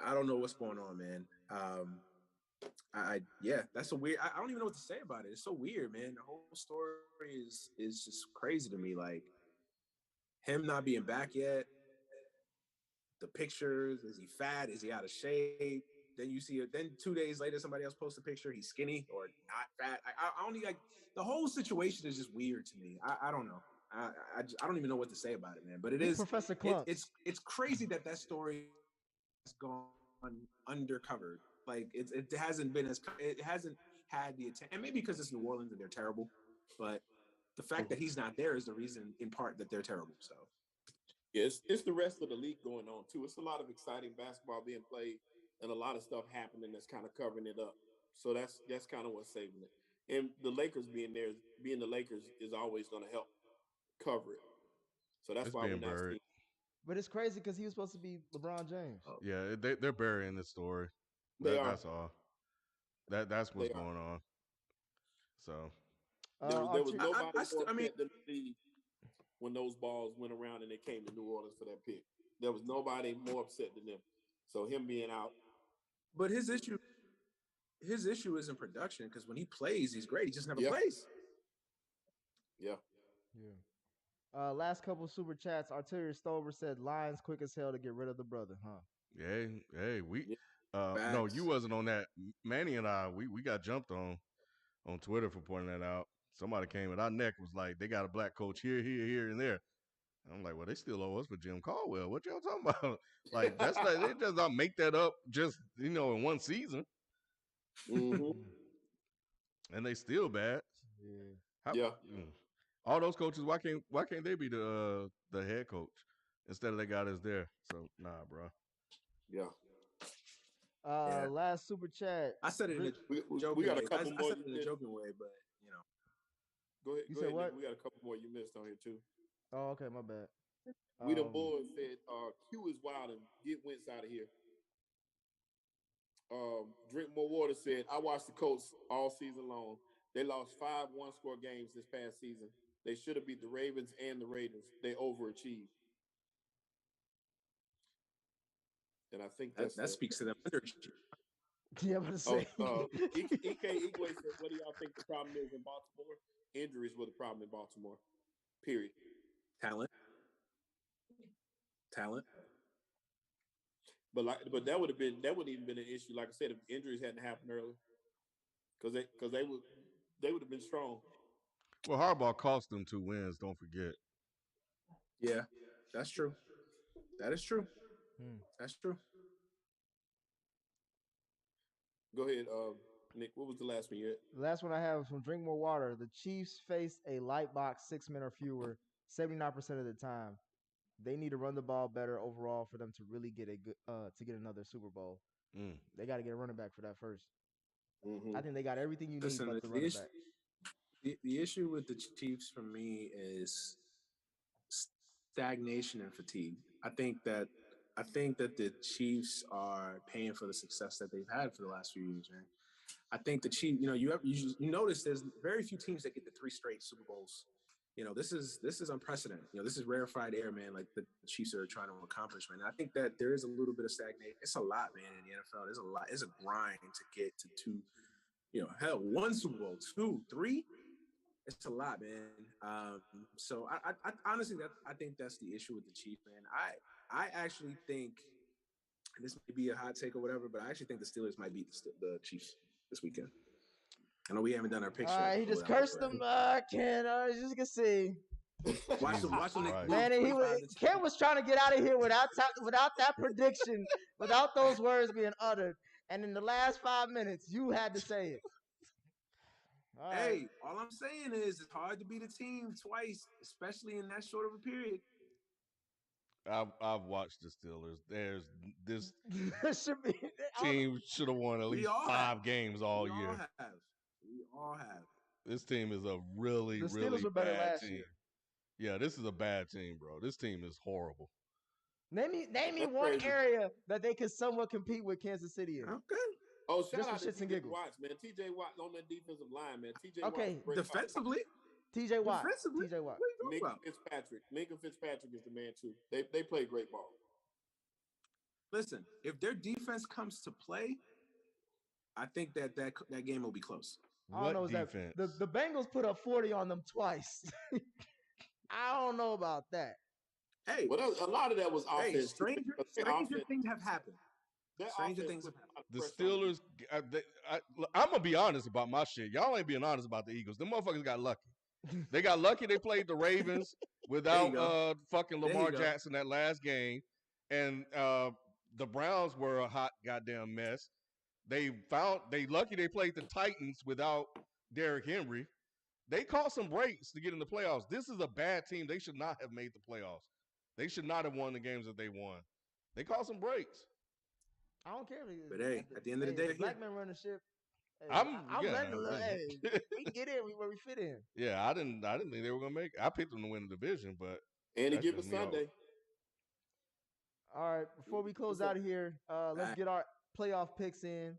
I don't know what's going on, man. Yeah, that's a weird. I don't even know what to say about it. It's so weird, man. The whole story is just crazy to me. Like him not being back yet. The pictures, is he fat? Is he out of shape? Then you see it. Then 2 days later, somebody else posts a picture. He's skinny or not fat. I only like the whole situation is just weird to me. I don't know. I don't even know what to say about it, man. But it is Professor Clumps. It's crazy that story has gone undercovered. Like it hasn't been it hasn't had the attention, and maybe because it's New Orleans and they're terrible. But the fact that he's not there is the reason, in part, that they're terrible. So. Yeah, it's the rest of the league going on too. It's a lot of exciting basketball being played and a lot of stuff happening that's kind of covering it up. So that's kind of what's saving it. And the Lakers being there, being the Lakers, is always going to help cover it. So that's It's why we're being not buried. seeing. But it's crazy because he was supposed to be LeBron James. Yeah, they're burying the story. They are. That's all. That's what's They are. going on. So There was nobody more I mean, upset than the when those balls went around and they came to New Orleans for that pick. There was nobody more upset than them. So him being out. but his issue isn't production, because when he plays, he's great. He just never Yeah. plays. Yeah. Yeah. Last couple super chats. Artillery Stover said Lions quick as hell to get rid of the brother, huh? hey, we Yeah. no, Facts. you wasn't on that. Manny and I, we got jumped on Twitter for pointing that out. Somebody came at our neck, was like, they got a black coach here, and there. I'm like, well, they still owe us for Jim Caldwell. What y'all talking about? Like, that's not, they just not make that up just, in one season. Mm-hmm. And they still bad. Yeah. Yeah. All those coaches, why can't they be the head coach instead of they got us there? So nah, bro. Yeah. Yeah. Last super chat. I said it in a joking we got a way. couple I more said it you in a missed. joking way, but Go ahead. You Go said ahead, what? Nick. We got a couple more you missed on here too. Oh, okay, my bad. We the boys said Q is wild and get Wentz out of here. Drink more water said, I watched the Colts all season long. They lost 5 one-score games this past season. They should have beat the Ravens and the Raiders. They overachieved. And I think that speaks to them. Yeah, I'm gonna say. Ike Igwe said, what do y'all think the problem is in Baltimore? Injuries were the problem in Baltimore. Period. Talent. But that wouldn't even been an issue. Like I said, if injuries hadn't happened early, because they would have been strong. Well, Harbaugh cost them 2 wins. Don't forget. Yeah, that's true. That is true. That's true. Go ahead, Nick. What was the last one you had? The last one I have is from Drink More Water. The Chiefs face a light box 6 men or fewer 79% of the time. They need to run the ball better overall for them to really get a good to get another Super Bowl. They got to get a running back for that first. Mm-hmm. I think they got everything you need Listen, but the running back. The issue with the Chiefs for me is stagnation and fatigue. I think that the Chiefs are paying for the success that they've had for the last few years, man. I think the Chiefs, you notice there's very few teams that get the 3 straight Super Bowls. This is unprecedented. This is rarefied air, man. Like the Chiefs are trying to accomplish, man. And I think that there is a little bit of stagnation. It's a lot, man. In the NFL, there's a lot. It's a grind to get to 2. Hell, 1 Super Bowl, 2, 3. It's a lot, man. So I honestly, I think that's the issue with the Chiefs, man. I actually think, and this may be a hot take or whatever, but I actually think the Steelers might beat the Chiefs this weekend. I know we haven't done our picks yet. He just cursed them. I can't. As you can see. Watch them. Man, Ken was trying to get out of here without that prediction, without those words being uttered. And in the last 5 minutes, you had to say it. All right. All I'm saying is it's hard to beat a team twice, especially in that short of a period. I've watched the Steelers. This team should have won at least 5 games all year. We all have. This team is a really, the Steelers really were better bad last team. year. Yeah, this is a bad team, bro. This team is horrible. Name me one area that they could somewhat compete with Kansas City in. Okay. Oh, shout Just out for to shits and TJ giggles. Watt, man. TJ Watt on that defensive line, man. TJ Okay. Watt. Defensively, TJ Watt. defensively, TJ Watt. What are you talking Minka about? Fitzpatrick. Minka Fitzpatrick is the man too. They play great ball. Listen, if their defense comes to play, I think that game will be close. I don't know. What defense? The Bengals put up 40 on them twice. I don't know about that. Hey, Well, a lot of that was offense. hey, stranger things have happened. Stranger things have happened. The Steelers, I'm gonna be honest about my shit. Y'all ain't being honest about the Eagles. Them motherfuckers got lucky. They got lucky. They played the Ravens without fucking Lamar Jackson that last game, and the Browns were a hot goddamn mess. They lucky they played the Titans without Derrick Henry. They caught some breaks to get in the playoffs. This is a bad team. They should not have made the playoffs. They should not have won the games that they won. They caught some breaks. I don't care. But hey, at the end of the day, black men run the ship. Hey, I'm letting we can get in where we fit in. Yeah, I didn't think they were gonna make it. I picked them to win the division, but any given Sunday. All right, before we close out of here, let's get our playoff picks in.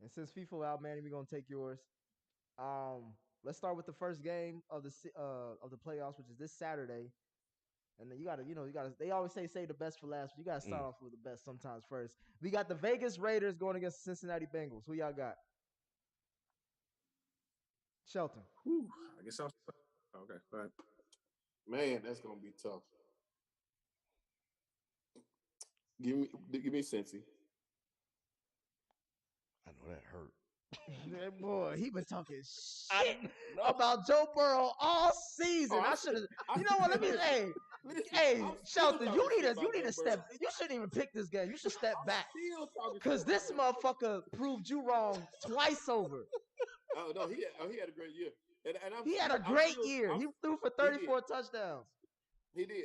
And since Feefo out, Manny, we're gonna take yours. Let's start with the first game of the playoffs, which is this Saturday. And then you gotta. They always say the best for last, but you gotta start off with the best sometimes first. We got the Vegas Raiders going against the Cincinnati Bengals. Who y'all got? Shelton. Whew, I guess I'll. Okay, go ahead. Man, that's gonna be tough. Give me Cincy. I know that hurt. That boy, he been talking shit about Joe Burrow all season. I should have. You know what? Let me. Hey, Shelton, you need to step. You shouldn't even pick this game. You should step back. Cause this motherfucker proved you wrong twice over. Oh no, he had a great year. And he had a great year. He threw for 34 touchdowns. He did.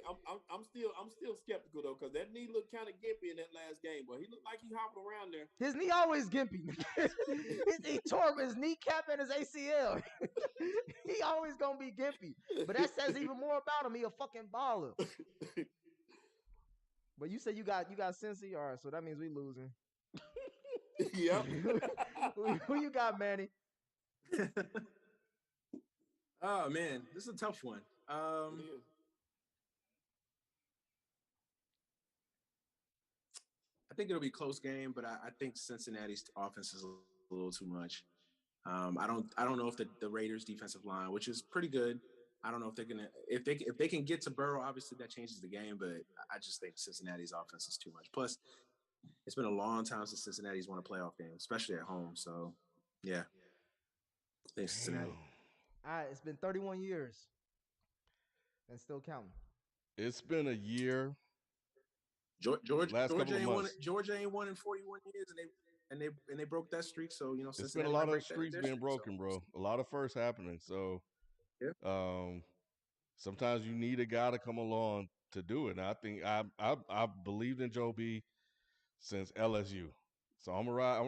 I'm still skeptical though, because that knee looked kind of gimpy in that last game, but he looked like he hopped around there. His knee always gimpy. He tore his kneecap and his ACL. He always gonna be gimpy. But that says even more about him. He a fucking baller. But you said you got Cincy, all right? So that means we losing. Yep. Who you got, Manny? Oh man, this is a tough one. I think it'll be a close game, but I think Cincinnati's offense is a little too much. I don't know if the Raiders' defensive line, which is pretty good, I don't know if they're gonna if they can get to Burrow, obviously that changes the game, but I just think Cincinnati's offense is too much. Plus, it's been a long time since Cincinnati's won a playoff game, especially at home. So, yeah, I think Cincinnati. All right, it's been 31 years and still counting. It's been a year. Georgia ain't won in 41 years, and they broke that streak. So Cincinnati, it's been a lot of streaks being broken, bro. A lot of firsts happening. So, sometimes you need a guy to come along to do it. And I think I believed in Joe B since LSU. So I'm gonna ride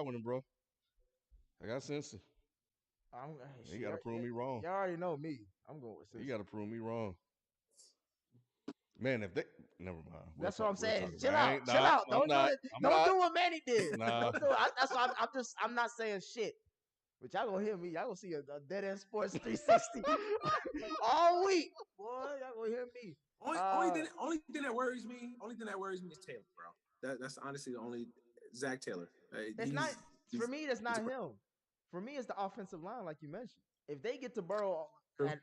with him, bro. I got Cincy. You gotta prove me wrong. You already know me. I'm going with Cincy. You gotta prove me wrong. Man, if they never mind. That's what I'm saying. Chill out. Don't do what Manny did. Nah. That's why I'm not saying shit. But y'all gonna hear me. Y'all gonna see a Dead End Sports 360 all week. Boy, y'all gonna hear me. Only thing that worries me is Taylor, bro. That's honestly the only Zach Taylor. For me, that's not him. For me, it's the offensive line, like you mentioned. If they get to Burrow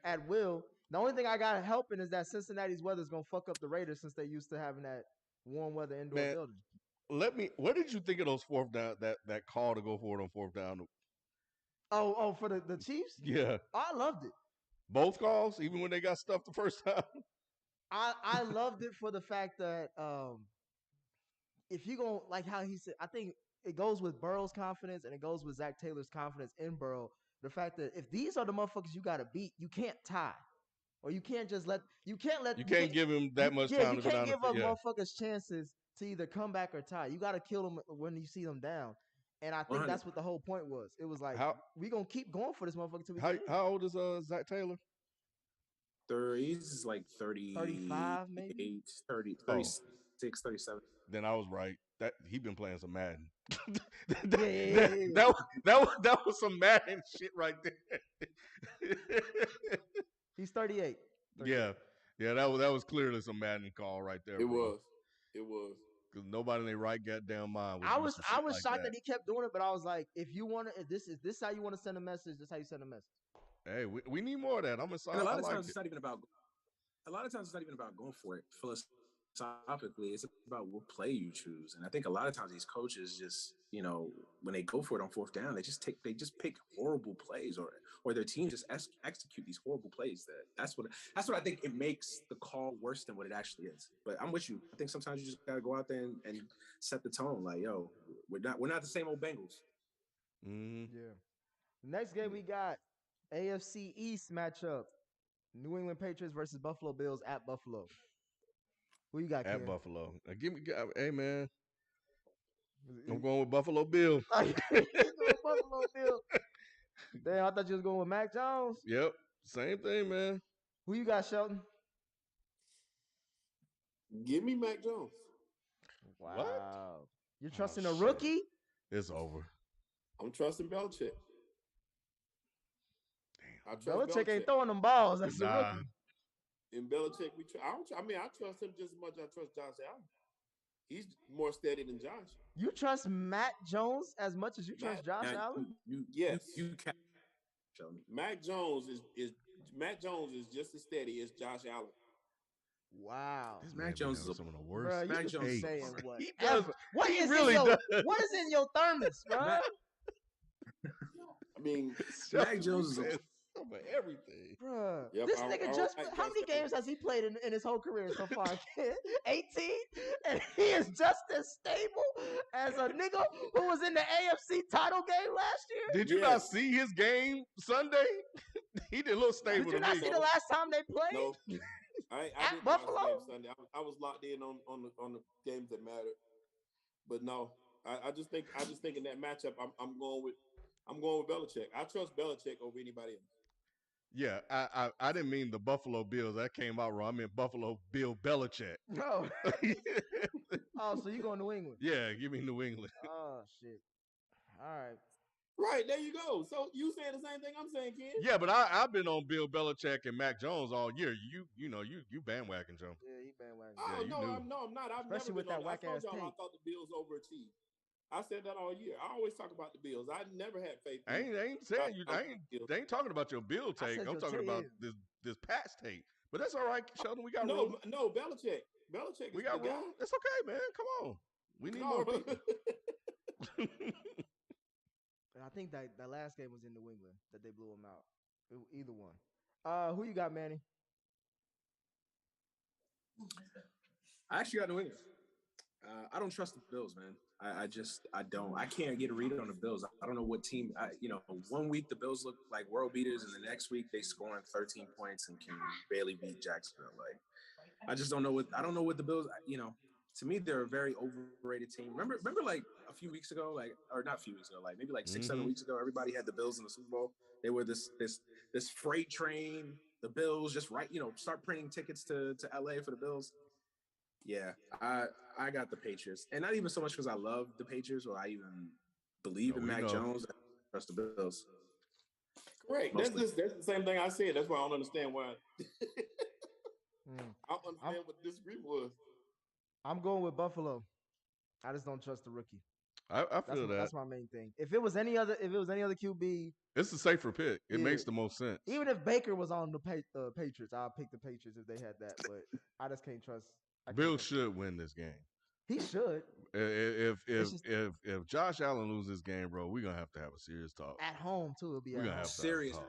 at will, the only thing I got helping is that Cincinnati's weather is gonna fuck up the Raiders since they used to having that warm weather indoor building. What did you think of those fourth down that call to go for it on fourth down? Oh, for the Chiefs? Yeah. I loved it. Both calls, even when they got stuffed the first time. I loved it for the fact that if you go like how he said, I think it goes with Burrow's confidence and it goes with Zach Taylor's confidence in Burrow. The fact that if these are the motherfuckers you gotta beat, you can't tie. Or you can't give him that much time. You can't give up motherfuckers chances to either come back or tie. You gotta kill them when you see them down. And I think that's what the whole point was. It was like, we gonna keep going for this motherfucker till we get in. How old is Zach Taylor? He's like 30, 35 maybe? 30, 36, 37. Then I was right. That he been playing some Madden. That was some Madden shit right there. He's 38. Yeah, that was clearly some Madden call right there, It bro. was. It was. Because nobody in their right goddamn mind would I do was some shit like shocked that he kept doing it, but I was like, if you want to, if this how you want to send a message, this how you send a message. Hey, we need more of that. I'm excited. And a lot I of like times it. it's not even about. A lot of times it's not even about going for it. Philosophically, it's about what play you choose. And I think a lot of times these coaches just, when they go for it on fourth down, they just pick horrible plays, or their team just execute these horrible plays. That's what I think it makes the call worse than what it actually is. But I'm with you. I think sometimes you just gotta go out there and set the tone. Like, yo, we're not the same old Bengals. Mm-hmm. Yeah. Next game we got AFC East matchup: New England Patriots versus Buffalo Bills at Buffalo. Who you got, At Ken? Buffalo. Hey man, I'm going with Buffalo Bill. He's going Buffalo Bills. Damn, I thought you was going with Mac Jones. Yep, same thing, man. Who you got, Shelton? Give me Mac Jones. Wow. What? You're trusting Oh, a shit. rookie? It's over. I'm trusting Belichick. I trust Belichick ain't throwing them balls. That's a rookie. In Belichick, I trust him just as much as I trust Josh Allen. He's more steady than Josh. You trust Matt Jones as much as you trust Josh Allen? Yes. You can show me. Mac Jones is just as steady as Josh Allen. Wow. This Mac Jones is some of the worst. Bro, you Mac just Jones be is saying a- what? He does. What He is really in your, does. What is in your thermos, bro? I mean, Mac Jones is a some of everything. Bruh, Yep, this I nigga don't just, like how Josh many Allen. games has he played in his whole career so far? 18? And he is just as stable as a nigga who was in the AFC title game last year? Did you not see his game Sunday? He did look stable. Did you not see the last time they played? No. I At didn't Buffalo? watch the game Sunday. I was locked in on the games that mattered. But no, I just think in that matchup, I'm going with Belichick. I trust Belichick over anybody else. Yeah, I didn't mean the Buffalo Bills. That came out wrong. I meant Buffalo Bill Belichick. No. Oh, so you going New England? Yeah, give me New England. Oh, shit. All right. Right, there you go. So you saying the same thing I'm saying, Ken? Yeah, but I've been on Bill Belichick and Mac Jones all year. You bandwagon Joe. Yeah, he bandwagon. Oh, you no, knew. I'm not. I've Especially never with been that on. I told whack-ass y'all I tape. thought the Bills overachieved. I said that all year. I always talk about the Bills. I never had faith. I ain't saying you. They ain't talking about your Bill I take. said I'm your talking take, about yeah. this Pats take. But that's all right, Sheldon. We got room. No, Belichick. Belichick. We is got the room. It's okay, man. Come on. We need guy. more No. people. And I think that last game was in New England that they blew them out. Either one. Who you got, Manny? I actually got New England. I don't trust the Bills, man. I don't. I can't get a read on the Bills. I don't know what team. 1 week the Bills look like world beaters, and the next week they scoring 13 points and can barely beat Jacksonville. Like, I just don't know what. I don't know what the Bills. To me, they're a very overrated team. Remember, like a few weeks ago, or not a few weeks ago, like maybe like 6-7 weeks ago, everybody had the Bills in the Super Bowl. They were this freight train. The Bills just start printing tickets to LA for the Bills. Yeah, I got the Patriots, and not even so much because I love the Patriots or I even believe in Mac Jones. I trust the Bills. Correct. That's the same thing I said. That's why I don't understand why. I don't understand what the disagreement was. I'm going with Buffalo. I just don't trust the rookie. I feel that. That's my main thing. If it was any other QB, it's a safer pick. It makes the most sense. Even if Baker was on the Patriots, I'll pick the Patriots if they had that. But I just can't trust. Bill should win this game. He should. If Josh Allen loses this game, bro, we're gonna have to have a serious talk. At home too, it'll be we're gonna have to serious talk.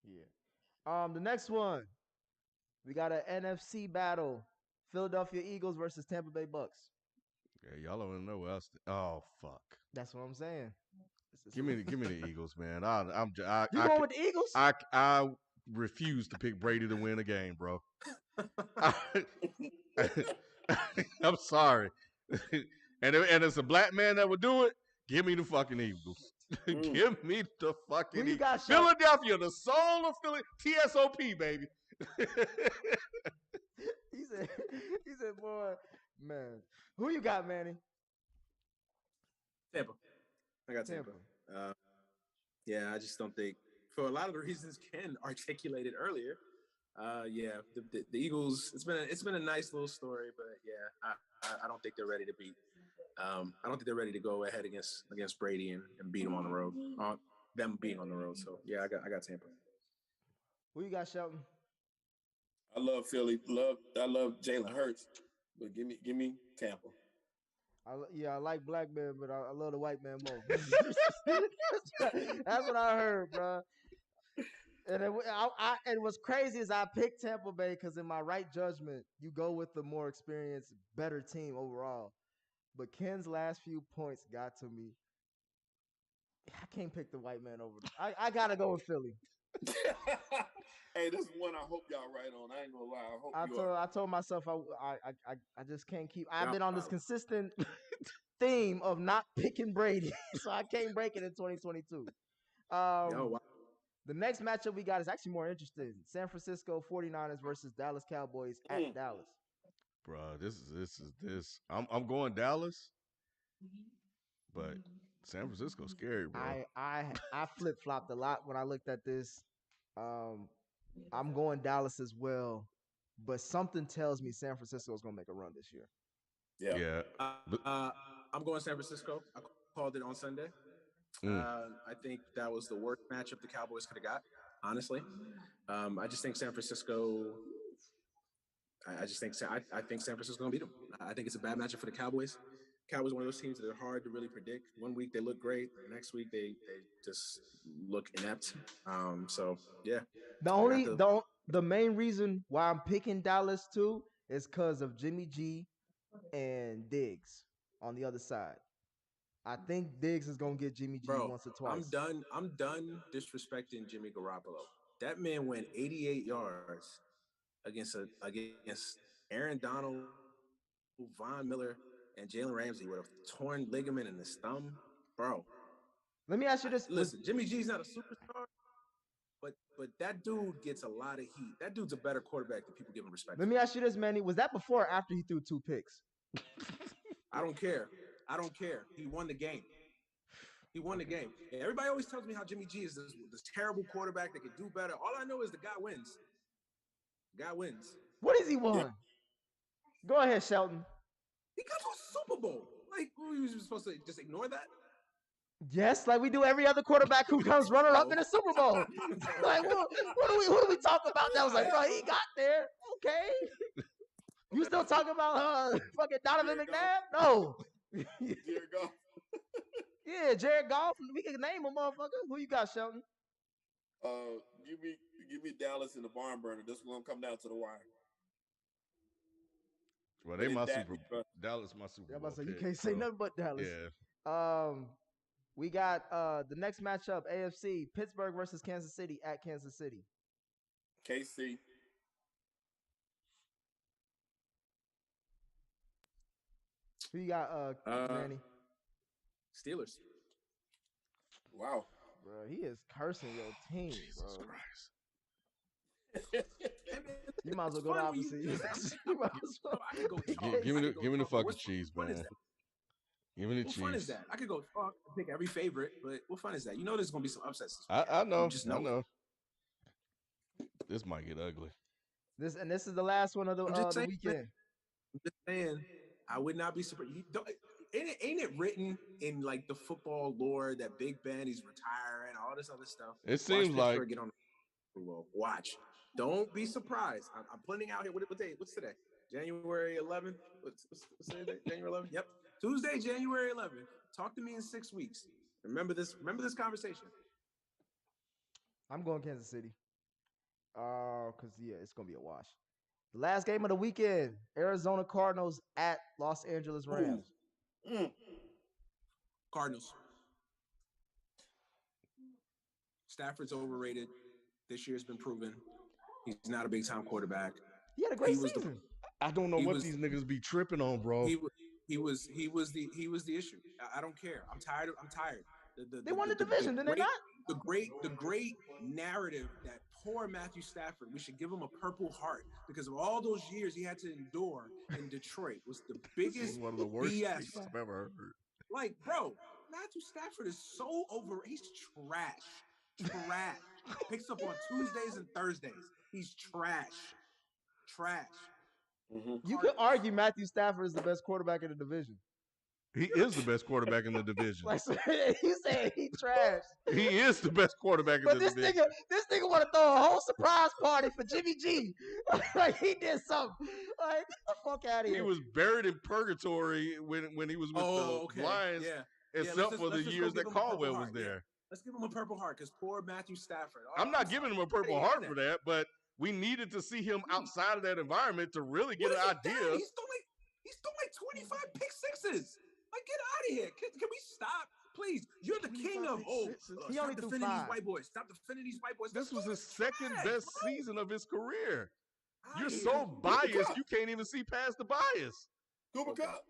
Yeah. The next one, we got an NFC battle: Philadelphia Eagles versus Tampa Bay Bucks. Yeah, y'all don't know what else. Oh fuck. That's what I'm saying. Give me the Eagles, man. You going with the Eagles? I refuse to pick Brady to win a game, bro. I'm sorry. and it's a black man that would do it. Give me the fucking Eagles. Give me the fucking Eagles. Got, Philadelphia, the soul of Philly. TSOP, baby. He said, boy, man. Who you got, Manny? Tampa. I got Tampa. Yeah, I just don't think, for a lot of the reasons Ken articulated earlier. Yeah, the Eagles. It's been a nice little story, but yeah, I don't think they're ready to beat. I don't think they're ready to go ahead against Brady and beat them on the road. Them being on the road. So yeah, I got Tampa. Who you got, Shelton? I love Philly. I love Jalen Hurts, but give me Tampa. I like black men, but I love the white man more. That's what I heard, bro. And and what's crazy is I picked Tampa Bay because in my right judgment, you go with the more experienced, better team overall. But Ken's last few points got to me. I can't pick the white man over. I gotta go with Philly. Hey, this is one I hope y'all right on. I ain't gonna lie. I told myself I just can't keep. I've been on this consistent theme of not picking Brady, so I can't break it in 2022. Wow. The next matchup we got is actually more interesting. San Francisco 49ers versus Dallas Cowboys at Dallas. Bro, this is. I'm going Dallas, but San Francisco's scary, bro. I flip flopped a lot when I looked at this. I'm going Dallas as well, but something tells me San Francisco is gonna make a run this year. Yeah. I'm going San Francisco. I called it on Sunday. I think that was the worst matchup the Cowboys could have got, honestly. I just think San Francisco. I think San Francisco's gonna beat them. I think it's a bad matchup for the Cowboys. Cowboys are one of those teams that are hard to really predict. One week they look great, the next week they just look inept. So yeah. The main reason why I'm picking Dallas too is because of Jimmy G and Diggs on the other side. I think Diggs is gonna get Jimmy G once or twice. I'm done disrespecting Jimmy Garoppolo. That man went 88 yards against Aaron Donald, Von Miller, and Jalen Ramsey with a torn ligament in his thumb, bro. Let me ask you this: listen, Jimmy G's not a superstar, but that dude gets a lot of heat. That dude's a better quarterback than people give him respect. Let me ask you this, Manny: was that before or after he threw 2 picks? I don't care. He won the game. And everybody always tells me how Jimmy G is this terrible quarterback that can do better. All I know is the guy wins. What has he won? Yeah. Go ahead, Shelton. He got to a Super Bowl. Like, we was supposed to just ignore that? Yes, like we do every other quarterback who comes runner up in a Super Bowl. Like, what do we talk about? That was like, bro, he got there. Okay. You still talking about fucking Donovan McNabb? No. Jared Goff. Yeah, Jared Goff. We can name a motherfucker. Who you got, Shelton? Give me Dallas in the barn burner. This one's gonna come down to the wire. Well, Dallas my Super Bowl. You can't say nothing but Dallas. Yeah. We got the next matchup, AFC, Pittsburgh versus Kansas City at Kansas City. KC. Who you got, Manny? Steelers. Wow. Bro, he is cursing your team, Jesus bro. Christ. You might as well go to opposite. Give me the fucking cheese, man. Give me the cheese. What fun is that? I could go pick every favorite, but what fun is that? You know there's going to be some upsets. I know. I know. This might get ugly. This is the last one of the weekend. I'm just saying, I would not be surprised. Ain't it written in like the football lore that Big Ben he's retiring, all this other stuff? It seems like get on the watch. Don't be surprised. I'm putting out here. What day? What's today? January 11th. What's today? January 11th. Yep. Tuesday, January 11th. Talk to me in 6 weeks. Remember this conversation. I'm going Kansas City. Because it's gonna be a wash. The last game of the weekend: Arizona Cardinals at Los Angeles Rams. Cardinals. Stafford's overrated. This year's been proven. He's not a big time quarterback. He had a great season. I don't know what these niggas be tripping on, bro. He was the issue. I don't care. I'm tired. They won the division, did they not? The great narrative that poor Matthew Stafford, we should give him a Purple Heart because of all those years he had to endure in Detroit was the biggest one of the worst BS things I've ever heard. Like, bro, Matthew Stafford is so over. He's trash. Trash. Picks up on Tuesdays and Thursdays. He's trash. Trash. You could argue Matthew Stafford is the best quarterback in the division. He is the best quarterback in the division. Like, so you saying he trash? He is the best quarterback in But the division. this nigga want to throw a whole surprise party for Jimmy G. Like he did something. Like get the fuck out of here. He was buried in purgatory when he was with the Lions, except for the years that Caldwell was there. Yeah. Let's give him a Purple Heart because poor Matthew Stafford. I'm not giving him a Purple Heart for that, but we needed to see him outside of that environment to really get an idea. He's thrown like 25 pick sixes. Like, get out of here. Can we stop? Please. You're the king of, he only stop defending these white boys. Stop defending these white boys. This was his second best season of his career. You're so biased, you can't even see past the bias. Cooper Kupp.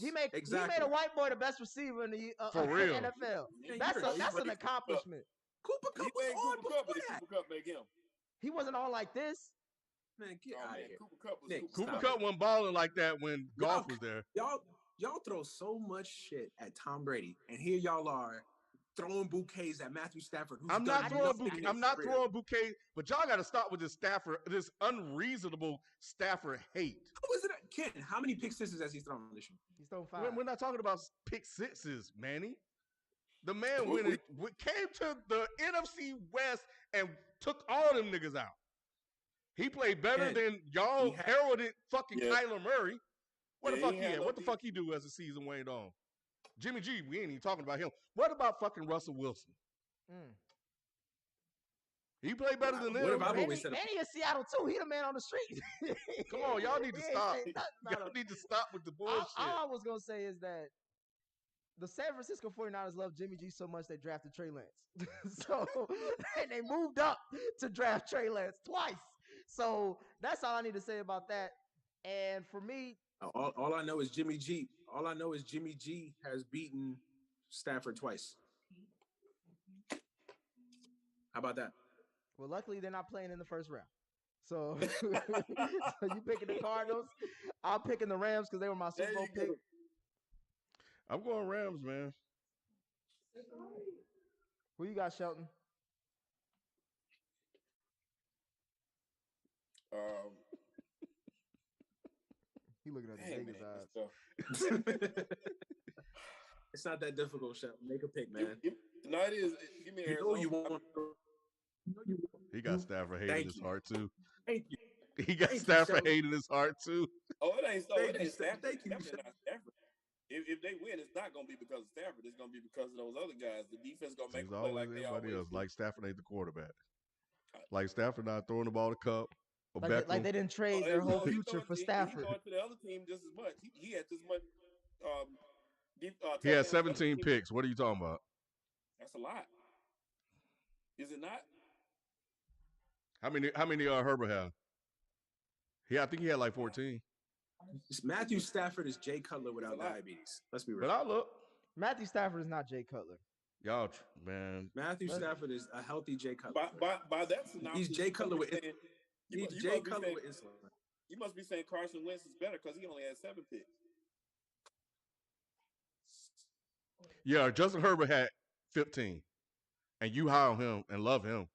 He made a white boy the best receiver in the For real. NFL. That's an accomplishment. Cooper Kupp was on before that. Cooper Kupp make him. He wasn't on like this. Man, get out of here. Cooper Kupp wasn't balling like that when golf was there. Y'all throw so much shit at Tom Brady, and here y'all are throwing bouquets at Matthew Stafford. I'm not throwing bouquets, but y'all got to stop with this unreasonable Stafford hate. Who is it? Ken, how many pick sixes has he thrown this year? He's thrown 5. We're not talking about pick sixes, Manny. The man came to the NFC West and took all them niggas out. He played better than y'all heralded fucking Kyler Murray. What the fuck he had? What the fuck he do as the season waned on? Jimmy G, we ain't even talking about him. What about fucking Russell Wilson? He played better than them. Manny in Seattle too. He the man on the street. Come on, y'all need to stop. Y'all need to stop with the bullshit. All I was going to say is that the San Francisco 49ers love Jimmy G so much they drafted Trey Lance. And they moved up to draft Trey Lance twice. So that's all I need to say about that. And for me, all I know is Jimmy G. All I know is Jimmy G has beaten Stafford twice. How about that? Well, luckily they're not playing in the first round. So, so you picking the Cardinals? I'm picking the Rams because they were my Super Bowl pick. I'm going Rams, man. Who you got, Shelton? He looking at the niggas' eyes. It's not that difficult, Shelton. Make a pick, man. No, it is. Give me Arizona. You want. He got Stafford hating his heart too. Thank you. He got Stafford hating his heart too. Oh, it ain't so. It ain't Stafford. Thank you. Stafford. If they win, it's not gonna be because of Stafford. It's gonna be because of those other guys. The defense gonna make them play like they always do. Like Stafford ain't the quarterback. Like Stafford not throwing the ball to Cup. Like they didn't trade their whole future for Stafford. He to the other team just as much. He had this much. He had 17 picks. What are you talking about? That's a lot. Is it not? How many Herbert have? I think he had like 14. Matthew Stafford is Jay Cutler without diabetes. Let's be real. But I look. Matthew Stafford is not Jay Cutler. Y'all, man. Matthew Stafford is a healthy Jay Cutler. By that synopsis, he's Jay Cutler with insulin. He's Jay Cutler with insulin. You must be saying Carson Wentz is better because he only had 7 picks. Yeah, Justin Herbert had 15, and you hire him and love him.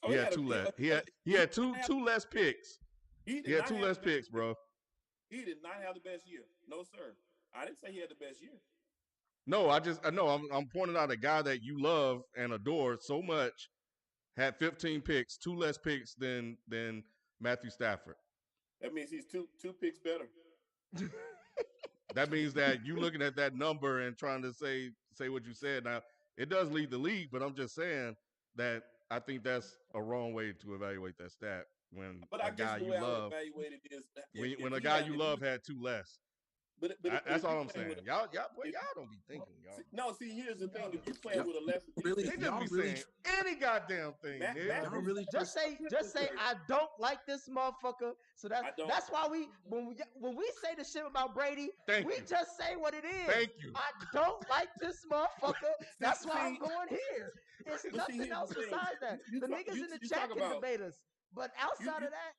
Oh, he had 2 less. He had two less picks. He had 2 less picks, bro. He did not have the best year. No, sir. I didn't say he had the best year. No, I'm pointing out a guy that you love and adore so much had 15 picks, 2 less picks than Matthew Stafford. That means he's two picks better. That means that you looking at that number and trying to say what you said. Now, it does lead the league, but I'm just saying that I think that's a wrong way to evaluate that stat when a guy you love when a guy you love had 2 less. But that's all I'm saying. Y'all don't be thinking, y'all. No, see, here's the thing: if you playing with a less, they just be saying any goddamn thing. Just say I don't like this motherfucker. So that's why when we say the shit about Brady, we just say what it is. Thank you. I don't like this motherfucker. That's why I'm going here. It's nothing else besides that. The niggas in the chat can debate us, but outside of that,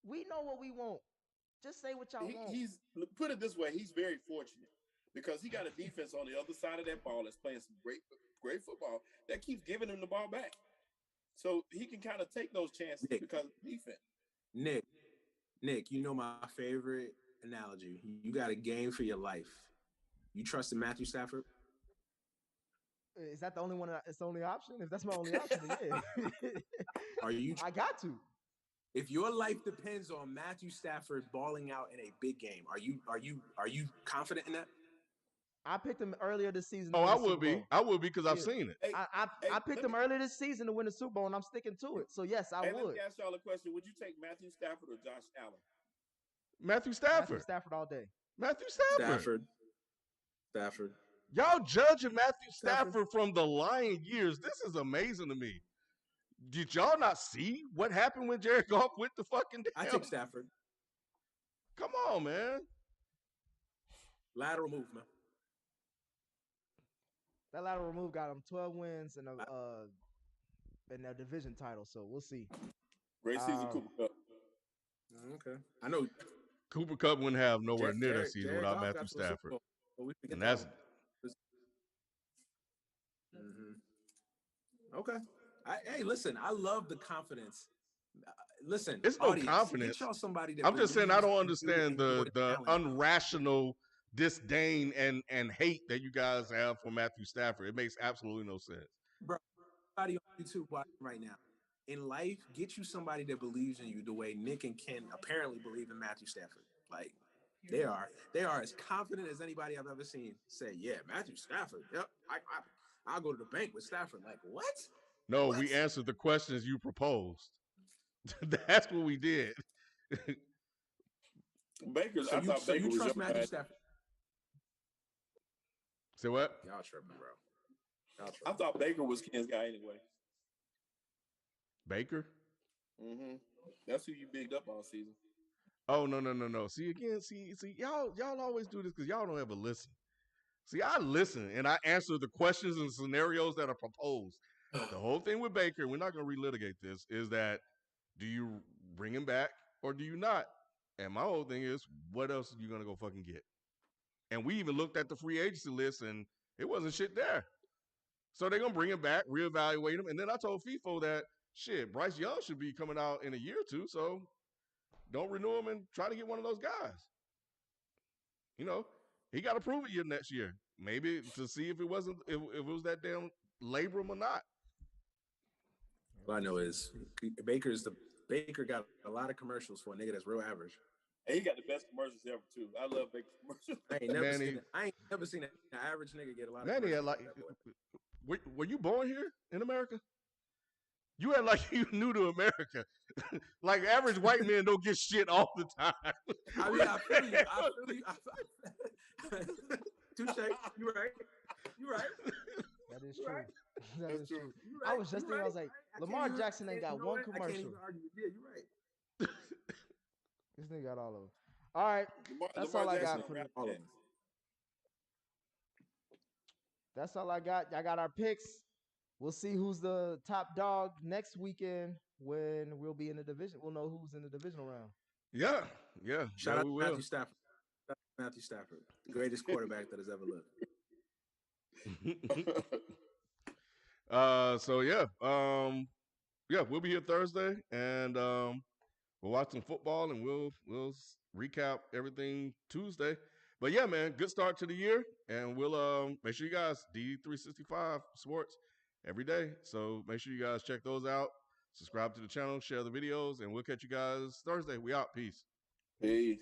we know what we want. Just say what y'all want. Put it this way: he's very fortunate because he got a defense on the other side of that ball that's playing some great football that keeps giving him the ball back. So he can kind of take those chances because of defense. Nick, you know my favorite analogy. You got a game for your life. You trust in Matthew Stafford? Is that the only one? It's the only option. If that's my only option, then yeah. Are you? I got to. If your life depends on Matthew Stafford balling out in a big game, are you confident in that? I picked him earlier this season. Oh, I would be. I would be because I've seen it. Hey, I picked him earlier this season to win the Super Bowl, and I'm sticking to it. So yes, I would. Let me ask y'all a question: would you take Matthew Stafford or Josh Allen? Matthew Stafford. Matthew Stafford all day. Matthew Stafford. Y'all judging Matthew Stafford from the Lion years. This is amazing to me. Did y'all not see what happened when Jared Goff went to fucking down? I take Stafford. Come on, man. Lateral move, man. That lateral move got him 12 wins and a division title. So we'll see. Great season, Cooper Kupp. Okay, I know Cooper Kupp wouldn't have nowhere near that season without Goff Matthew Stafford. And that's. Okay. Hey, listen, I love the confidence. Listen, it's no audience, confidence. Get y'all somebody that I'm just saying I don't believes understand in the unrational disdain and hate that you guys have for Matthew Stafford. It makes absolutely no sense. Bro, somebody on YouTube watching right now. In life, get you somebody that believes in you the way Nick and Ken apparently believe in Matthew Stafford. Like they are as confident as anybody I've ever seen say, yeah, Matthew Stafford. Yep, I'll go to the bank with Stafford. Like, what? No, we answered the questions you proposed. That's what we did. Baker, so I thought Baker you was trust your Matthew bad. Stafford? Say what? Y'all tripping, bro. I thought Baker was Ken's guy anyway. Baker? Mm-hmm. That's who you bigged up all season. Oh, no. See, y'all always do this because y'all don't ever listen. See, I listen and I answer the questions and scenarios that are proposed. The whole thing with Baker, we're not going to relitigate this, is that do you bring him back or do you not? And my whole thing is, what else are you going to go fucking get? And we even looked at the free agency list and it wasn't shit there. So they're going to bring him back, reevaluate him. And then I told Feefo that, shit, Bryce Young should be coming out in a year or two. So don't renew him and try to get one of those guys. You know, he got to prove it next year. Maybe to see if it was that damn labrum or not. All I know is Baker got a lot of commercials for a nigga that's real average. And he got the best commercials ever too. I love Baker commercials. I ain't never seen an average nigga get a lot of commercials. Were you born here in America? You act like you new to America. Like average white men don't get shit all the time. I mean, I feel you. Touche. You right. That is true. That is true. I was just thinking, I was like, Lamar Jackson ain't got one commercial. I can't even argue. Yeah, you're right. This nigga got all of them. All right. That's all I got for all of them. That's all I got. Y'all got our picks. We'll see who's the top dog next weekend when we'll be in the division. We'll know who's in the divisional round. Yeah. Shout out to Matthew Stafford, the greatest quarterback that has ever lived. We'll be here Thursday and we'll watch some football and we'll recap everything Tuesday. But yeah, man, good start to the year, and we'll make sure you guys D365 Sports every day. So make sure you guys check those out. Subscribe to the channel, share the videos, and we'll catch you guys Thursday. We out. Peace. Peace.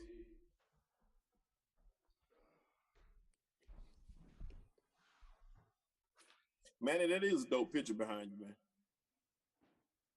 Manny, that is a dope picture behind you, man.